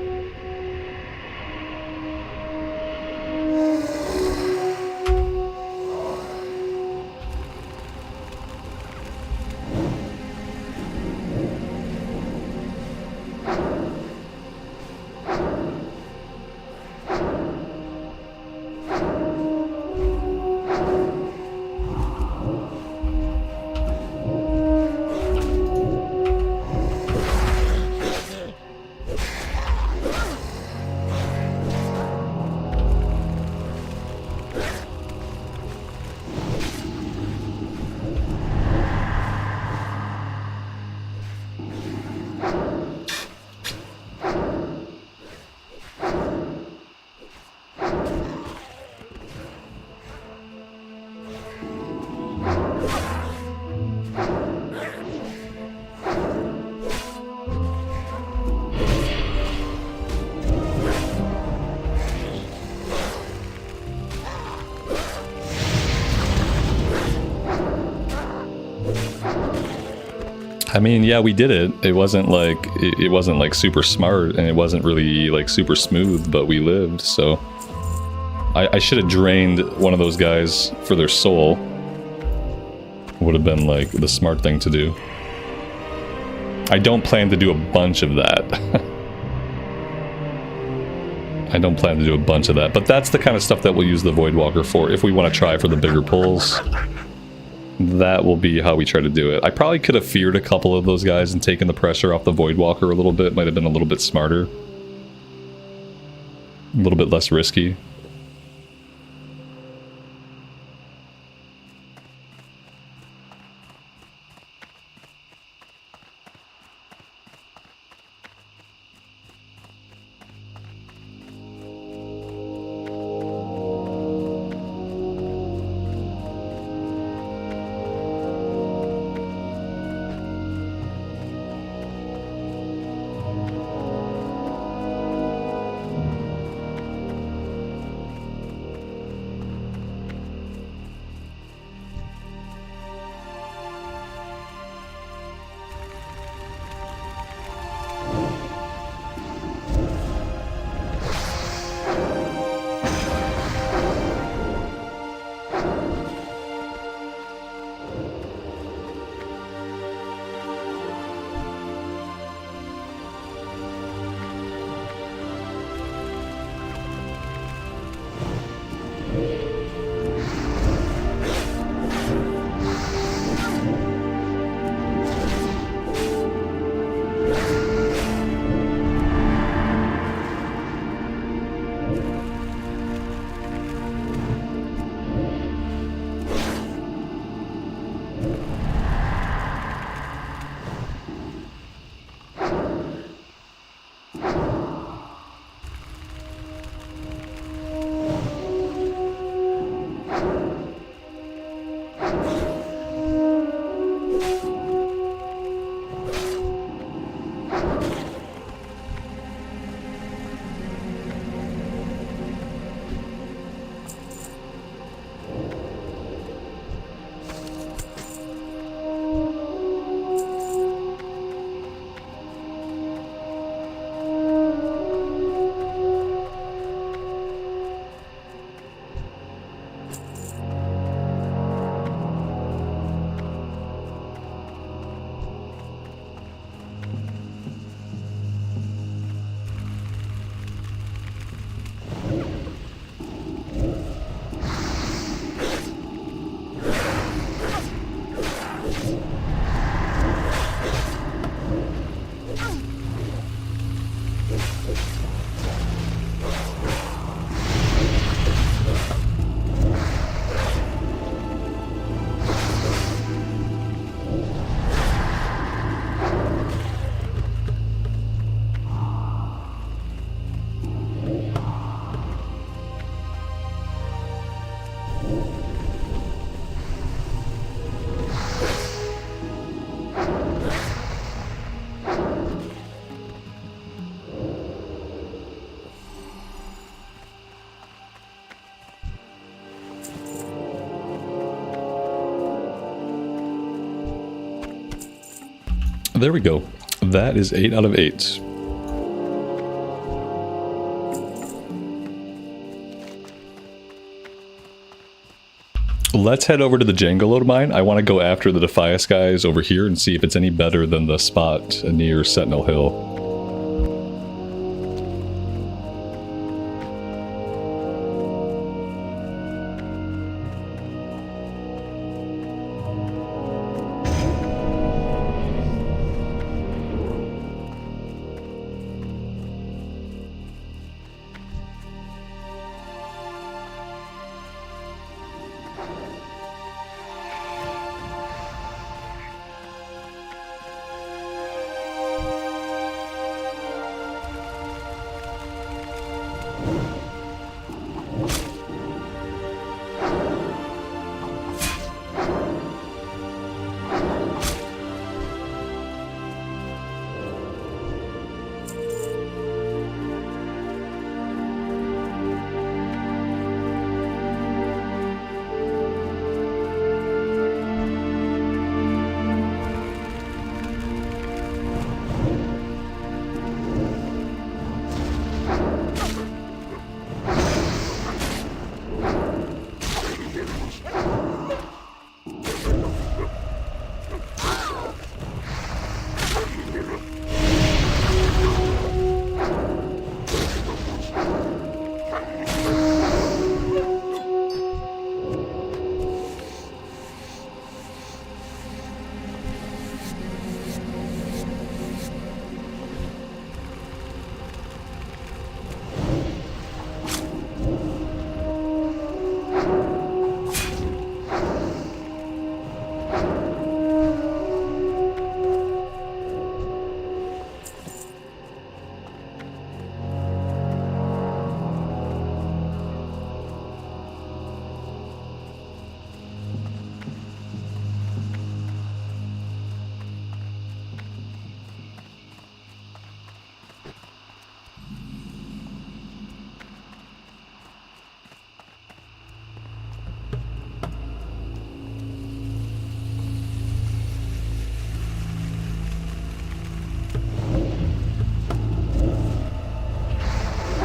I mean, yeah, we did it. It wasn't like super smart, and it wasn't really like super smooth, but we lived. So I should have drained one of those guys for their soul. Would have been like the smart thing to do. I don't plan to do a bunch of that. I don't plan to do a bunch of that, but that's the kind of stuff that we'll use the Voidwalker for if we want to try for the bigger pulls. That will be how we try to do it. I probably could have feared a couple of those guys and taken the pressure off the Voidwalker a little bit. Might have been a little bit smarter. A little bit less risky. There we go. That is 8 out of 8. Let's head over to the Jangolode mine. I want to go after the Defias guys over here and see if it's any better than the spot near Sentinel Hill.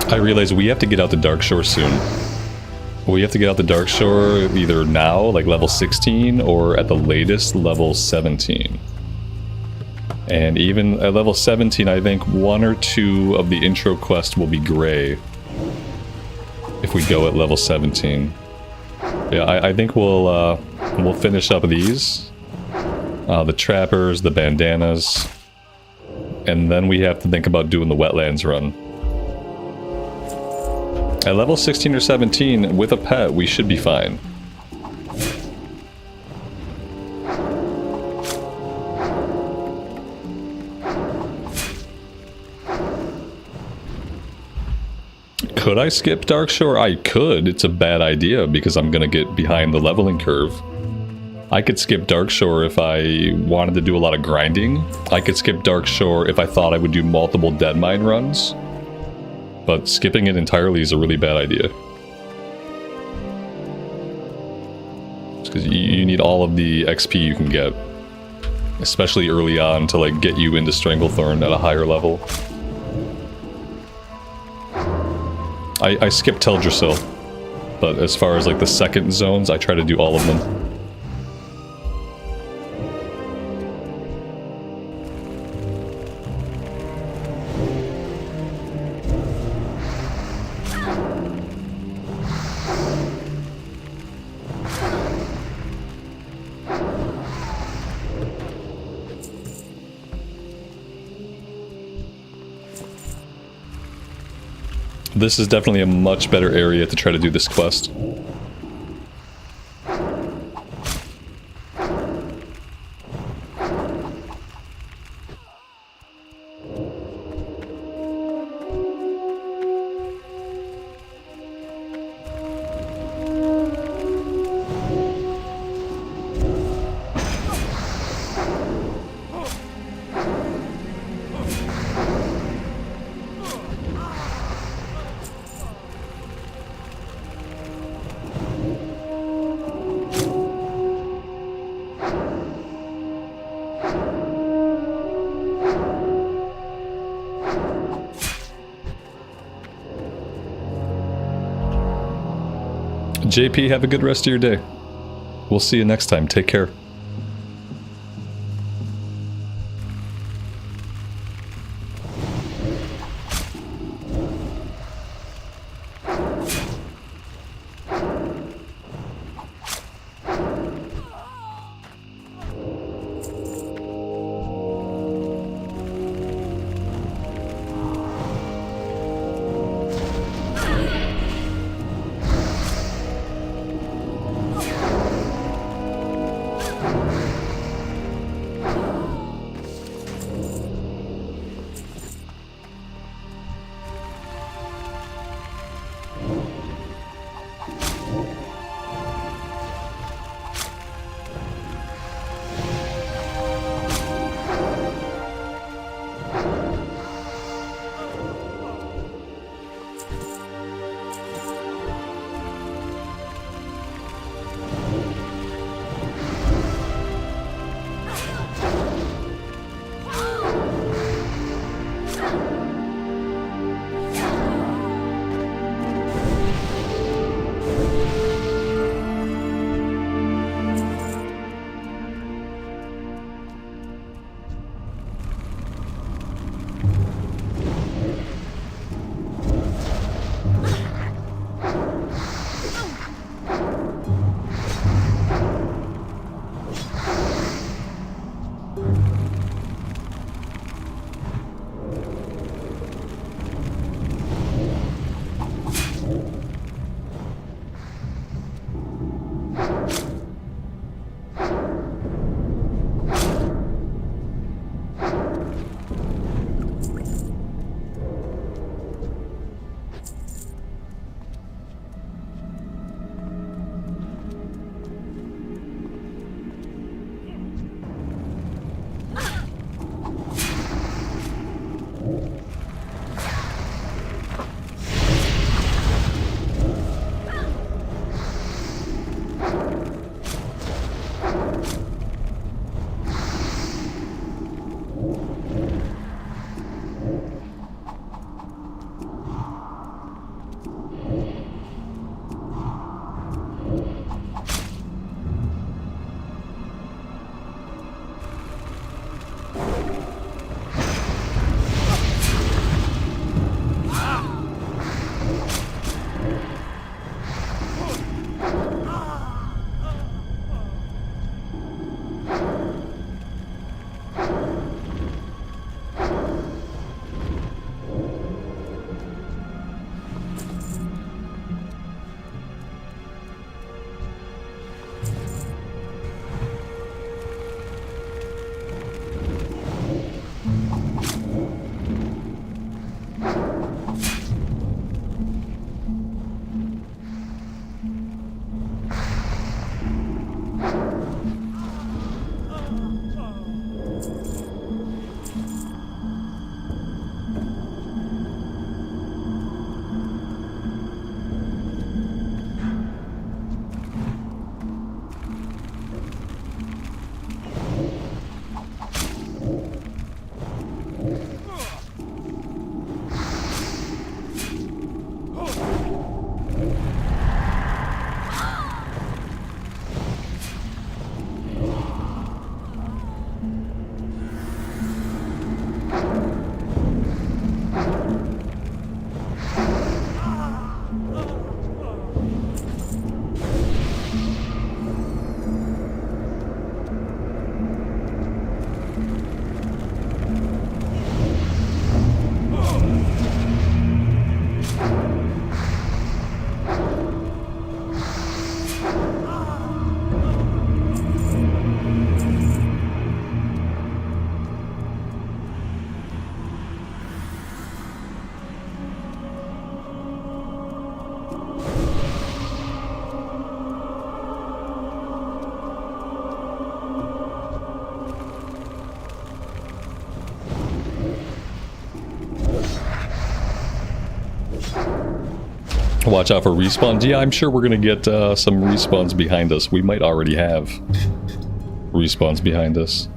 I realize we have to get out to Darkshore soon. We have to get out to Darkshore either now, like level 16, or at the latest, level 17. And even at level 17, I think 1 or 2 of the intro quests will be gray. If we go at level 17. Yeah, I think we'll finish up these. The trappers, the bandanas. And then we have to think about doing the Wetlands run. At level 16 or 17, with a pet, we should be fine. Could I skip Darkshore? I could. It's a bad idea because I'm gonna get behind the leveling curve. I could skip Darkshore if I wanted to do a lot of grinding. I could skip Darkshore if I thought I would do multiple Deadmine runs. But skipping it entirely is a really bad idea. Because you need all of the XP you can get. Especially early on to like get you into Stranglethorn at a higher level. I skipped Teldrassil. But as far as like the second zones, I try to do all of them. This is definitely a much better area to try to do this quest. JP, have a good rest of your day. We'll see you next time. Take care. Watch out for respawns. Yeah, I'm sure we're gonna get some respawns behind us. We might already have respawns behind us.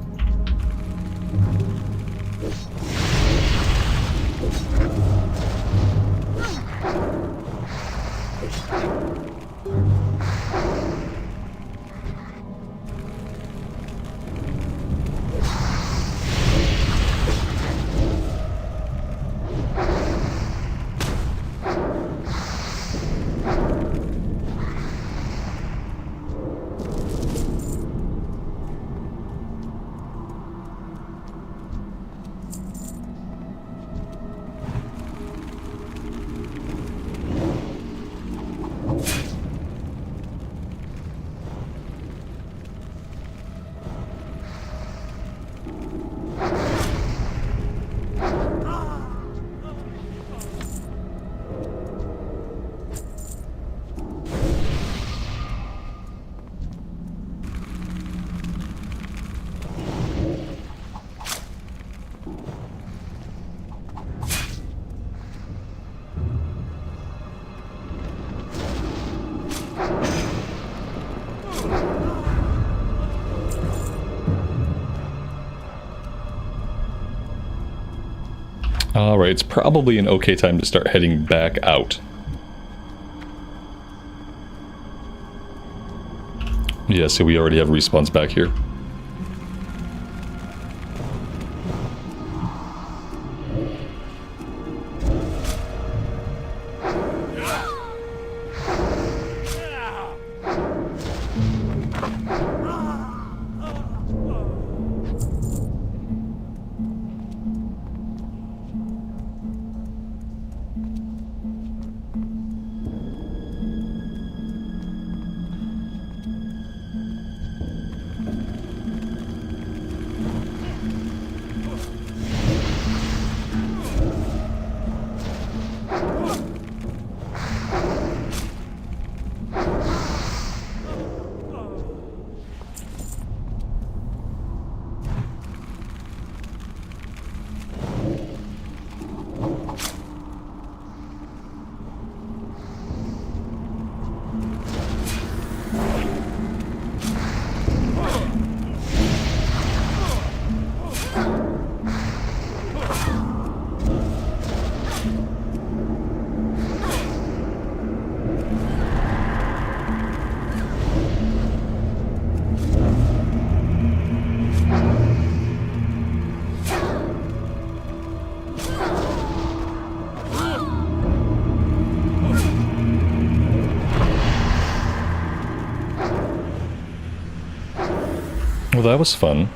Alright, it's probably an okay time to start heading back out. Yeah, so we already have respawns back here. Well, that was fun.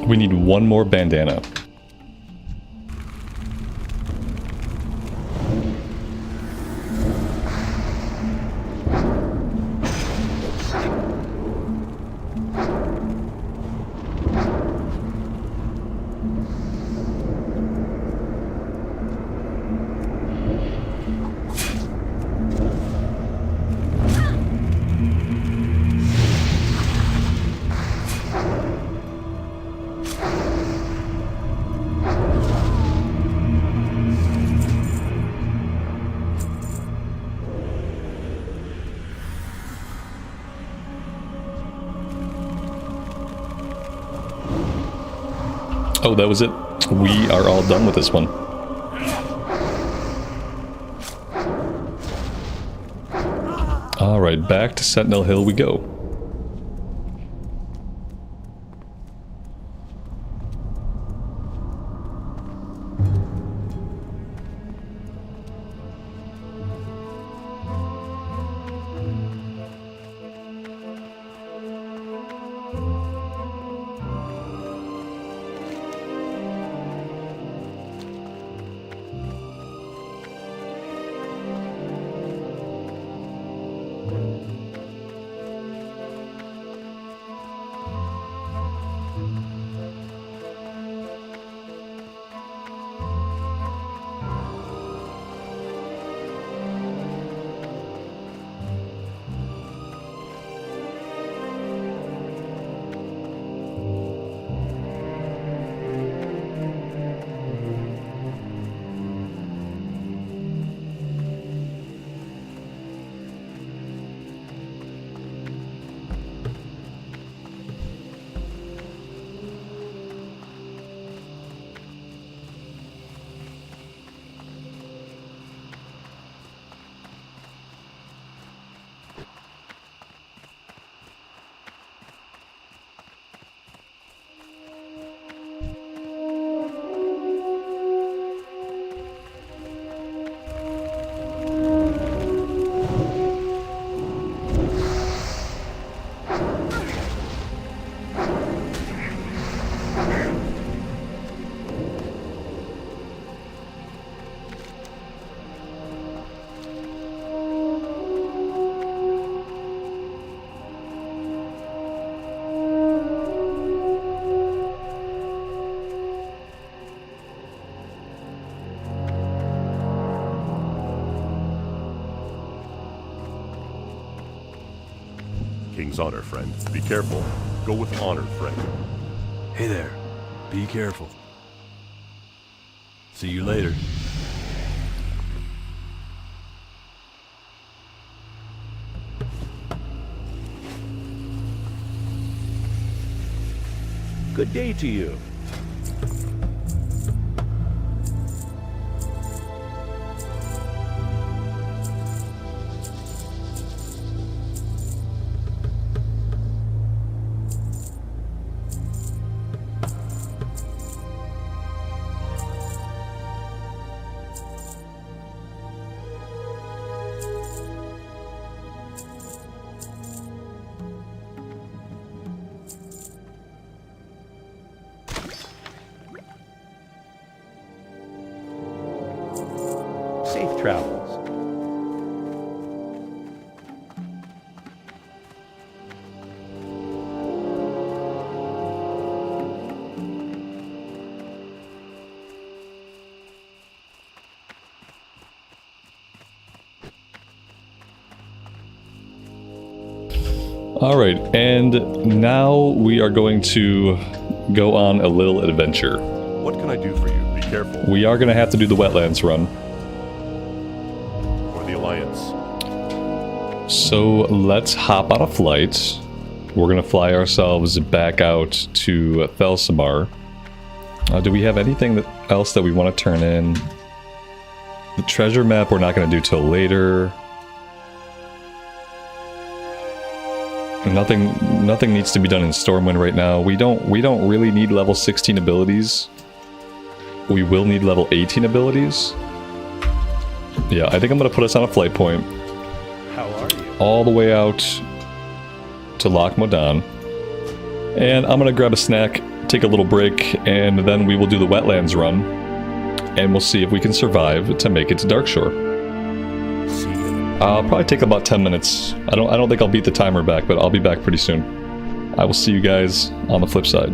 We need one more bandana. Oh, that was it. We are all done with this one. Alright, back to Sentinel Hill we go. king's honor, friend. Be careful. Go with honor, friend. Hey there. Be careful. See you later. Good day to you. Safe travels. All right, and now we are going to go on a little adventure. What can I do for you? Be careful. We are going to have to do the Wetlands run. For the Alliance. So let's hop on a flight. We're going to fly ourselves back out to Thelsamar. Do we have anything else that we want to turn in? The treasure map we're not going to do till later. Nothing needs to be done in Stormwind right now. We don't really need level 16 abilities. We will need level 18 abilities. Yeah, I think I'm gonna put us on a flight point. How are you? All the way out to Loch Modan. And I'm gonna grab a snack, take a little break, and then we will do the Wetlands run. And we'll see if we can survive to make it to Darkshore. See you. I'll probably take about 10 minutes. I don't think I'll beat the timer back, but I'll be back pretty soon. I will see you guys on the flip side.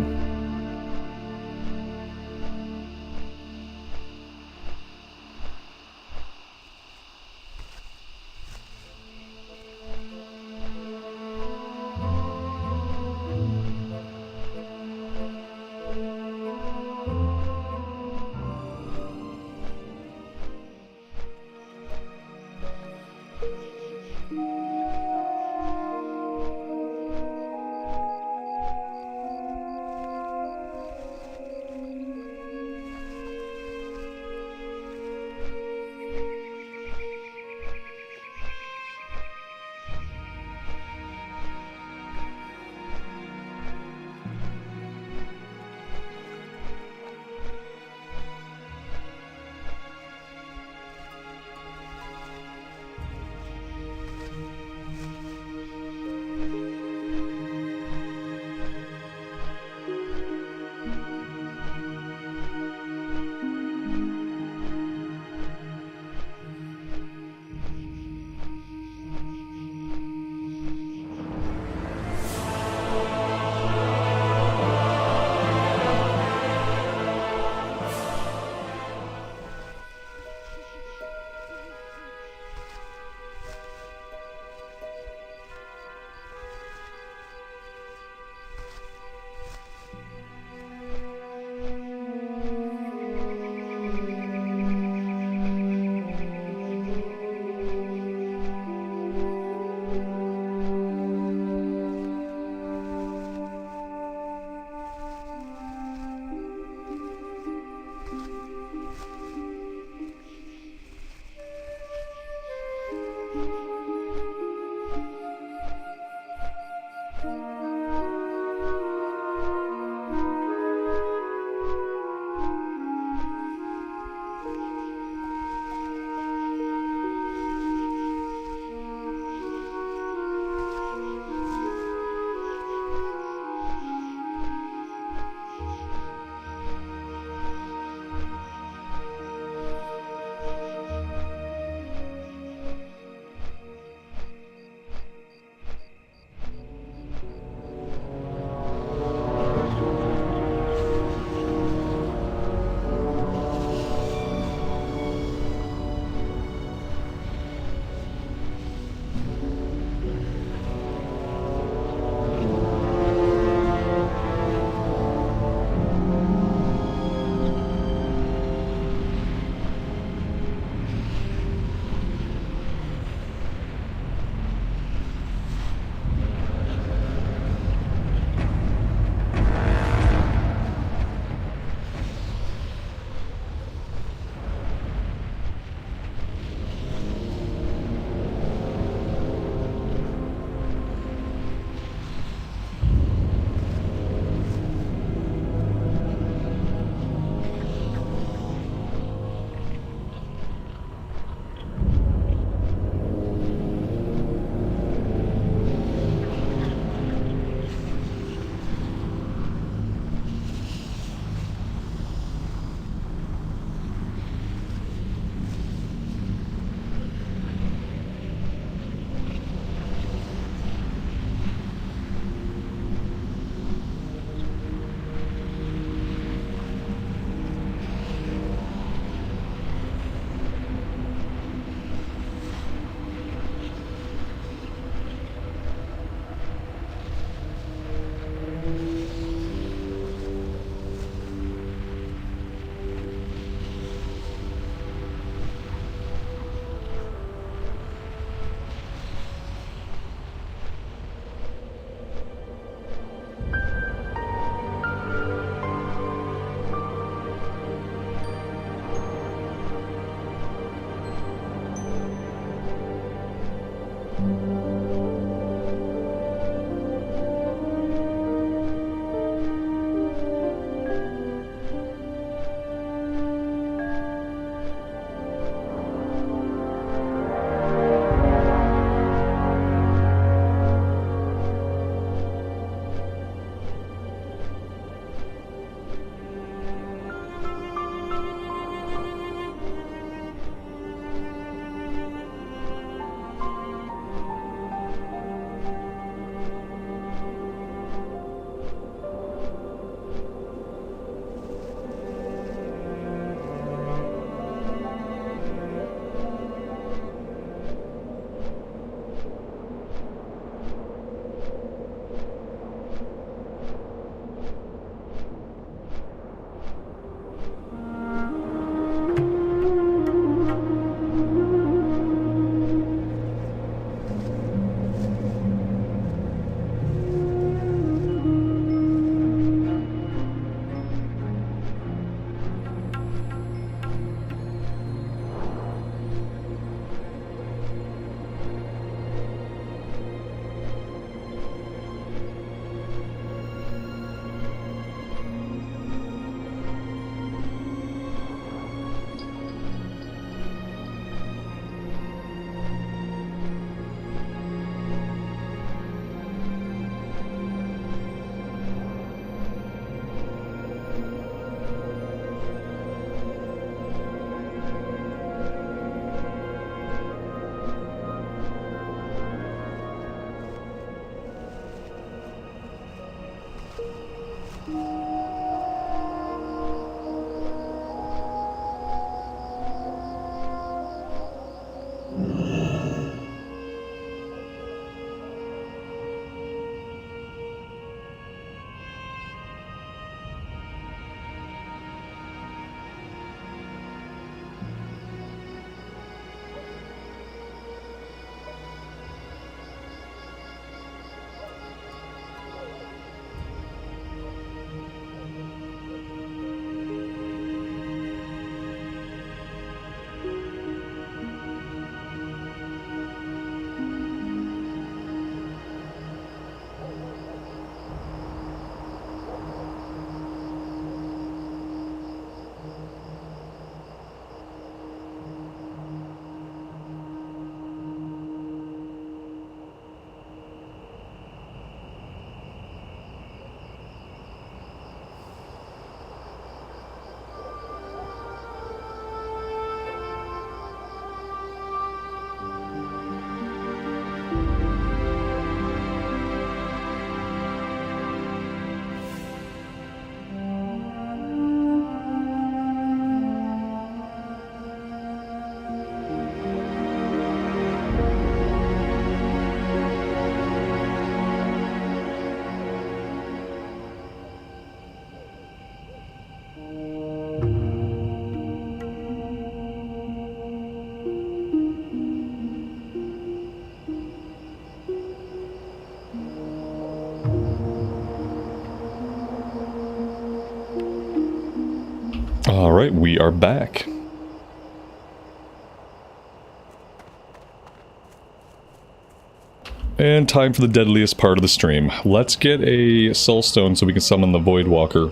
Alright, we are back. And time for the deadliest part of the stream. Let's get a soulstone so we can summon the Voidwalker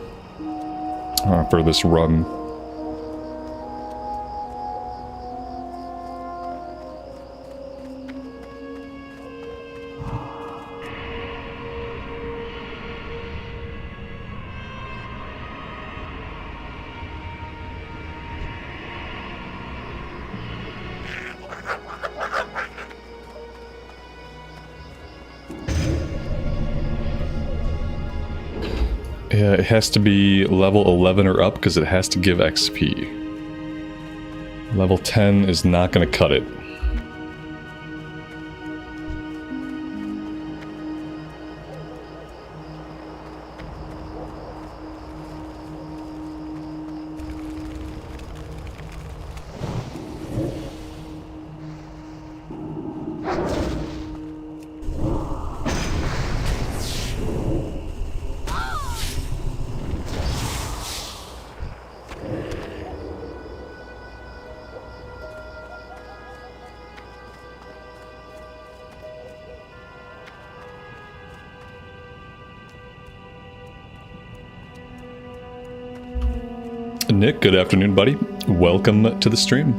for this run. Yeah, it has to be level 11 or up because it has to give XP. Level 10 is not going to cut it. Nick, good afternoon, buddy. Welcome to the stream.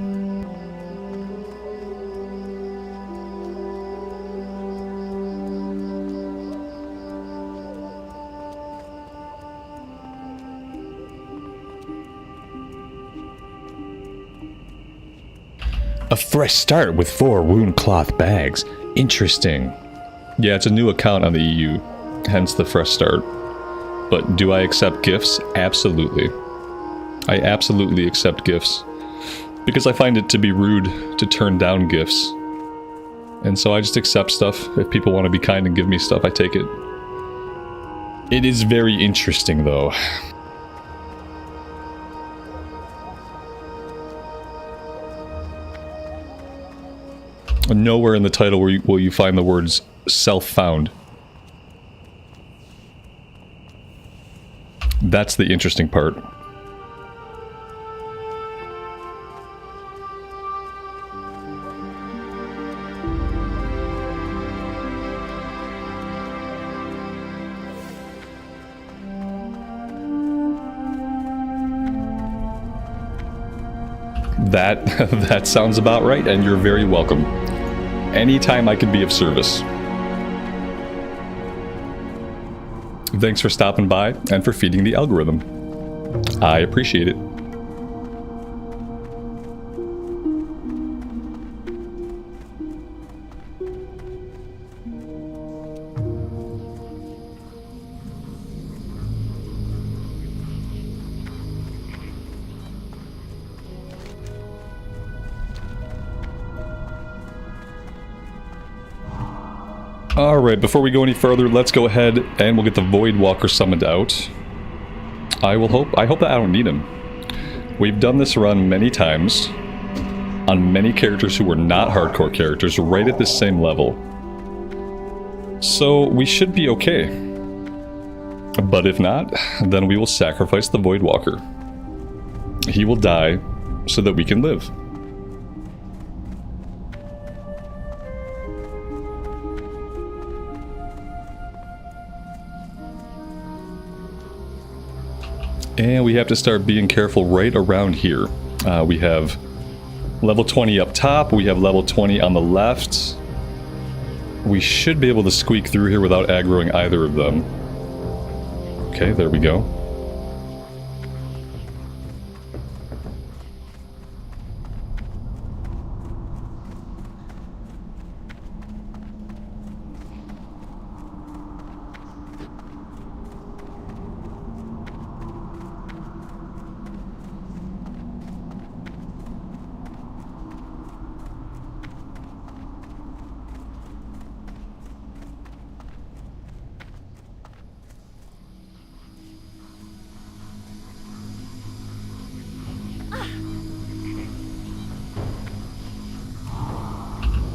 A fresh start with 4 wound cloth bags. Interesting. Yeah, it's a new account on the EU, hence the fresh start. But do I accept gifts? Absolutely. I absolutely accept gifts, because I find it to be rude to turn down gifts. And so I just accept stuff. If people want to be kind and give me stuff, I take it. It is very interesting, though. Nowhere in the title will you find the words self-found. That's the interesting part. That sounds about right, and you're very welcome. Anytime I can be of service. Thanks for stopping by and for feeding the algorithm. I appreciate it. Alright, before we go any further, let's go ahead and we'll get the Voidwalker summoned out. I hope that I don't need him. We've done this run many times on many characters who were not hardcore characters, right at this same level. So we should be okay. But if not, then we will sacrifice the Voidwalker. He will die so that we can live. And we have to start being careful right around here. We have level 20 up top, we have level 20 on the left. We should be able to squeak through here without aggroing either of them. Okay, there we go.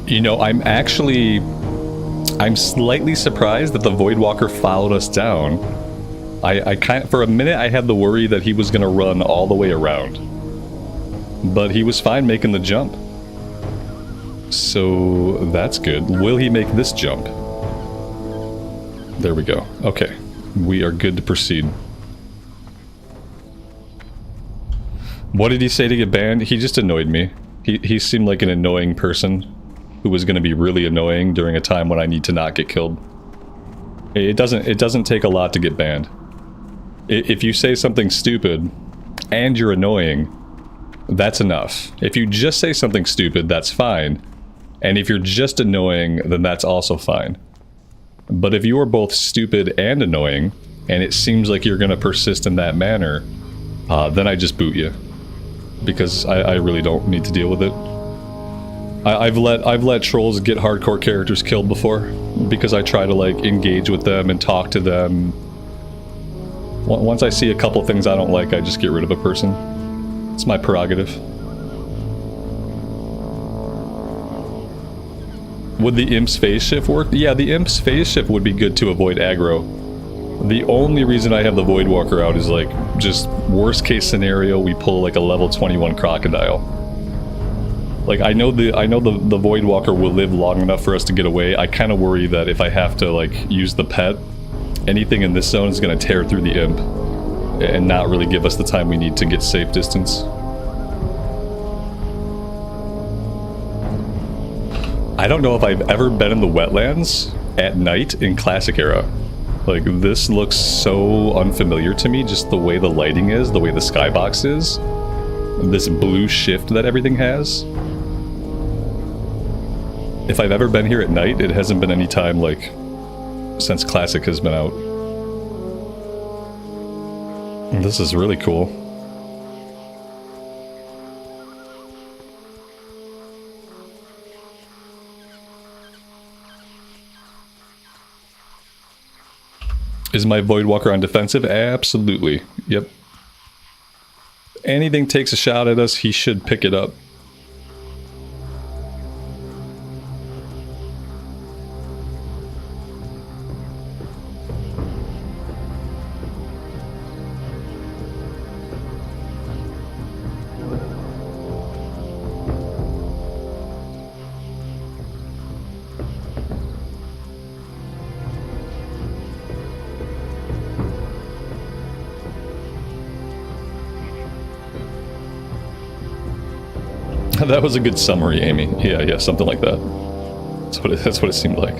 You know, I'm slightly surprised that the Voidwalker followed us down I kind of, for a minute I had the worry that he was going to run all the way around. But he was fine making the jump. So that's good. Will he make this jump? There we go. Okay. We are good to proceed. What did he say to get banned? He just annoyed me. He seemed like an annoying person who was going to be really annoying during a time when I need to not get killed. It doesn't take a lot to get banned. If you say something stupid and you're annoying, that's enough. If you just say something stupid, that's fine. And if you're just annoying, then that's also fine. But if you are both stupid and annoying, and it seems like you're going to persist in that manner, then I just boot you. Because I really don't need to deal with it. I've let trolls get hardcore characters killed before, because I try to like engage with them and talk to them. Once I see a couple things I don't like, I just get rid of a person. It's my prerogative. Would the imp's phase shift work? Yeah, the imp's phase shift would be good to avoid aggro. The only reason I have the Void Walker out is like, just worst case scenario, we pull like a level 21 crocodile. Like, I know the Void Walker will live long enough for us to get away. I kind of worry that if I have to like use the pet, anything in this zone is going to tear through the imp and not really give us the time we need to get safe distance. I don't know if I've ever been in the wetlands at night in Classic Era. Like, this looks so unfamiliar to me, just the way the lighting is, the way the skybox is. This blue shift that everything has. If I've ever been here at night, it hasn't been any time, like, since Classic has been out. And this is really cool. Is my Voidwalker on defensive? Absolutely. Yep. Anything takes a shot at us, he should pick it up. That was a good summary, Amy. Yeah, something like that. That's what it seemed like.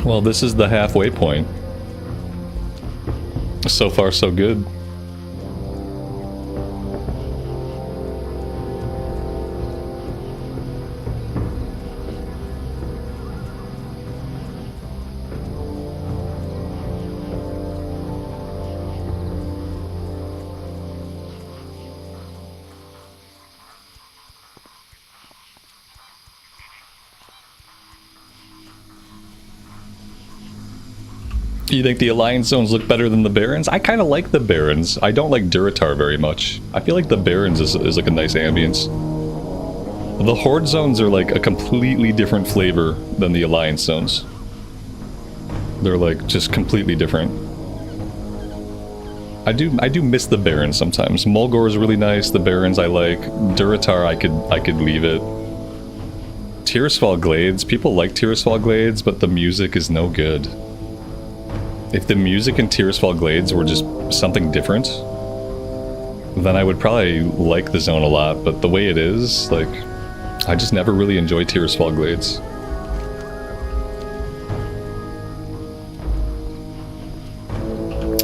Well, this is the halfway point. So far, so good. You think the Alliance zones look better than the Barrens? I kind of like the Barrens. I don't like Duratar very much. I feel like the Barrens is like a nice ambience. The Horde zones are like a completely different flavor than the Alliance zones. They're like just completely different. I do miss the Barrens sometimes. Mulgore is really nice. The Barrens I like. Duratar I could leave it. Tearsfall Glades. People like Tearsfall Glades, but the music is no good. If the music in Tearsfall Glades were just something different, then I would probably like the zone a lot, but the way it is, like, I just never really enjoy Tearsfall Glades.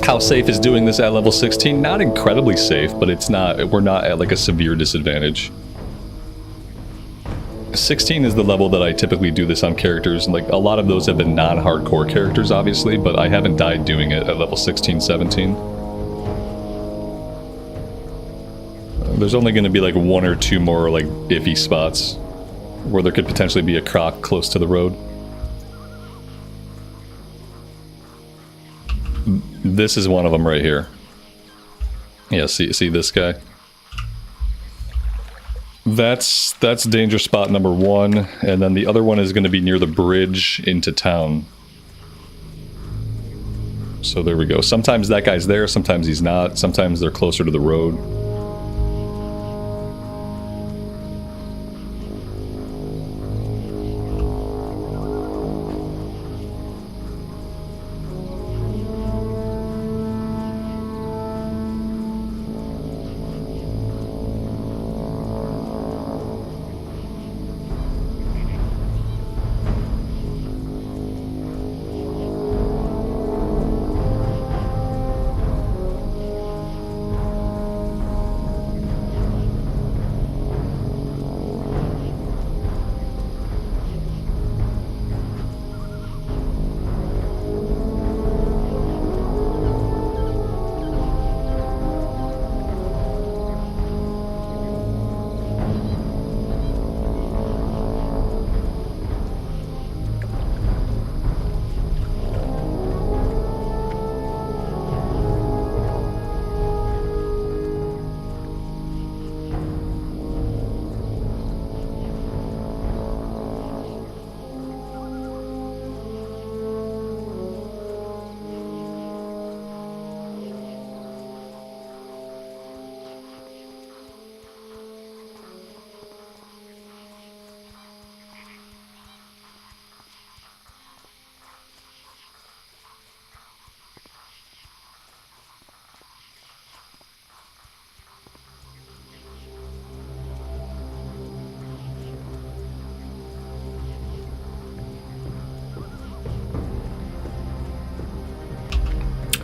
How safe is doing this at level 16? Not incredibly safe, but it's not, we're not at like a severe disadvantage. 16 is the level that I typically do this on characters, and like a lot of those have been non-hardcore characters obviously, but I haven't died doing it at level 16, 17. There's only going to be like 1 or 2 more like iffy spots where there could potentially be a croc close to the road. This is one of them right here. Yeah, see this guy? That's danger spot number 1, and then the other one is going to be near the bridge into town. So there we go. Sometimes that guy's there, sometimes he's not, sometimes they're closer to the road.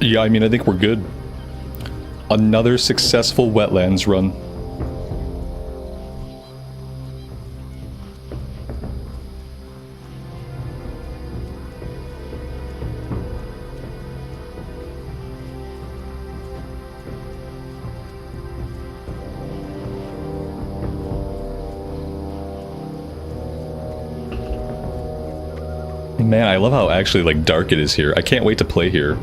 Yeah, I mean, I think we're good. Another successful wetlands run. Man, I love how actually like dark it is here. I can't wait to play here.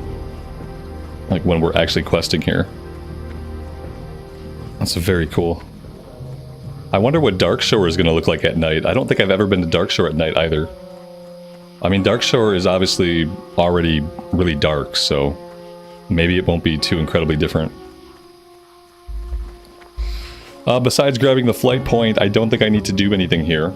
Like when we're actually questing here. That's very cool. I wonder what Darkshore is going to look like at night. I don't think I've ever been to Darkshore at night either. I mean, Darkshore is obviously already really dark, so maybe it won't be too incredibly different. Besides grabbing the flight point, I don't think I need to do anything here.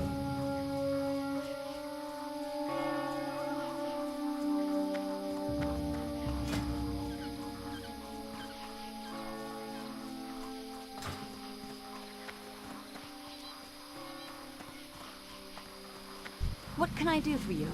What can I do for you?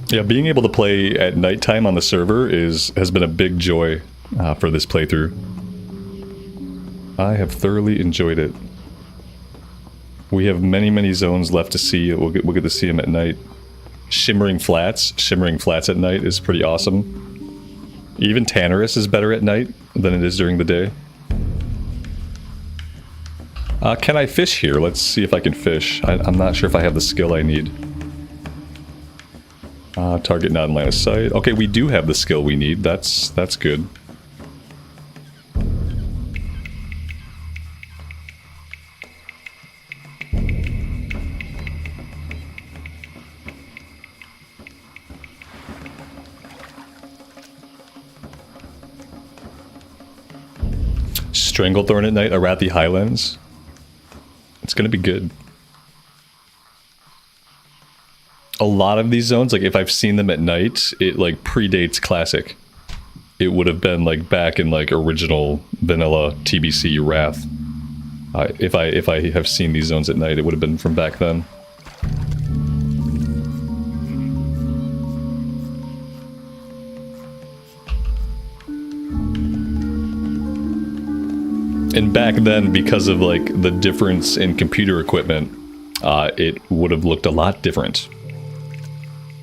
Yeah, being able to play at nighttime on the server has been a big joy for this playthrough. I have thoroughly enjoyed it. We have many zones left to see. We'll get to see them at night. Shimmering flats at night is pretty awesome. Even Tannerus is better at night than it is during the day. Can I fish here? Let's see if I can fish. I'm not sure if I have the skill I need. Target not in line of sight. Okay, we do have the skill we need. That's good. Stranglethorn at night, Arathi Highlands. It's gonna be good. A lot of these zones, like if I've seen them at night, it like predates Classic. It would have been like back in like original vanilla TBC Wrath. If I have seen these zones at night, it would have been from back then. And back then, because of like the difference in computer equipment, it would have looked a lot different.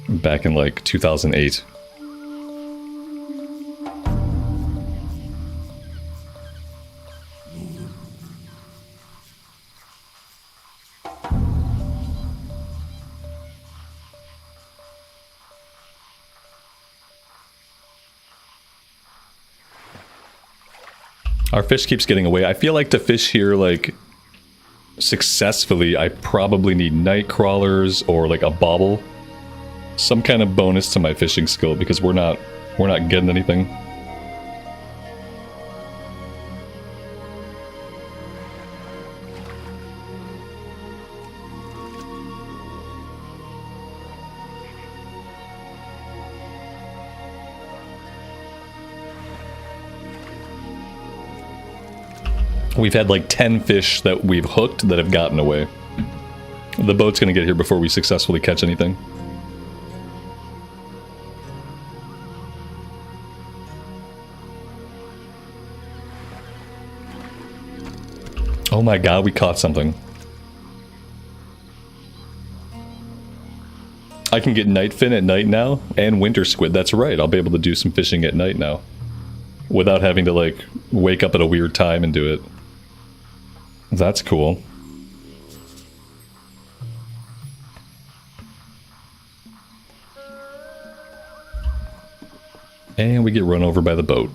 Back in like 2008. Our fish keeps getting away. I feel like to fish here, like, successfully, I probably need night crawlers or like a bauble. Some kind of bonus to my fishing skill because we're not getting anything. We've had like 10 fish that we've hooked that have gotten away. The boat's gonna get here before we successfully catch anything. Oh my god, we caught something. I can get nightfin at night now, and winter squid. That's right, I'll be able to do some fishing at night now. Without having to, like, wake up at a weird time and do it. That's cool. And we get run over by the boat.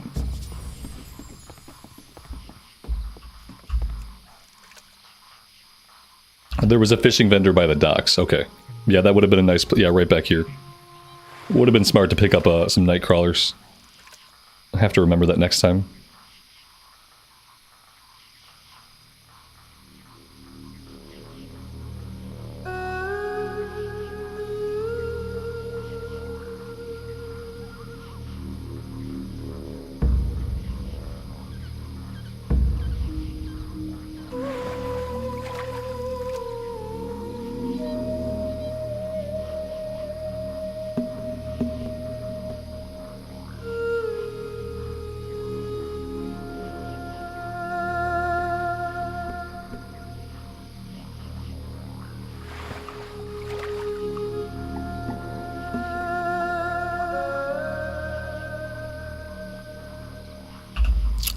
There was a fishing vendor by the docks. Okay. Yeah, that would have been a nice... Yeah, right back here. Would have been smart to pick up some night crawlers. I have to remember that next time.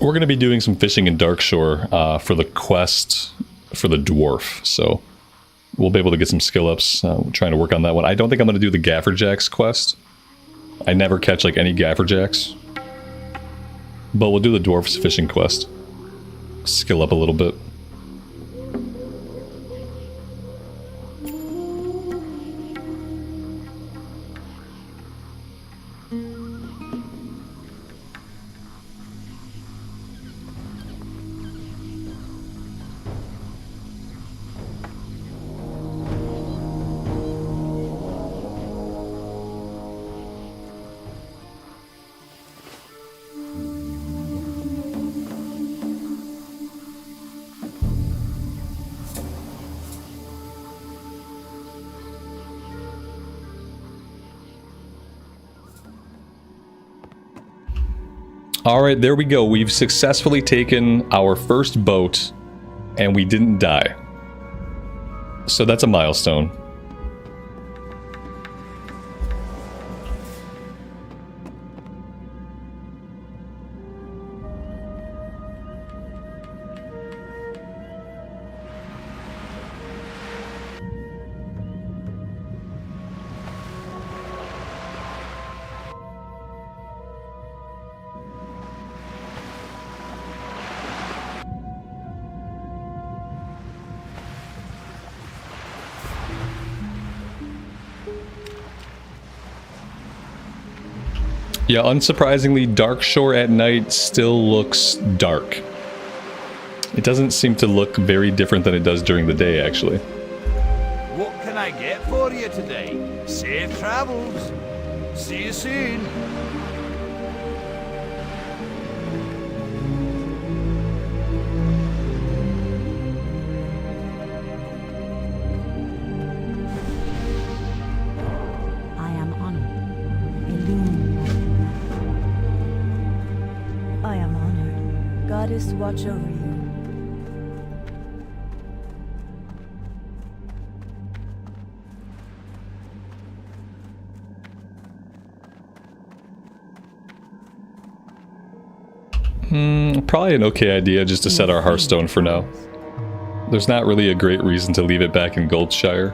We're going to be doing some fishing in Darkshore for the quest for the dwarf, so we'll be able to get some skill ups. We're trying to work on that one. I don't think I'm going to do the Gafferjacks quest. I never catch like any Gafferjacks. But we'll do the dwarf's fishing quest. Skill up a little bit. Alright, there we go. We've successfully taken our first boat, and we didn't die. So that's a milestone. Yeah, unsurprisingly, Darkshore at night still looks dark. It doesn't seem to look very different than it does during the day, actually. What can I get for you today? Safe travels. See you soon. I am honored. Illumined. I am honored. Goddess, watch over you. Probably an okay idea just to set our Hearthstone for now. There's not really a great reason to leave it back in Goldshire.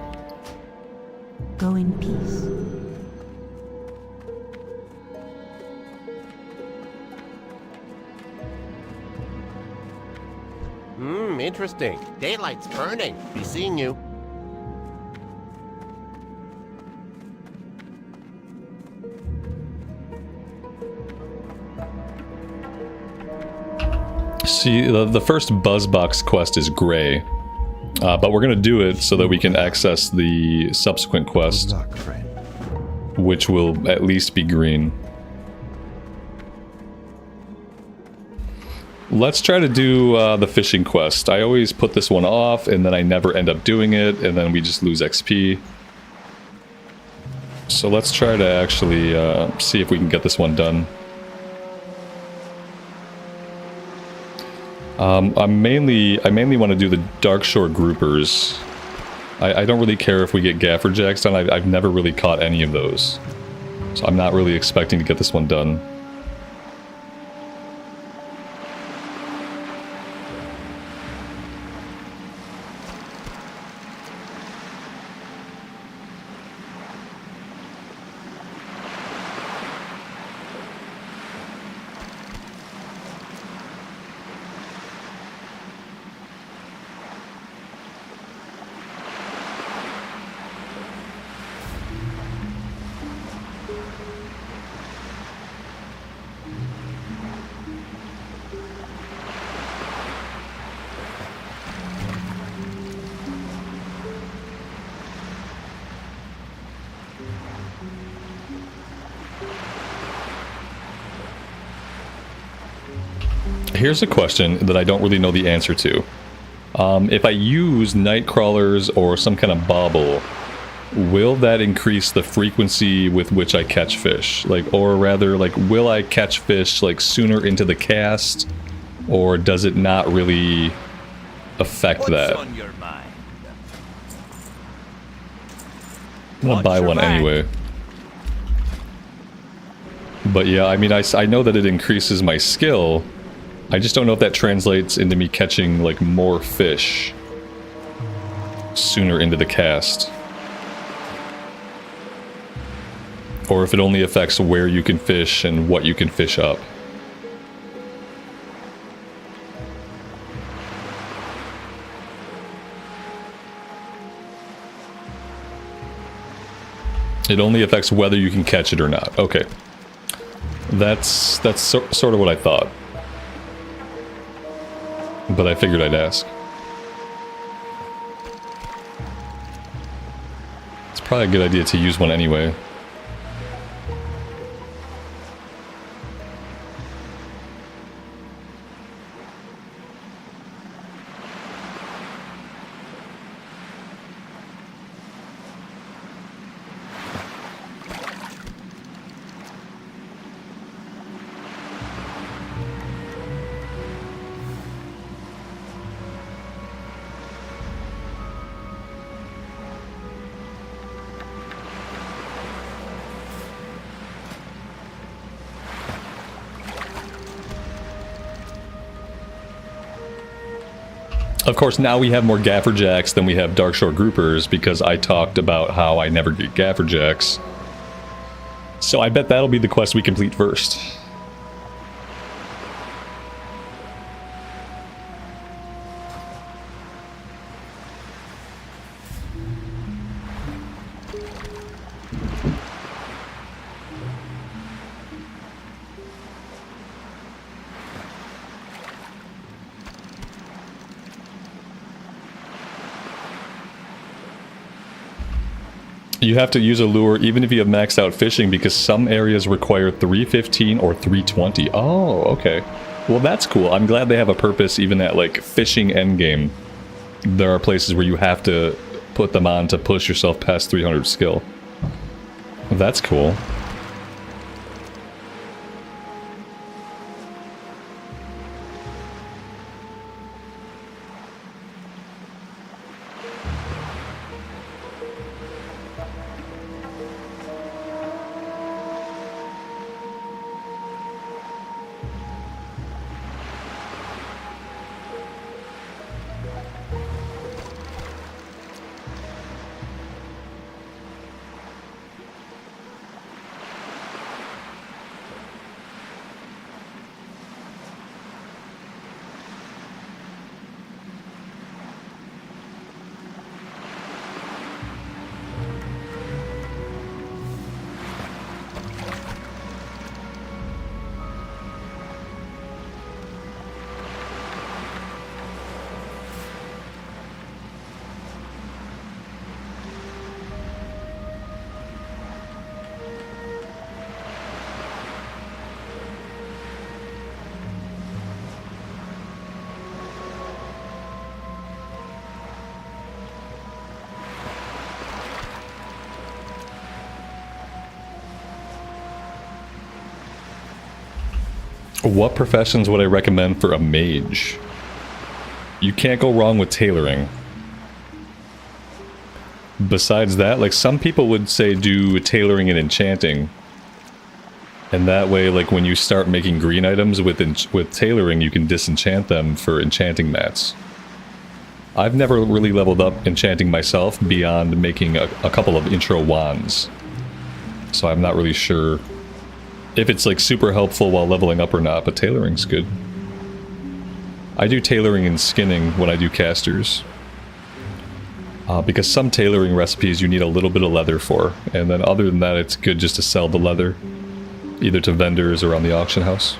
Go in peace. Interesting. Daylight's burning. Be seeing you. See, the first Buzzbox quest is gray, but we're going to do it so that we can access the subsequent quest, which will at least be green. Let's try to do the fishing quest. I always put this one off, and then I never end up doing it, and then we just lose XP. So let's try to actually see if we can get this one done. I mainly want to do the Darkshore groupers. I don't really care if we get Gaffer Jacks done. I've never really caught any of those. So I'm not really expecting to get this one done. Here's a question that I don't really know the answer to. If I use night crawlers or some kind of bauble, will that increase the frequency with which I catch fish? Like, or rather, like, will I catch fish like sooner into the cast, or does it not really affect that? What's on your mind? I'm gonna buy one anyway. But yeah, I mean, I know that it increases my skill. I just don't know if that translates into me catching, like, more fish sooner into the cast. Or if it only affects where you can fish and what you can fish up. It only affects whether you can catch it or not. Okay. That's sort of what I thought. But I figured I'd ask. It's probably a good idea to use one anyway. Of course, now we have more Gaffer Jacks than we have Darkshore groupers because I talked about how I never get Gaffer Jacks. So I bet that'll be the quest we complete first. You have to use a lure even if you have maxed out fishing because some areas require 315 or 320. Oh, okay. Well, that's cool. I'm glad they have a purpose even at, like, fishing endgame. There are places where you have to put them on to push yourself past 300 skill. That's cool. What professions would I recommend for a mage? You can't go wrong with tailoring. Besides that, like, some people would say do tailoring and enchanting. And that way, like, when you start making green items with tailoring, you can disenchant them for enchanting mats. I've never really leveled up enchanting myself beyond making a couple of intro wands. So I'm not really sure if it's, like, super helpful while leveling up or not, but tailoring's good. I do tailoring and skinning when I do casters. Because some tailoring recipes you need a little bit of leather for, and then other than that it's good just to sell the leather, either to vendors or on the auction house.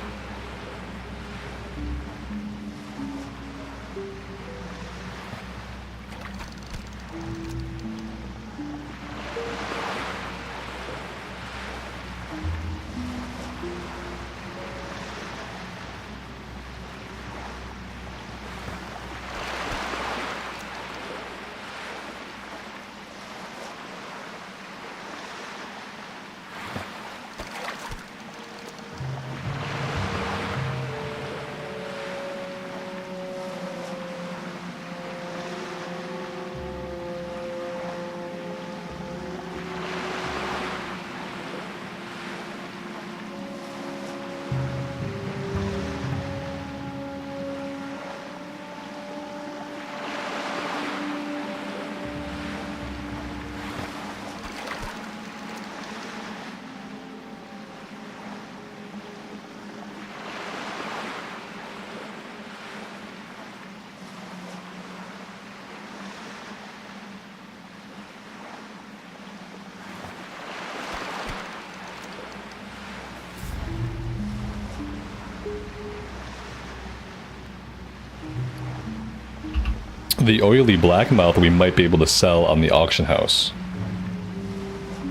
The oily blackmouth we might be able to sell on the auction house.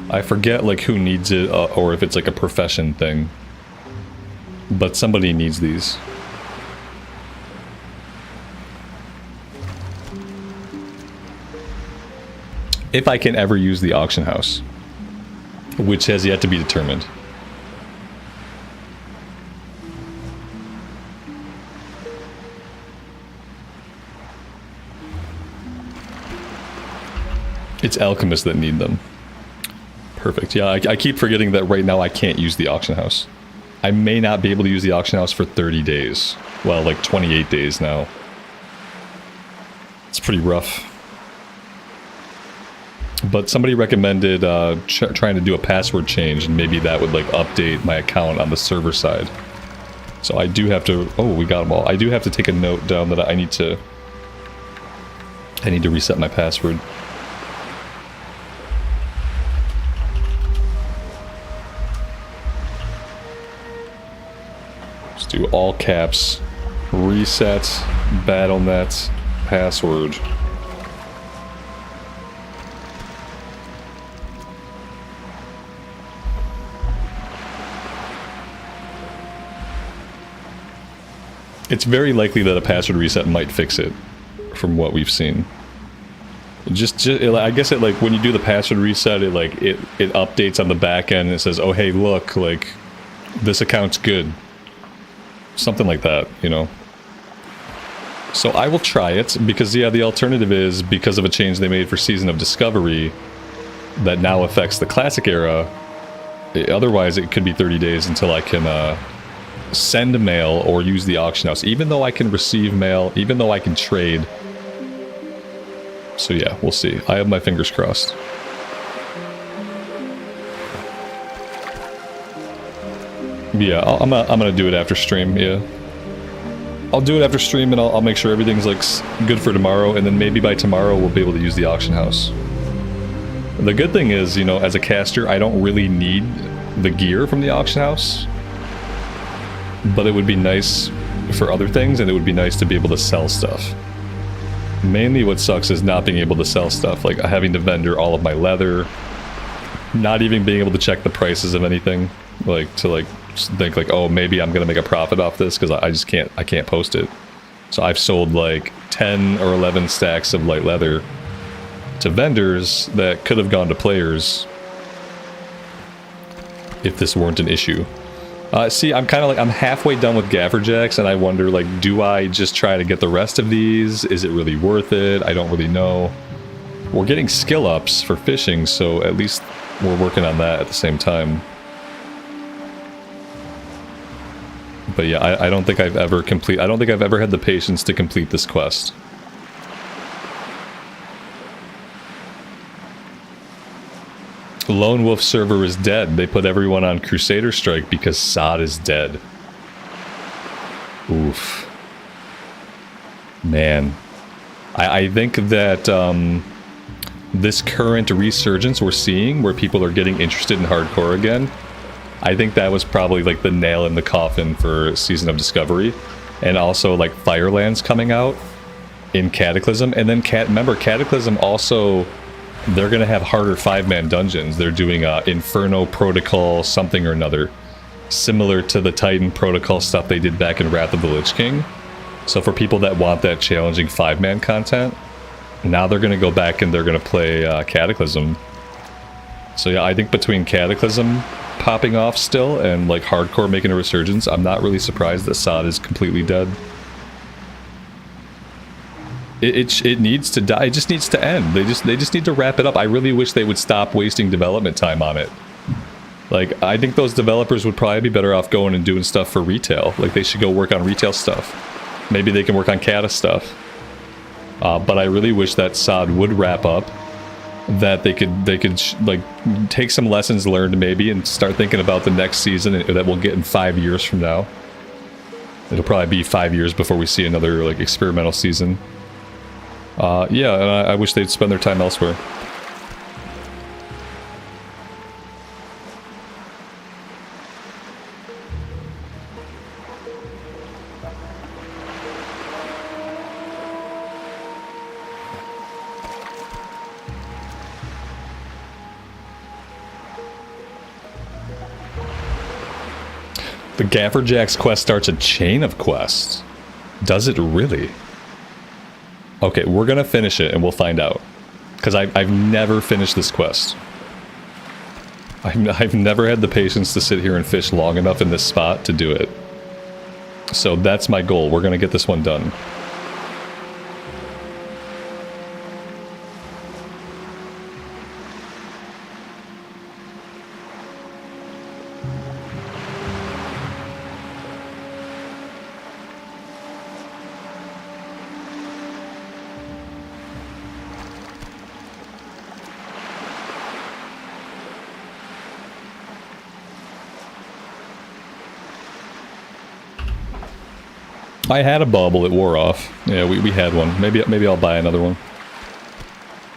I forget like who needs it or if it's like a profession thing. But somebody needs these. If I can ever use the auction house. Which has yet to be determined. It's alchemists that need them. Perfect. Yeah, I keep forgetting that right now I can't use the auction house. I may not be able to use the auction house for 30 days. Well, like 28 days now. It's pretty rough. But somebody recommended trying to do a password change, and maybe that would like update my account on the server side. So I do have to... Oh, we got them all. I do have to take a note down that I need to reset my password. Let's do all caps, reset, BattleNet, password. It's very likely that a password reset might fix it, from what we've seen. I guess it like when you do the password reset, it updates on the back end and it says, "Oh hey, look, like this account's good." Something like that, you know. So I will try it because yeah, the alternative is because of a change they made for Season of Discovery that now affects the Classic era. Otherwise, it could be 30 days until I can send mail or use the auction house, even though I can receive mail, even though I can trade. So yeah, we'll see. I have my fingers crossed. Yeah, I'm gonna do it after stream, yeah. I'll do it after stream and I'll make sure everything's like good for tomorrow, and then maybe by tomorrow we'll be able to use the auction house. The good thing is, you know, as a caster, I don't really need the gear from the auction house. But it would be nice for other things, and it would be nice to be able to sell stuff. Mainly what sucks is not being able to sell stuff, like having to vendor all of my leather, not even being able to check the prices of anything, like to like think like, oh, maybe I'm gonna make a profit off this because I can't post it. So I've sold like 10 or 11 stacks of light leather to vendors that could have gone to players if this weren't an issue. See, I'm kind of like, I'm halfway done with Gaffer Jacks, and I wonder, like, do I just try to get the rest of these? Is it really worth it? I don't really know. We're getting skill ups for fishing, so at least we're working on that at the same time. But yeah, I don't think I've ever I don't think I've ever had the patience to complete this quest. Lone Wolf server is dead. They put everyone on Crusader Strike because Sod is dead. Oof. Man. I think that this current resurgence we're seeing, where people are getting interested in hardcore again, I think that was probably like the nail in the coffin for Season of Discovery. And also like Firelands coming out in Cataclysm. And then remember, Cataclysm also... They're going to have harder 5-man dungeons. They're doing Inferno Protocol something or another. Similar to the Titan Protocol stuff they did back in Wrath of the Lich King. So for people that want that challenging 5-man content, now they're going to go back and they're going to play Cataclysm. So yeah, I think between Cataclysm popping off still and like hardcore making a resurgence, I'm not really surprised that Sod is completely dead. It needs to die. It just needs to end. They just need to wrap it up. I really wish they would stop wasting development time on it. Like, I think those developers would probably be better off going and doing stuff for retail. Like, they should go work on retail stuff. Maybe they can work on Cata stuff. But I really wish that Sod would wrap up. That they could like take some lessons learned maybe and start thinking about the next season that we'll get in 5 years from now. It'll probably be 5 years before we see another like experimental season. Yeah, and I wish they'd spend their time elsewhere. The Gaffer Jacks quest starts a chain of quests. Does it really? Okay, we're gonna finish it and we'll find out. Because I've never finished this quest. I've never had the patience to sit here and fish long enough in this spot to do it. So that's my goal. We're gonna get this one done. I had a bubble, it wore off. Yeah, we had one. Maybe I'll buy another one.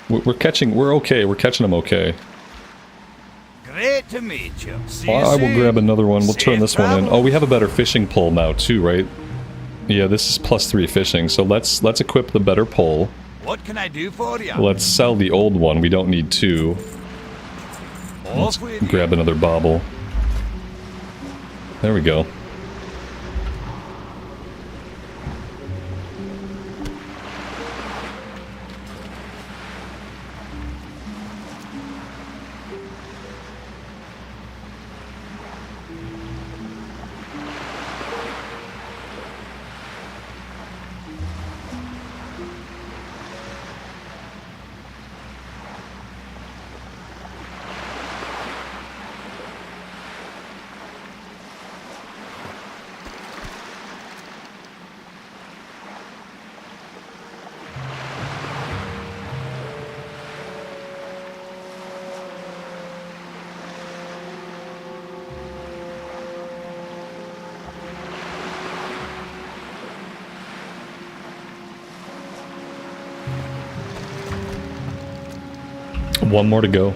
We're okay. We're catching them okay. Great to meet you. See you I will soon. grab another one. We'll turn Safe this one in. travels. Oh, we have a better fishing pole now too, right? Yeah, this is +3 fishing. So let's equip the better pole. What can I do for you? Let's sell the old one. We don't need 2. Let's Off with you. grab another bobble. There we go. One more to go.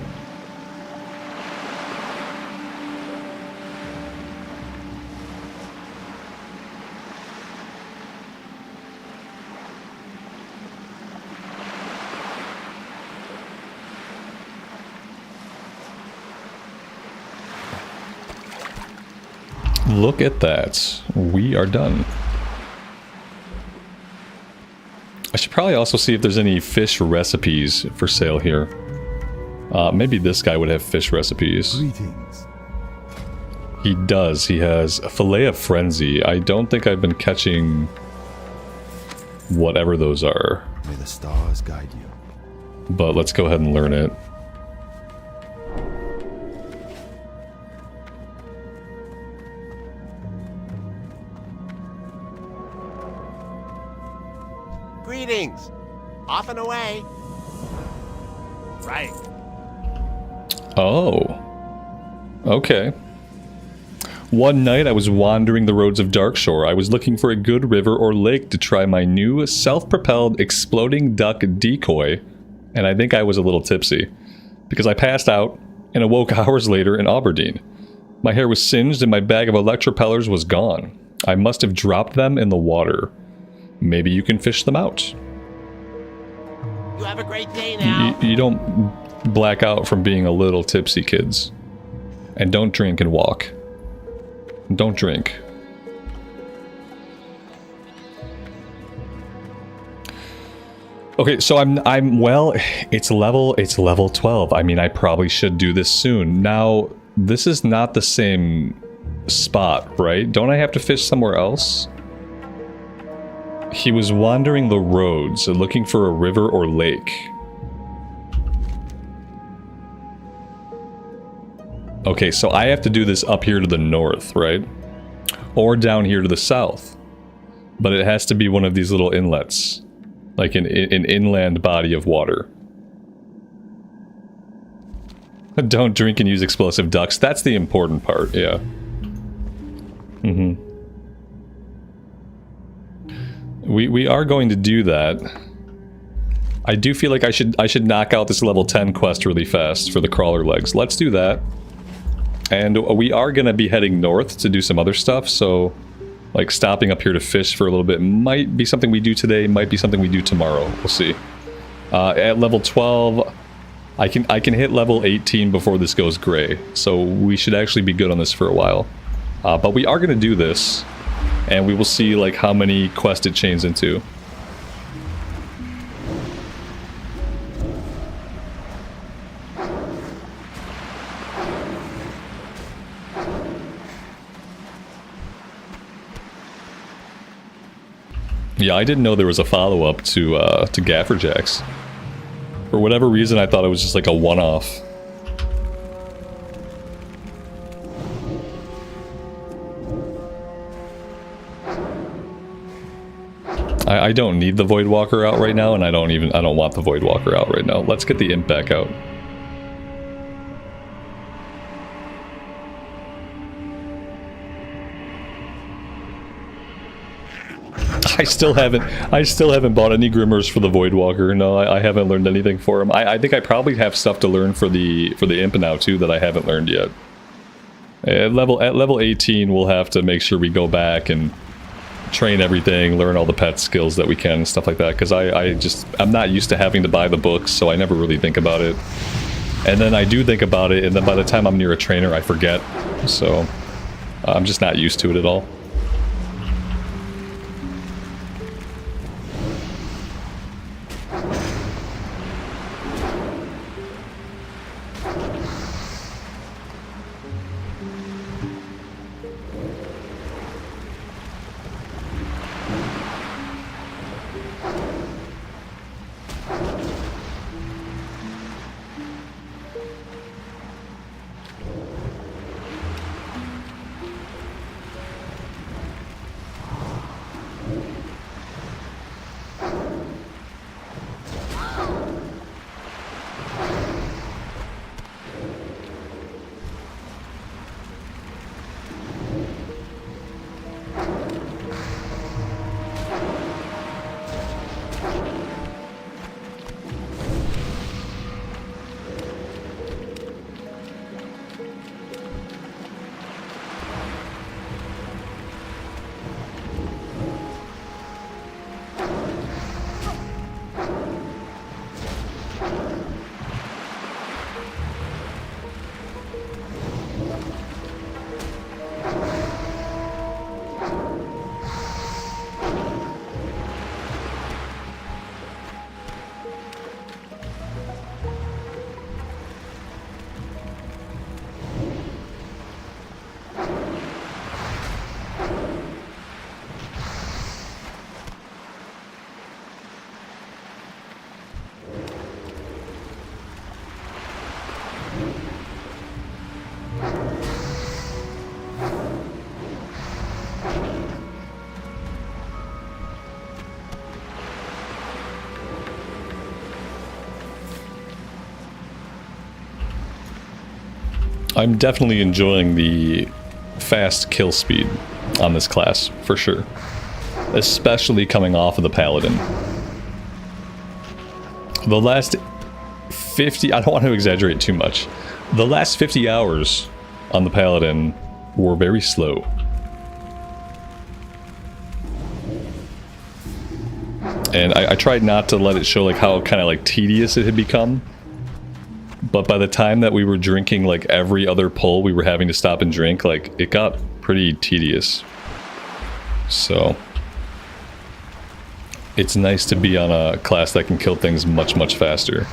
Look at that. We are done. I should probably also see if there's any fish recipes for sale here. Maybe this guy would have fish recipes. Greetings. He does. He has a Fillet of Frenzy. I don't think I've been catching whatever those are. May the stars guide you. But let's go ahead and learn it. Greetings. Off and away. Right. Oh. Okay. One night I was wandering the roads of Darkshore. I was looking for a good river or lake to try my new self-propelled exploding duck decoy, and I think I was a little tipsy, because I passed out and awoke hours later in Aberdeen. My hair was singed and my bag of electropellers was gone. I must have dropped them in the water. Maybe you can fish them out. You have a great day now. You don't black out from being a little tipsy, kids. And don't drink and walk. Don't drink. Okay, so I'm well, it's level 12. I mean, I probably should do this soon. Now, this is not the same spot, right? Don't I have to fish somewhere else? He was wandering the roads, looking for a river or lake. Okay, so I have to do this up here to the north, right? Or down here to the south. But it has to be one of these little inlets. Like an inland body of water. Don't drink and use explosive ducks. That's the important part, yeah. We are going to do that. I do feel like I should knock out this level 10 quest really fast for the crawler legs. Let's do that. And we are going to be heading north to do some other stuff, so like stopping up here to fish for a little bit might be something we do today, might be something we do tomorrow. We'll see. At level 12, I can hit level 18 before this goes gray, so we should actually be good on this for a while. But we are going to do this, and we will see like how many quests it chains into. Yeah, I didn't know there was a follow-up to Gaffer Jacks. For whatever reason, I thought it was just like a one-off. I don't need the Voidwalker out right now, and I don't want the Voidwalker out right now. Let's get the Imp back out. I still haven't bought any Grimmers for the Voidwalker. No, I haven't learned anything for him. I think I probably have stuff to learn for the Imp now too that I haven't learned yet. At level 18, we'll have to make sure we go back and train everything, learn all the pet skills that we can and stuff like that. Because I'm not used to having to buy the books, so I never really think about it. And then I do think about it, and then by the time I'm near a trainer, I forget. So I'm just not used to it at all. I'm definitely enjoying the fast kill speed on this class, for sure. Especially coming off of the Paladin. The last 50... I don't want to exaggerate too much. The last 50 hours on the Paladin were very slow. And I tried not to let it show like how kind of like tedious it had become. But by the time that we were drinking like every other pull, we were having to stop and drink, like it got pretty tedious. So it's nice to be on a class that can kill things much, much faster.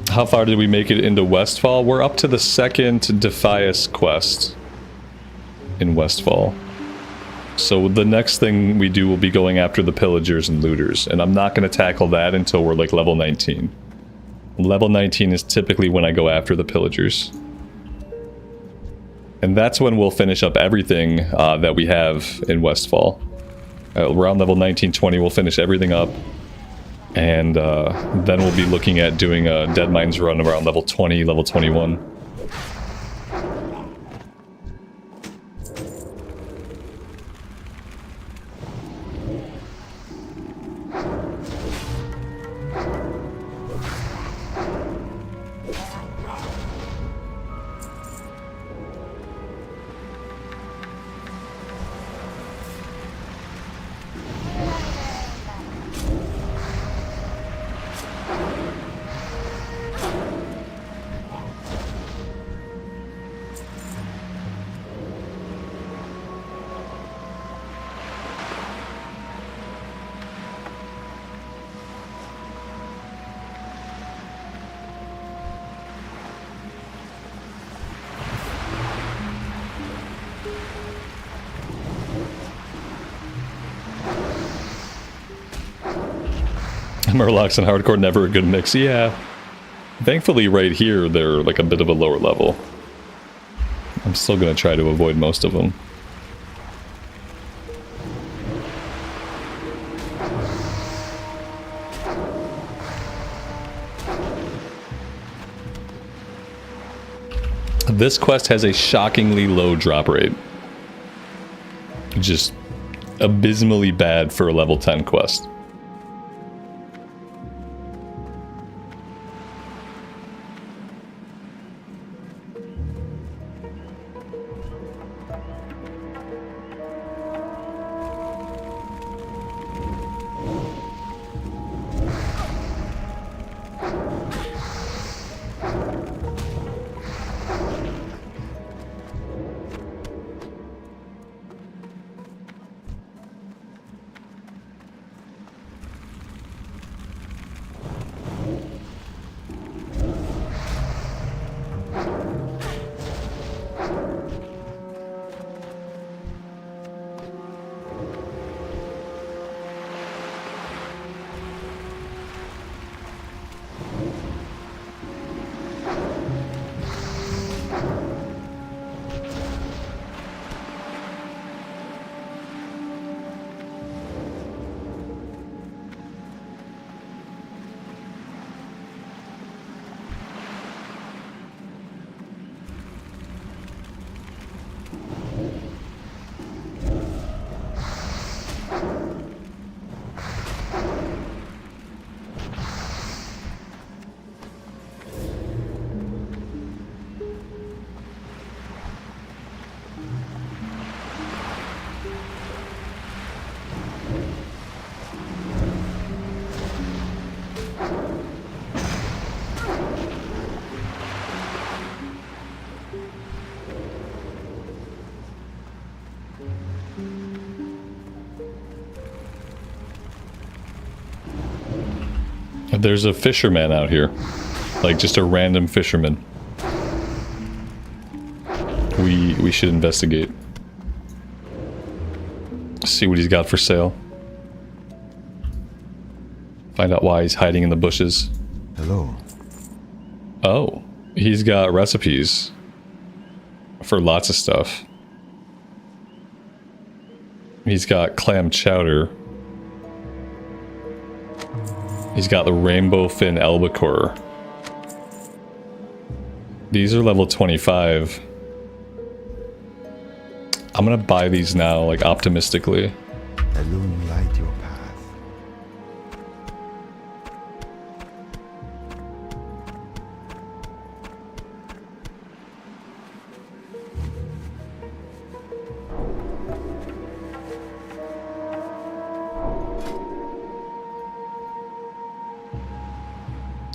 How far did we make it into Westfall? We're up to the second Defias quest in Westfall. So the next thing we do will be going after the pillagers and looters, and I'm not going to tackle that until we're like level 19. Level 19 is typically when I go after the pillagers. And that's when we'll finish up everything that we have in Westfall. Around level 19-20 we'll finish everything up. And then we'll be looking at doing a Dead Mines run around level 20, level 21. Murlocs and hardcore, never a good mix. Yeah. Thankfully right here they're like a bit of a lower level. I'm still gonna try to avoid most of them. This quest has a shockingly low drop rate. Just abysmally bad for a level 10 quest. There's a fisherman out here. Like, just a random fisherman. We should investigate. See what he's got for sale. Find out why he's hiding in the bushes. Hello. Oh. He's got recipes for lots of stuff. He's got clam chowder. He's got the rainbow fin albacore. These are level 25. I'm gonna buy these now, like, optimistically. Illuminate your path.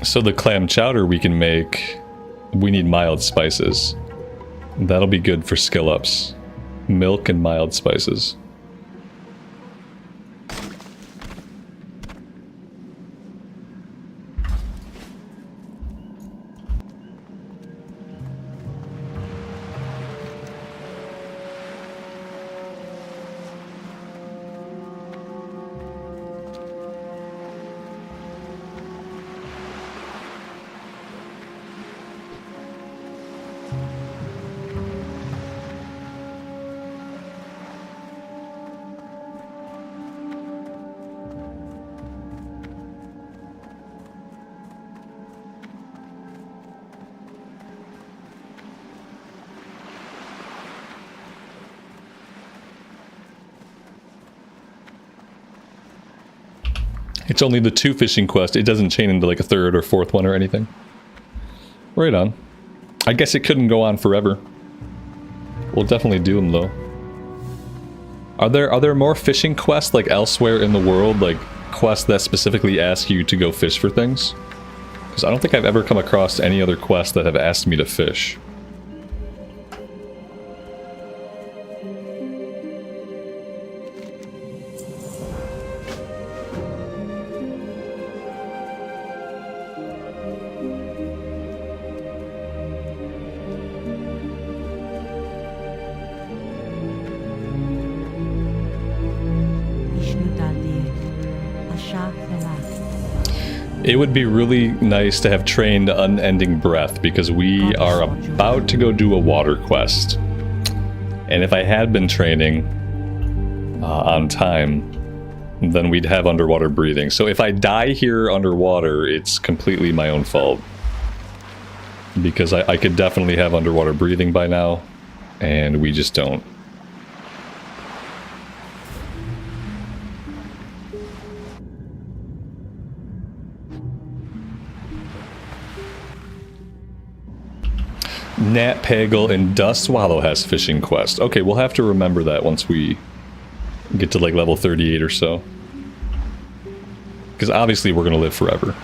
So the clam chowder we can make, we need mild spices. That'll be good for skill ups. Milk and mild spices. It's only the 2 fishing quest. It doesn't chain into like a 3rd or 4th one or anything. Right on. I guess it couldn't go on forever. We'll definitely do them though. Are there more fishing quests like elsewhere in the world, like quests that specifically ask you to go fish for things? Because I don't think I've ever come across any other quests that have asked me to fish. It would be really nice to have trained Unending Breath, because we are about to go do a water quest. And if I had been training on time, then we'd have underwater breathing. So if I die here underwater, it's completely my own fault. Because I could definitely have underwater breathing by now, and we just don't. Nat Pagel and Dust Swallow has fishing quest. Okay, we'll have to remember that once we get to like level 38 or so. Because obviously we're going to live forever.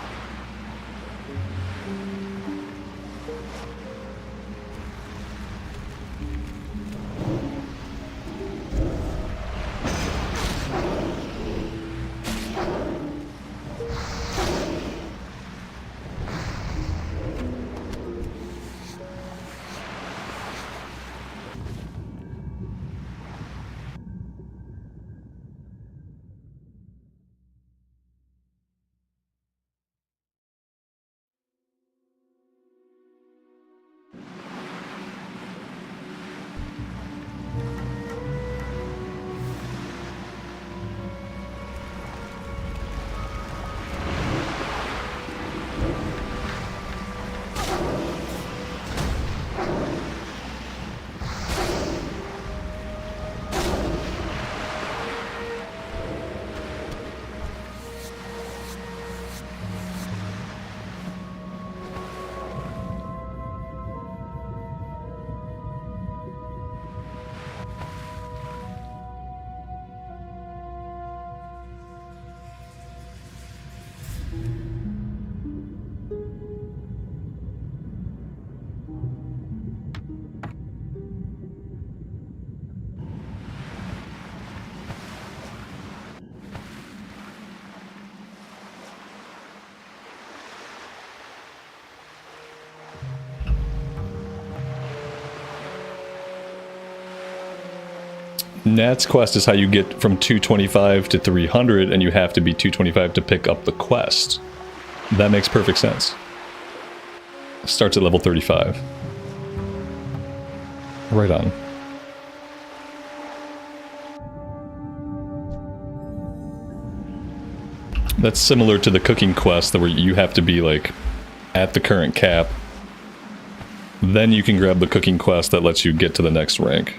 Nat's quest is how you get from 225 to 300, and you have to be 225 to pick up the quest. That makes perfect sense. Starts at level 35. Right on. That's similar to the cooking quest where you have to be like at the current cap. Then you can grab the cooking quest that lets you get to the next rank.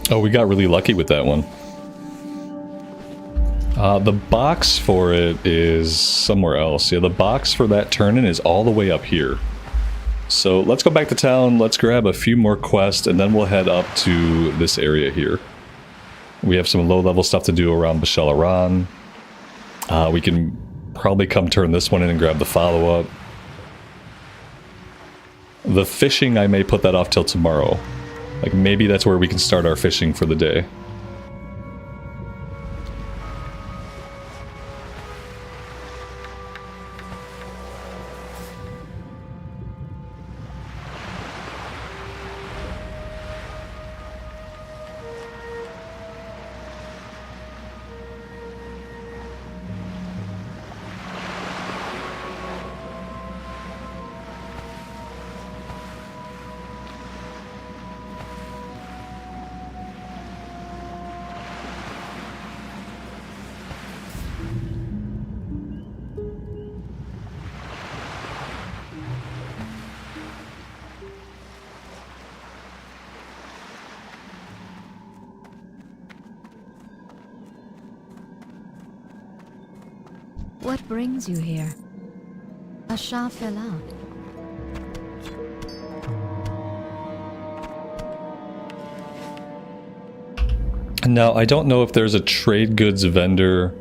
Oh, we got really lucky with that one. The box for it is somewhere else. Yeah, the box for that turn-in is all the way up here. So let's go back to town, let's grab a few more quests, and then we'll head up to this area here. We have some low-level stuff to do around Bashalaran. We can probably come turn this one in and grab the follow-up. The fishing, I may put that off till tomorrow. Like, maybe that's where we can start our fishing for the day. What brings you here? A Shah fell out. Now, I don't know if there's a trade goods vendor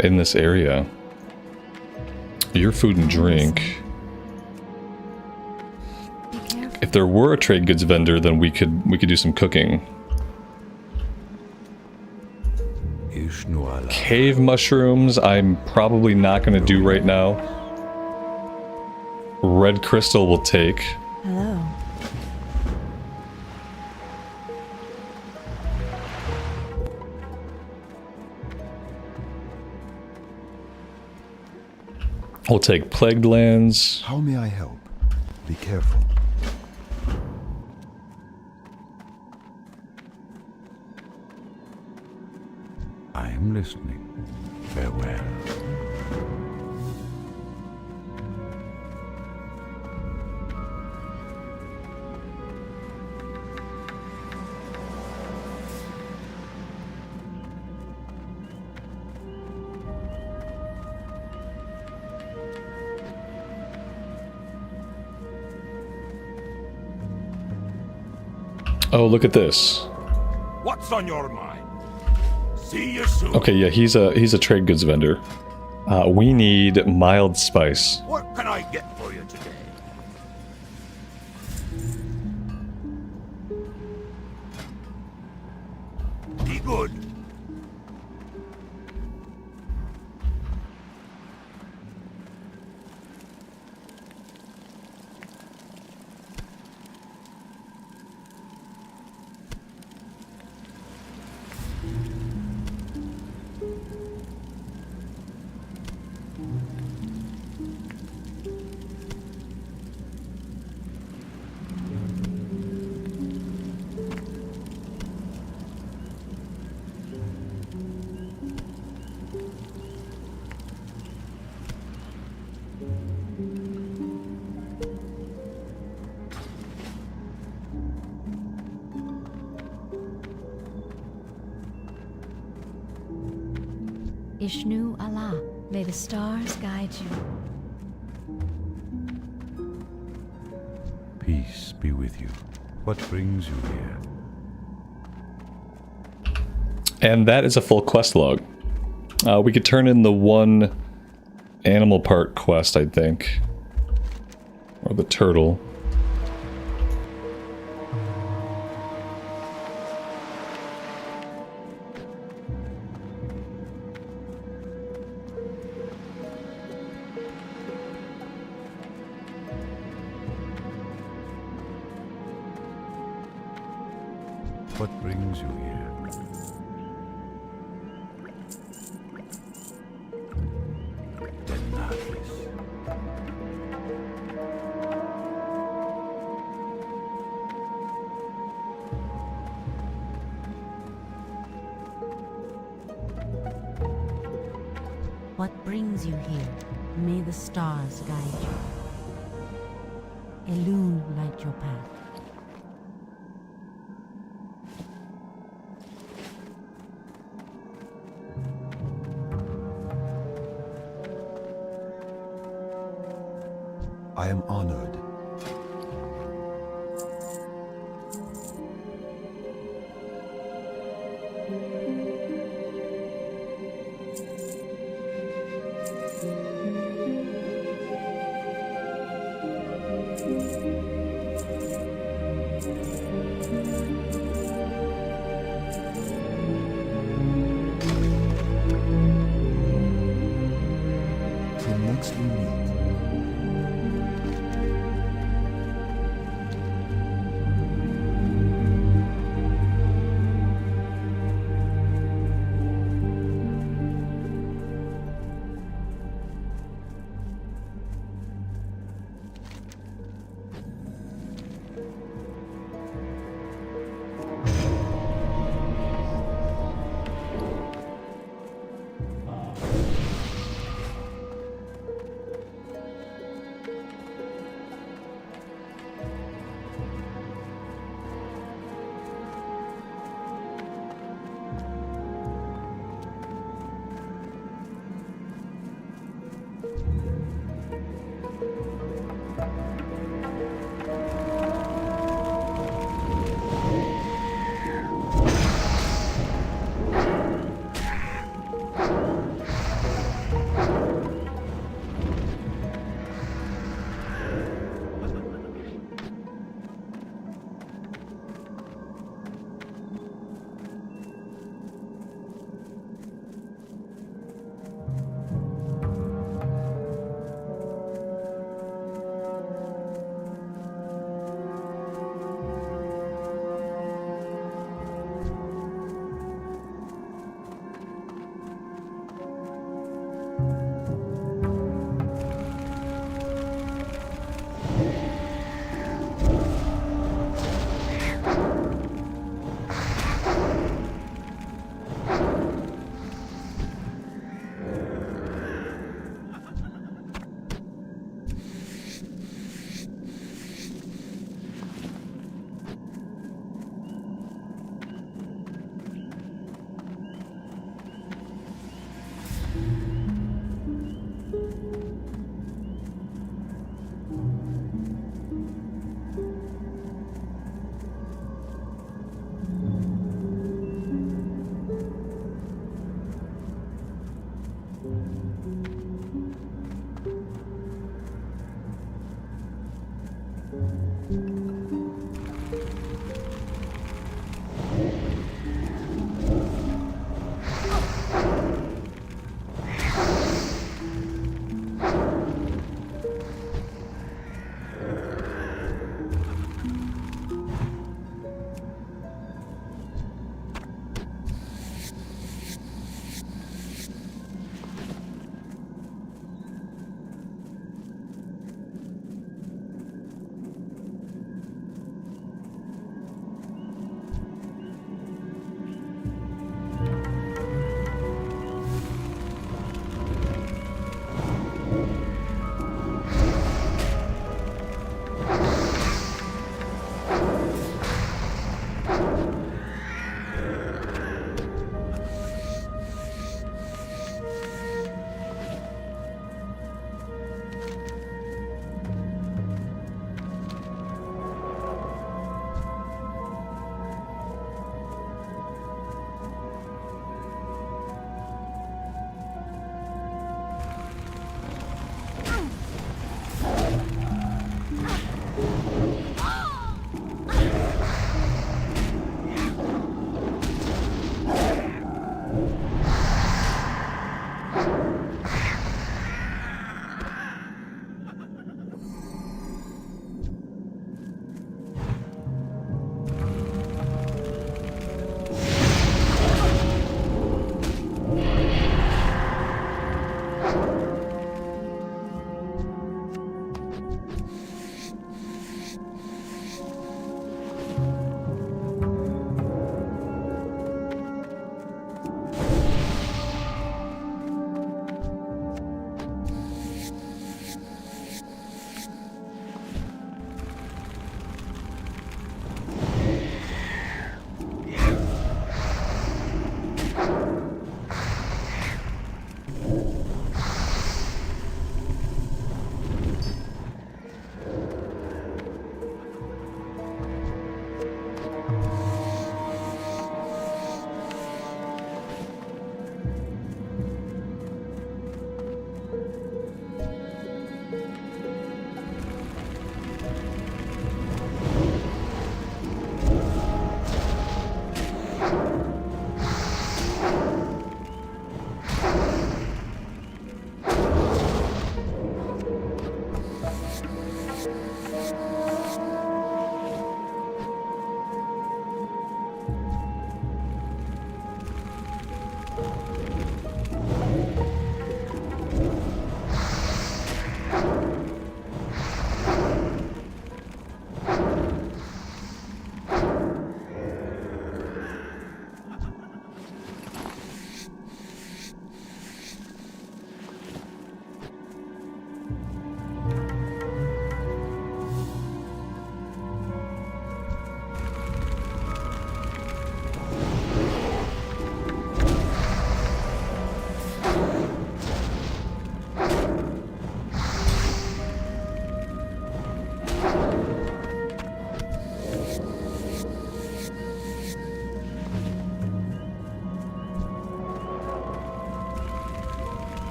in this area. Your food and drink. If there were a trade goods vendor, then we could do some cooking. Cave mushrooms, I'm probably not going to do right now. Red crystal will take. Hello. We'll take plagued lands. How may I help? Be careful. I am listening. Farewell. Oh, look at this. What's on your mind? See you soon. Okay, yeah, he's a trade goods vendor. We need mild spice. What can I get for you today? Be good. Ishnu Allah, may the stars guide you. Peace be with you. What brings you here? And that is a full quest log. We could turn in the one animal part quest, I think. Or the turtle. What brings you here? What brings you here? May the stars guide you. Elune light your path. I am honored. Till next we meet.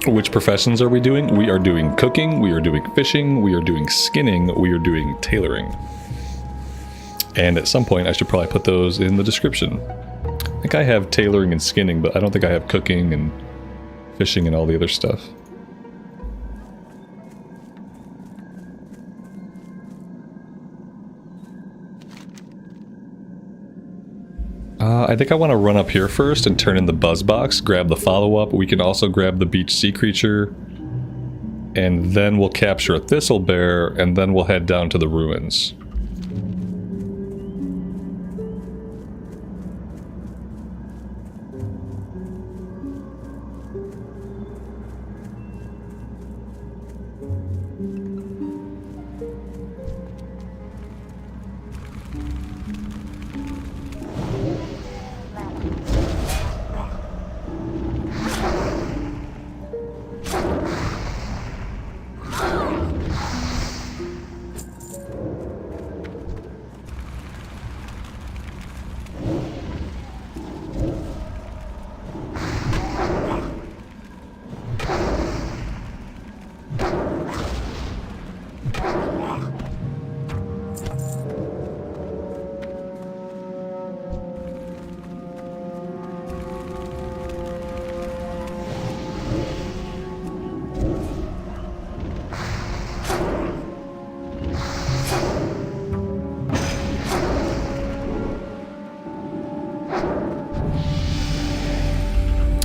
Which professions are we doing? We are doing cooking, we are doing fishing, we are doing skinning, we are doing tailoring. And at some point I should probably put those in the description. I think I have tailoring and skinning, but I don't think I have cooking and fishing and all the other stuff. I think I want to run up here first and turn in the buzz box, grab the follow-up. We can also grab the beach sea creature, and then we'll capture a thistle bear, and then we'll head down to the ruins.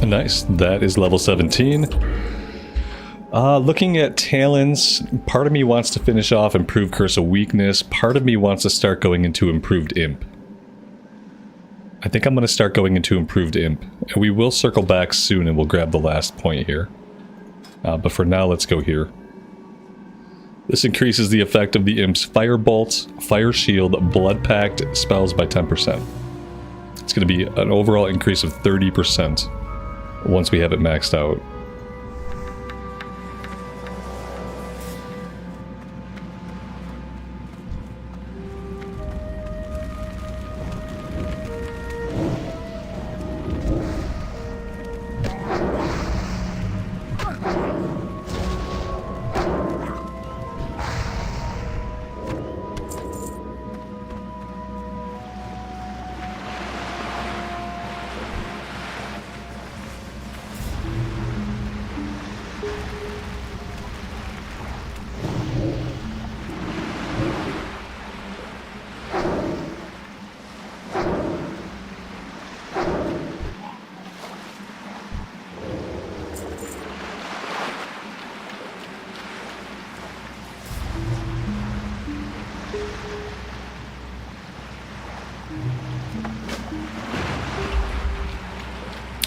Nice, that is level 17. Looking at talents, part of me wants to finish off Improved Curse of Weakness, part of me wants to start going into Improved Imp. I think I'm going to start going into Improved Imp. And we will circle back soon and we'll grab the last point here. But for now, let's go here. This increases the effect of the Imp's Fire Bolt, Fire Shield, Blood Pact spells by 10%. It's going to be an overall increase of 30%. Once we have it maxed out.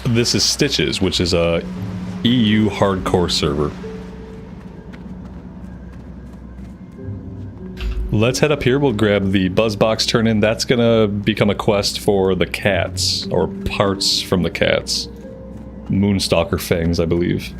This is Stitches, which is a EU hardcore server. Let's head up here, we'll grab the Buzzbox turn-in. That's gonna become a quest for the cats, or parts from the cats. Moonstalker fangs, I believe.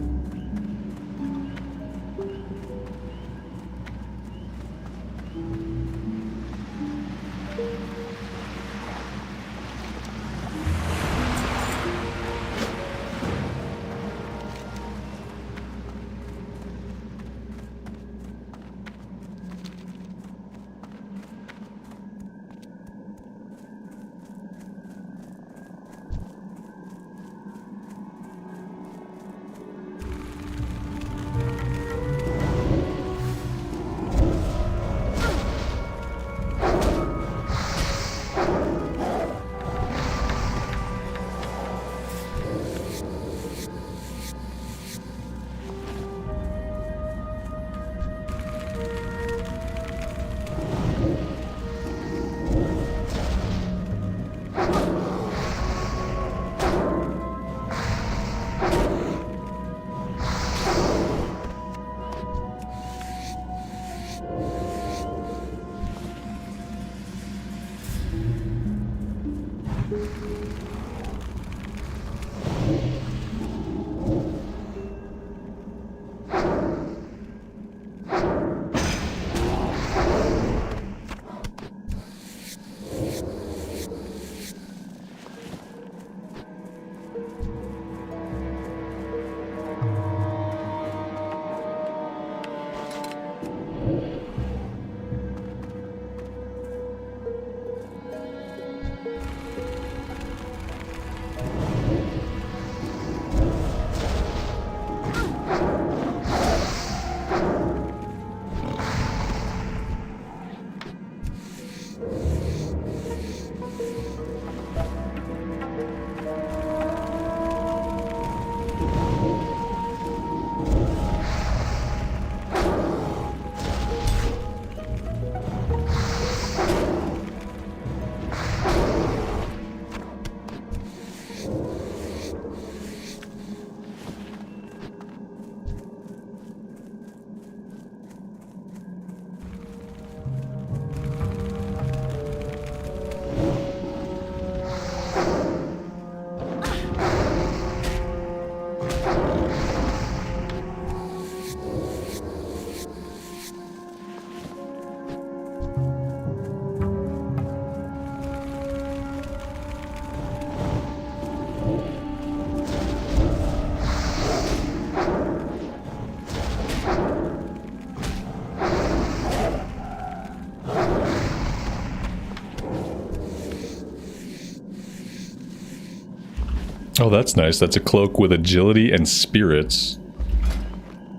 Oh, that's nice. That's a cloak with agility and spirits.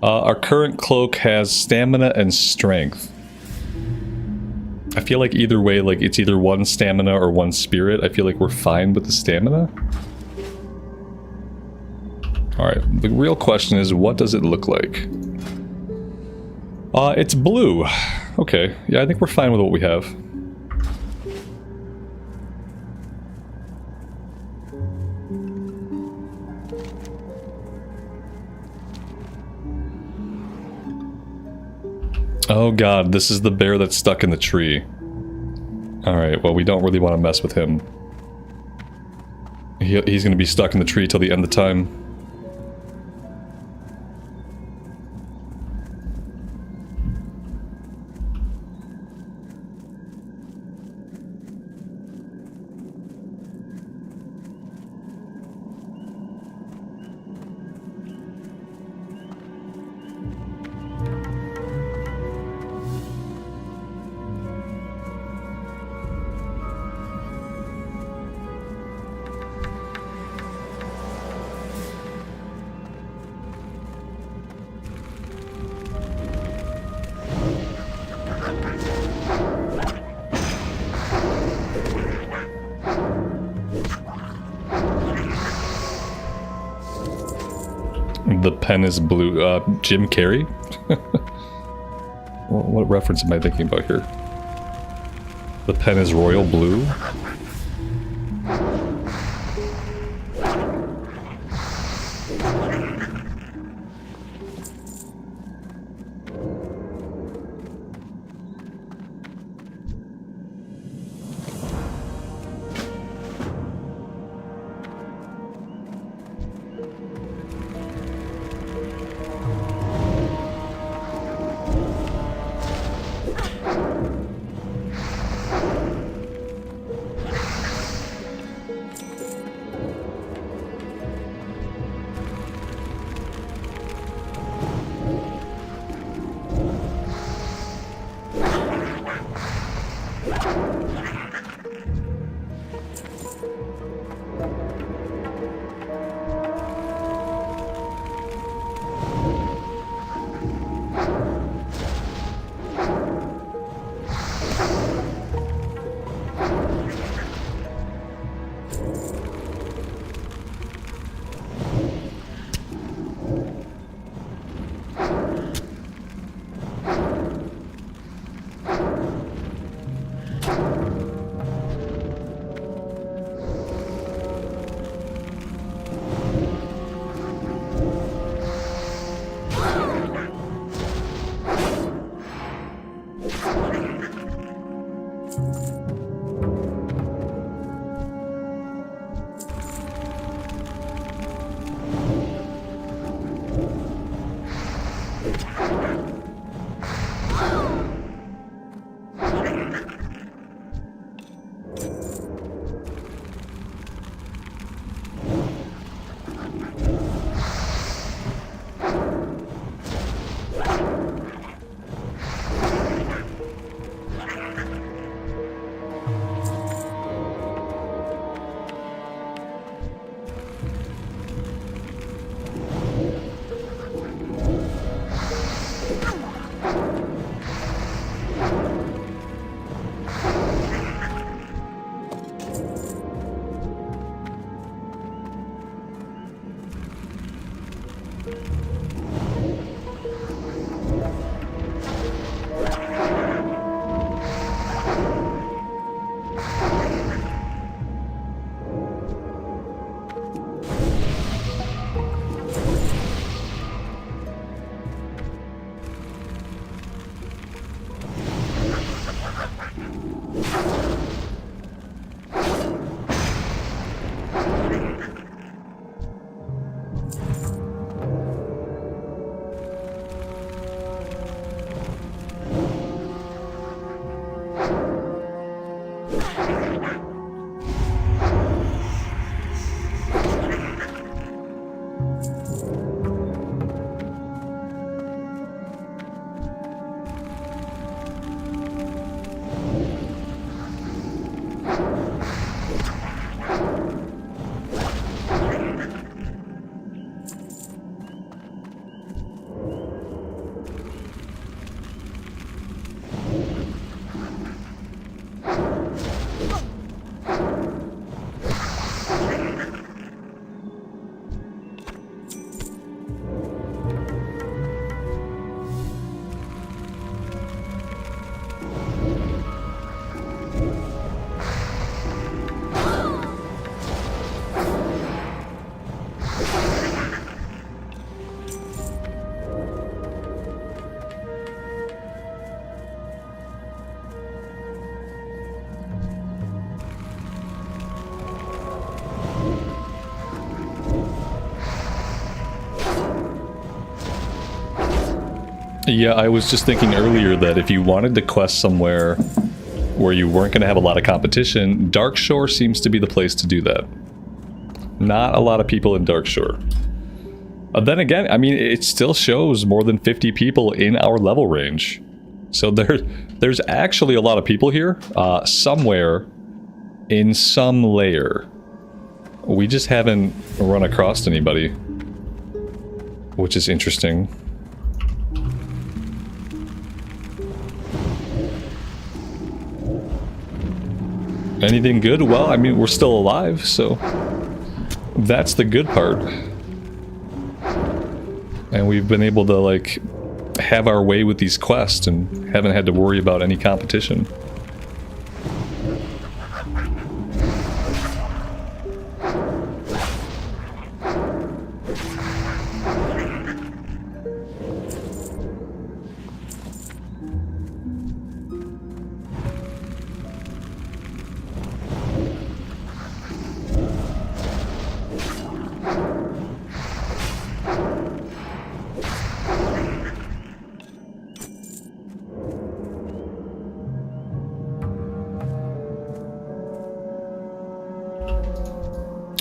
Our current cloak has stamina and strength. I feel like either way, like it's either one stamina or one spirit. I feel like we're fine with the stamina. Alright, the real question is, what does it look like? It's blue. Okay, yeah, I think we're fine with what we have. Oh god, this is the bear that's stuck in the tree. Alright, well we don't really want to mess with him. He's gonna be stuck in the tree till the end of time. The pen is blue. Jim Carrey? What reference am I thinking about here? The pen is royal blue? Yeah, I was just thinking earlier that if you wanted to quest somewhere where you weren't going to have a lot of competition, Darkshore seems to be the place to do that. Not a lot of people in Darkshore. Then again, I mean, it still shows more than 50 people in our level range. So there's actually a lot of people here, somewhere in some layer. We just haven't run across anybody, which is interesting. Anything good? Well, I mean, we're still alive, so that's the good part. And we've been able to, like, have our way with these quests and haven't had to worry about any competition.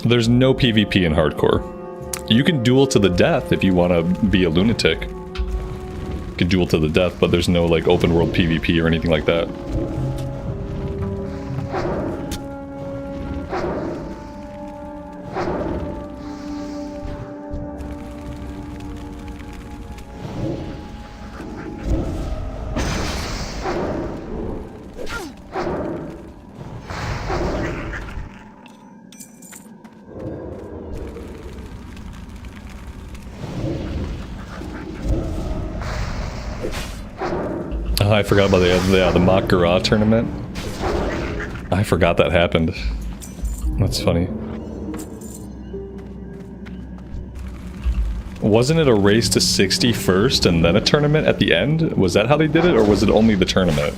There's no PvP in hardcore. You can duel to the death if you want to be a lunatic. You can duel to the death, but there's no like open world PvP or anything like that. I forgot about the mock Garage tournament. I forgot that happened. That's funny. Wasn't it a race to 60 first and then a tournament at the end? Was that how they did it, or was it only the tournament?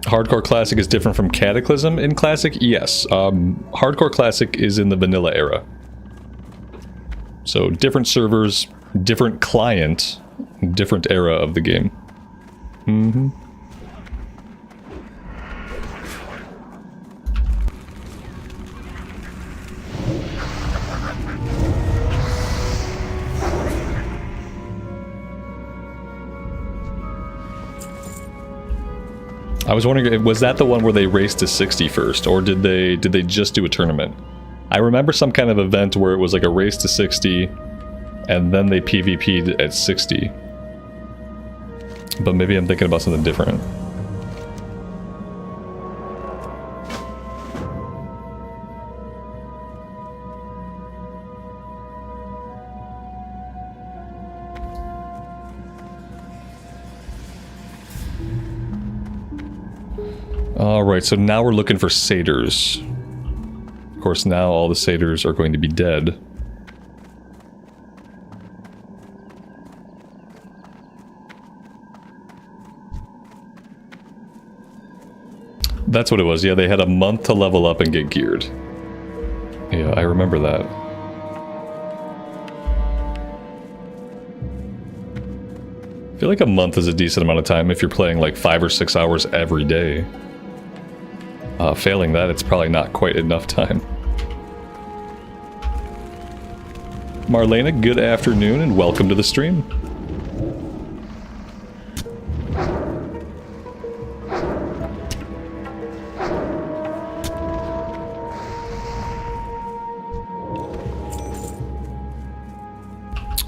Hardcore Classic is different from Cataclysm in Classic? Yes. Hardcore Classic is in the vanilla era. So different servers, different client, different era of the game. Mm-hmm. I was wondering, was that the one where they raced to 60 first, or did they just do a tournament? I remember some kind of event where it was like a race to 60, and then they PvP'd at 60. But maybe I'm thinking about something different. Alright, so now we're looking for satyrs. Of course, now all the satyrs are going to be dead. That's what it was. Yeah, they had a month to level up and get geared. Yeah, I remember that. I feel like a month is a decent amount of time if you're playing like 5 or 6 hours every day. Failing that, it's probably not quite enough time. Marlena, good afternoon and welcome to the stream.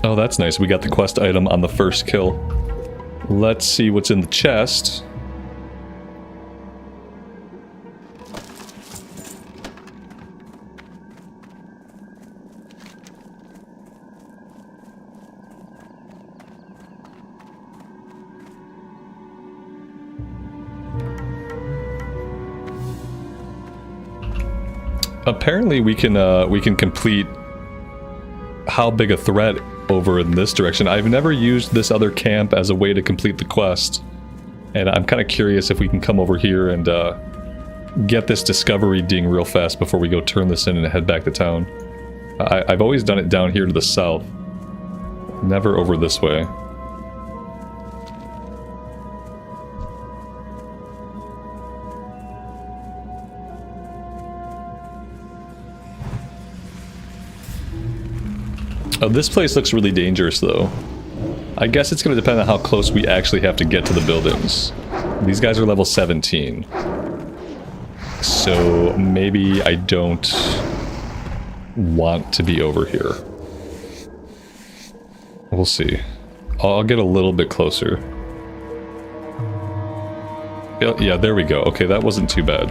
Oh, that's nice. We got the quest item on the first kill. Let's see what's in the chest. Apparently we can complete how big a threat over in this direction. I've never used this other camp as a way to complete the quest, and I'm kind of curious if we can come over here and get this discovery ding real fast before we go turn this in and head back to town. I've always done it down here to the south, never over this way. Oh, this place looks really dangerous, though. I guess it's going to depend on how close we actually have to get to the buildings. These guys are level 17. So maybe I don't want to be over here. We'll see. I'll get a little bit closer. Yeah, there we go. Okay, that wasn't too bad.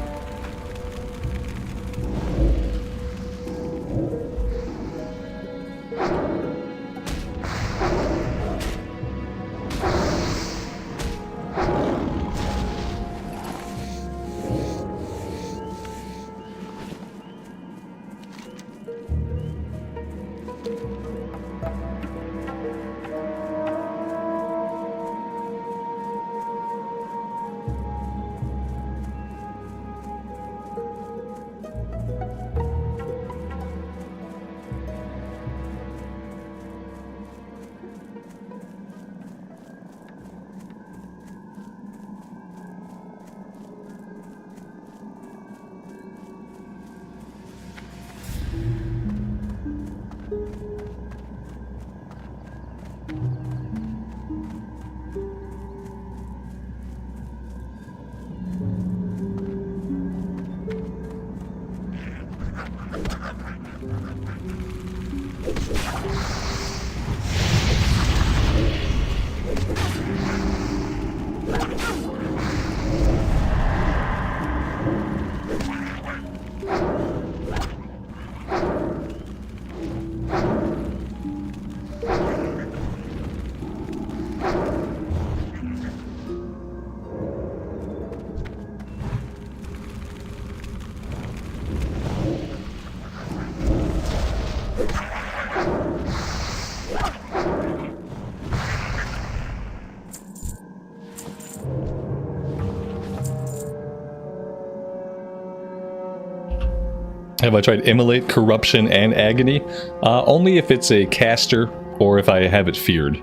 Have I tried Immolate, Corruption, and Agony? Only if it's a caster or if I have it feared.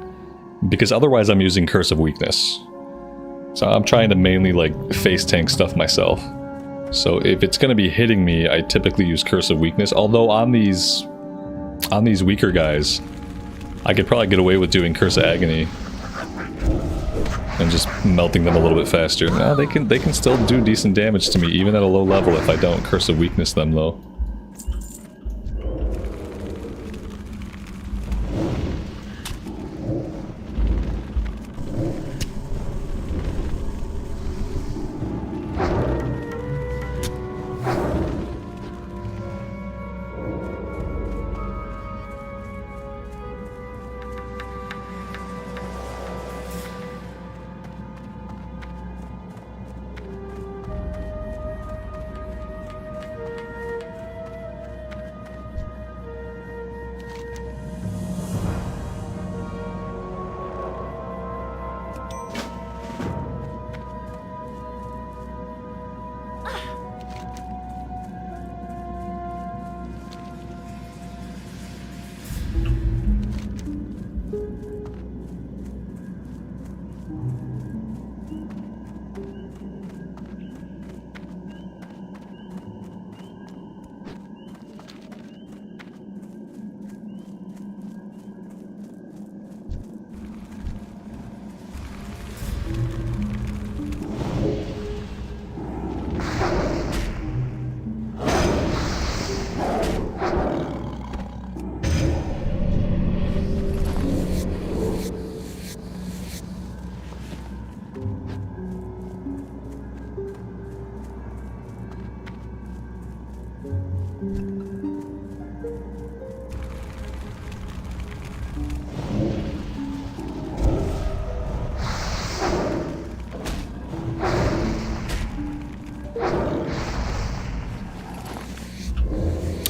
Because otherwise I'm using Curse of Weakness. So I'm trying to mainly like face tank stuff myself. So if it's going to be hitting me, I typically use Curse of Weakness. Although on these weaker guys, I could probably get away with doing Curse of Agony. And just melting them a little bit faster. No, they can still do decent damage to me, even at a low level if I don't Curse of Weakness them, though.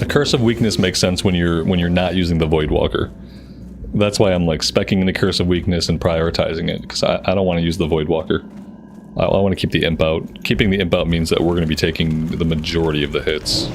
The Curse of Weakness makes sense when you're not using the Voidwalker. That's why I'm like specking in the Curse of Weakness and prioritizing it, because I don't want to use the Voidwalker. I want to keep the Imp out. Keeping the Imp out means that we're going to be taking the majority of the hits.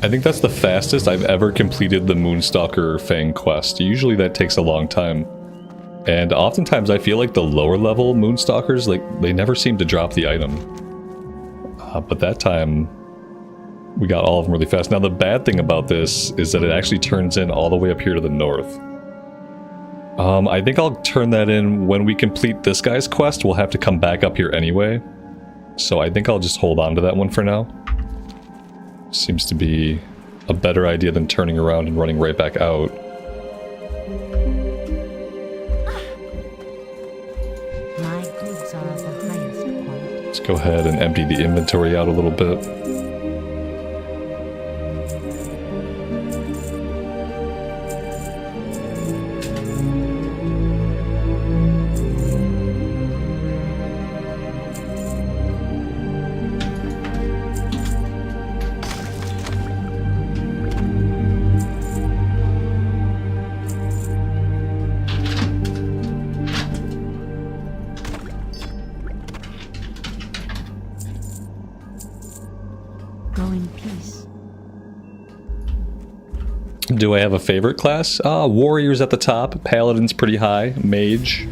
I think that's the fastest I've ever completed the Moonstalker Fang quest. Usually that takes a long time. And oftentimes I feel like the lower level Moonstalkers, like, they never seem to drop the item. But that time, we got all of them really fast. Now the bad thing about this is that it actually turns in all the way up here to the north. I think I'll turn that in when we complete this guy's quest. We'll have to come back up here anyway. So I think I'll just hold on to that one for now. Seems to be a better idea than turning around and running right back out. My goods are of the highest quality. Let's go ahead and empty the inventory out a little bit. Do I have a favorite class? Warrior's at the top, Paladin's pretty high, Mage.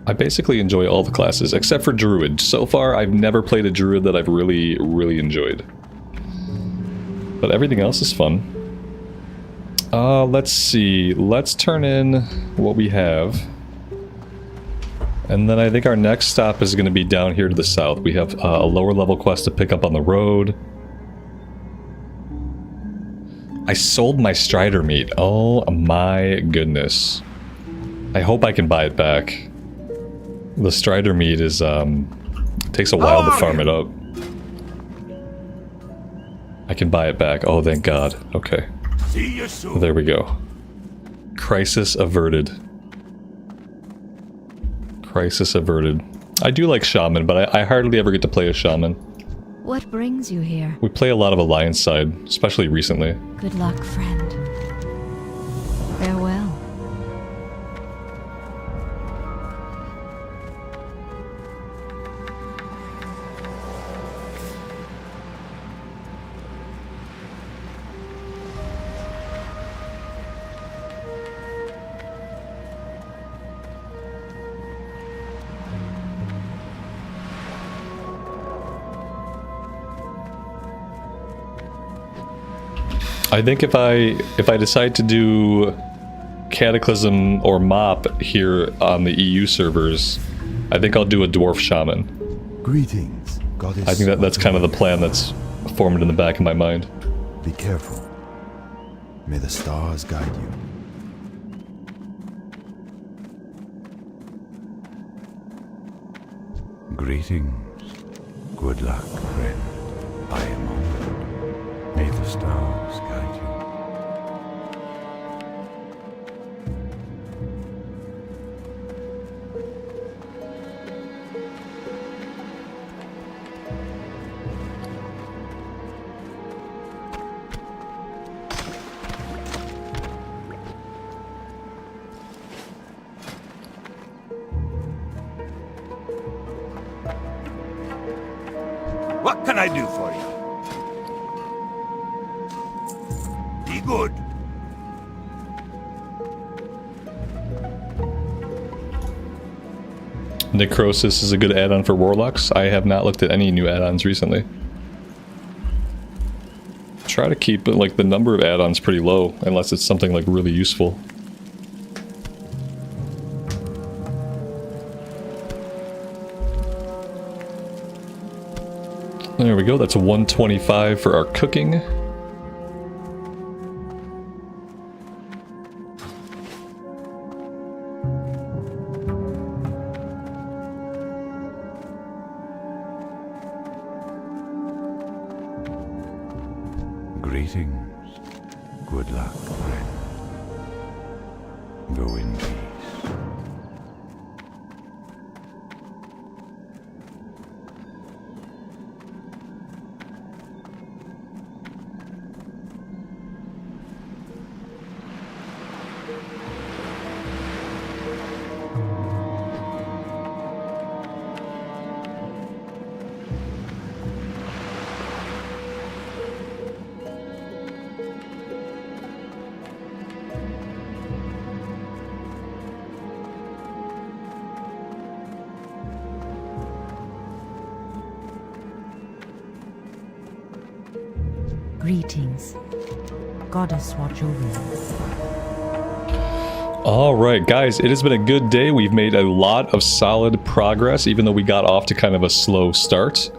I basically enjoy all the classes, except for Druid. So far, I've never played a Druid that I've really enjoyed. But everything else is fun. Let's see. Let's turn in what we have. And then I think our next stop is going to be down here to the south. We have a lower level quest to pick up on the road. I sold my Strider meat. Oh my goodness. I hope I can buy it back. The Strider meat is, takes a while to farm it up. I can buy it back. Oh, thank God. Okay. See you soon. There we go. Crisis averted. Crisis averted. I do like Shaman, but I hardly ever get to play a Shaman. What brings you here? We play a lot of Alliance side, especially recently. Good luck, friend. Farewell. I think if I decide to do Cataclysm or Mop here on the EU servers, I think I'll do a Dwarf Shaman. Greetings, Goddess. I think that's kind of the plan that's formed in the back of my mind. Be careful. May the stars guide you. Greetings. Good luck, friend. I am honored. May the stars guide you. What can I do for you? Be good. Necrosis is a good add-on for Warlocks. I have not looked at any new add-ons recently. Try to keep like the number of add-ons pretty low, unless it's something like really useful. There we go, that's 125 for our cooking. Greetings. Good luck, friend. Go in peace. Greetings. Goddess watch over you. Alright guys, it has been a good day. We've made a lot of solid progress, even though we got off to kind of a slow start.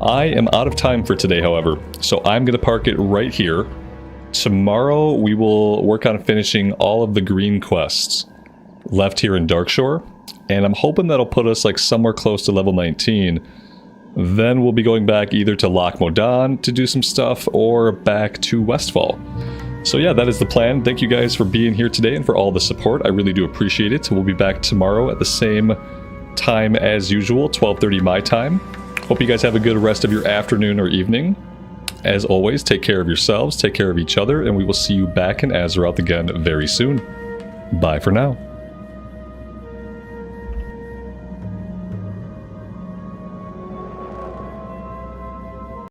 I am out of time for today, however, so I'm going to park it right here. Tomorrow we will work on finishing all of the green quests left here in Darkshore, and I'm hoping that'll put us like somewhere close to level 19. Then we'll be going back either to Loch Modan to do some stuff or back to Westfall. So yeah, that is the plan. Thank you guys for being here today and for all the support. I really do appreciate it. We'll be back tomorrow at the same time as usual, 12:30 my time. Hope you guys have a good rest of your afternoon or evening. As always, take care of yourselves, take care of each other, and we will see you back in Azeroth again very soon. Bye for now.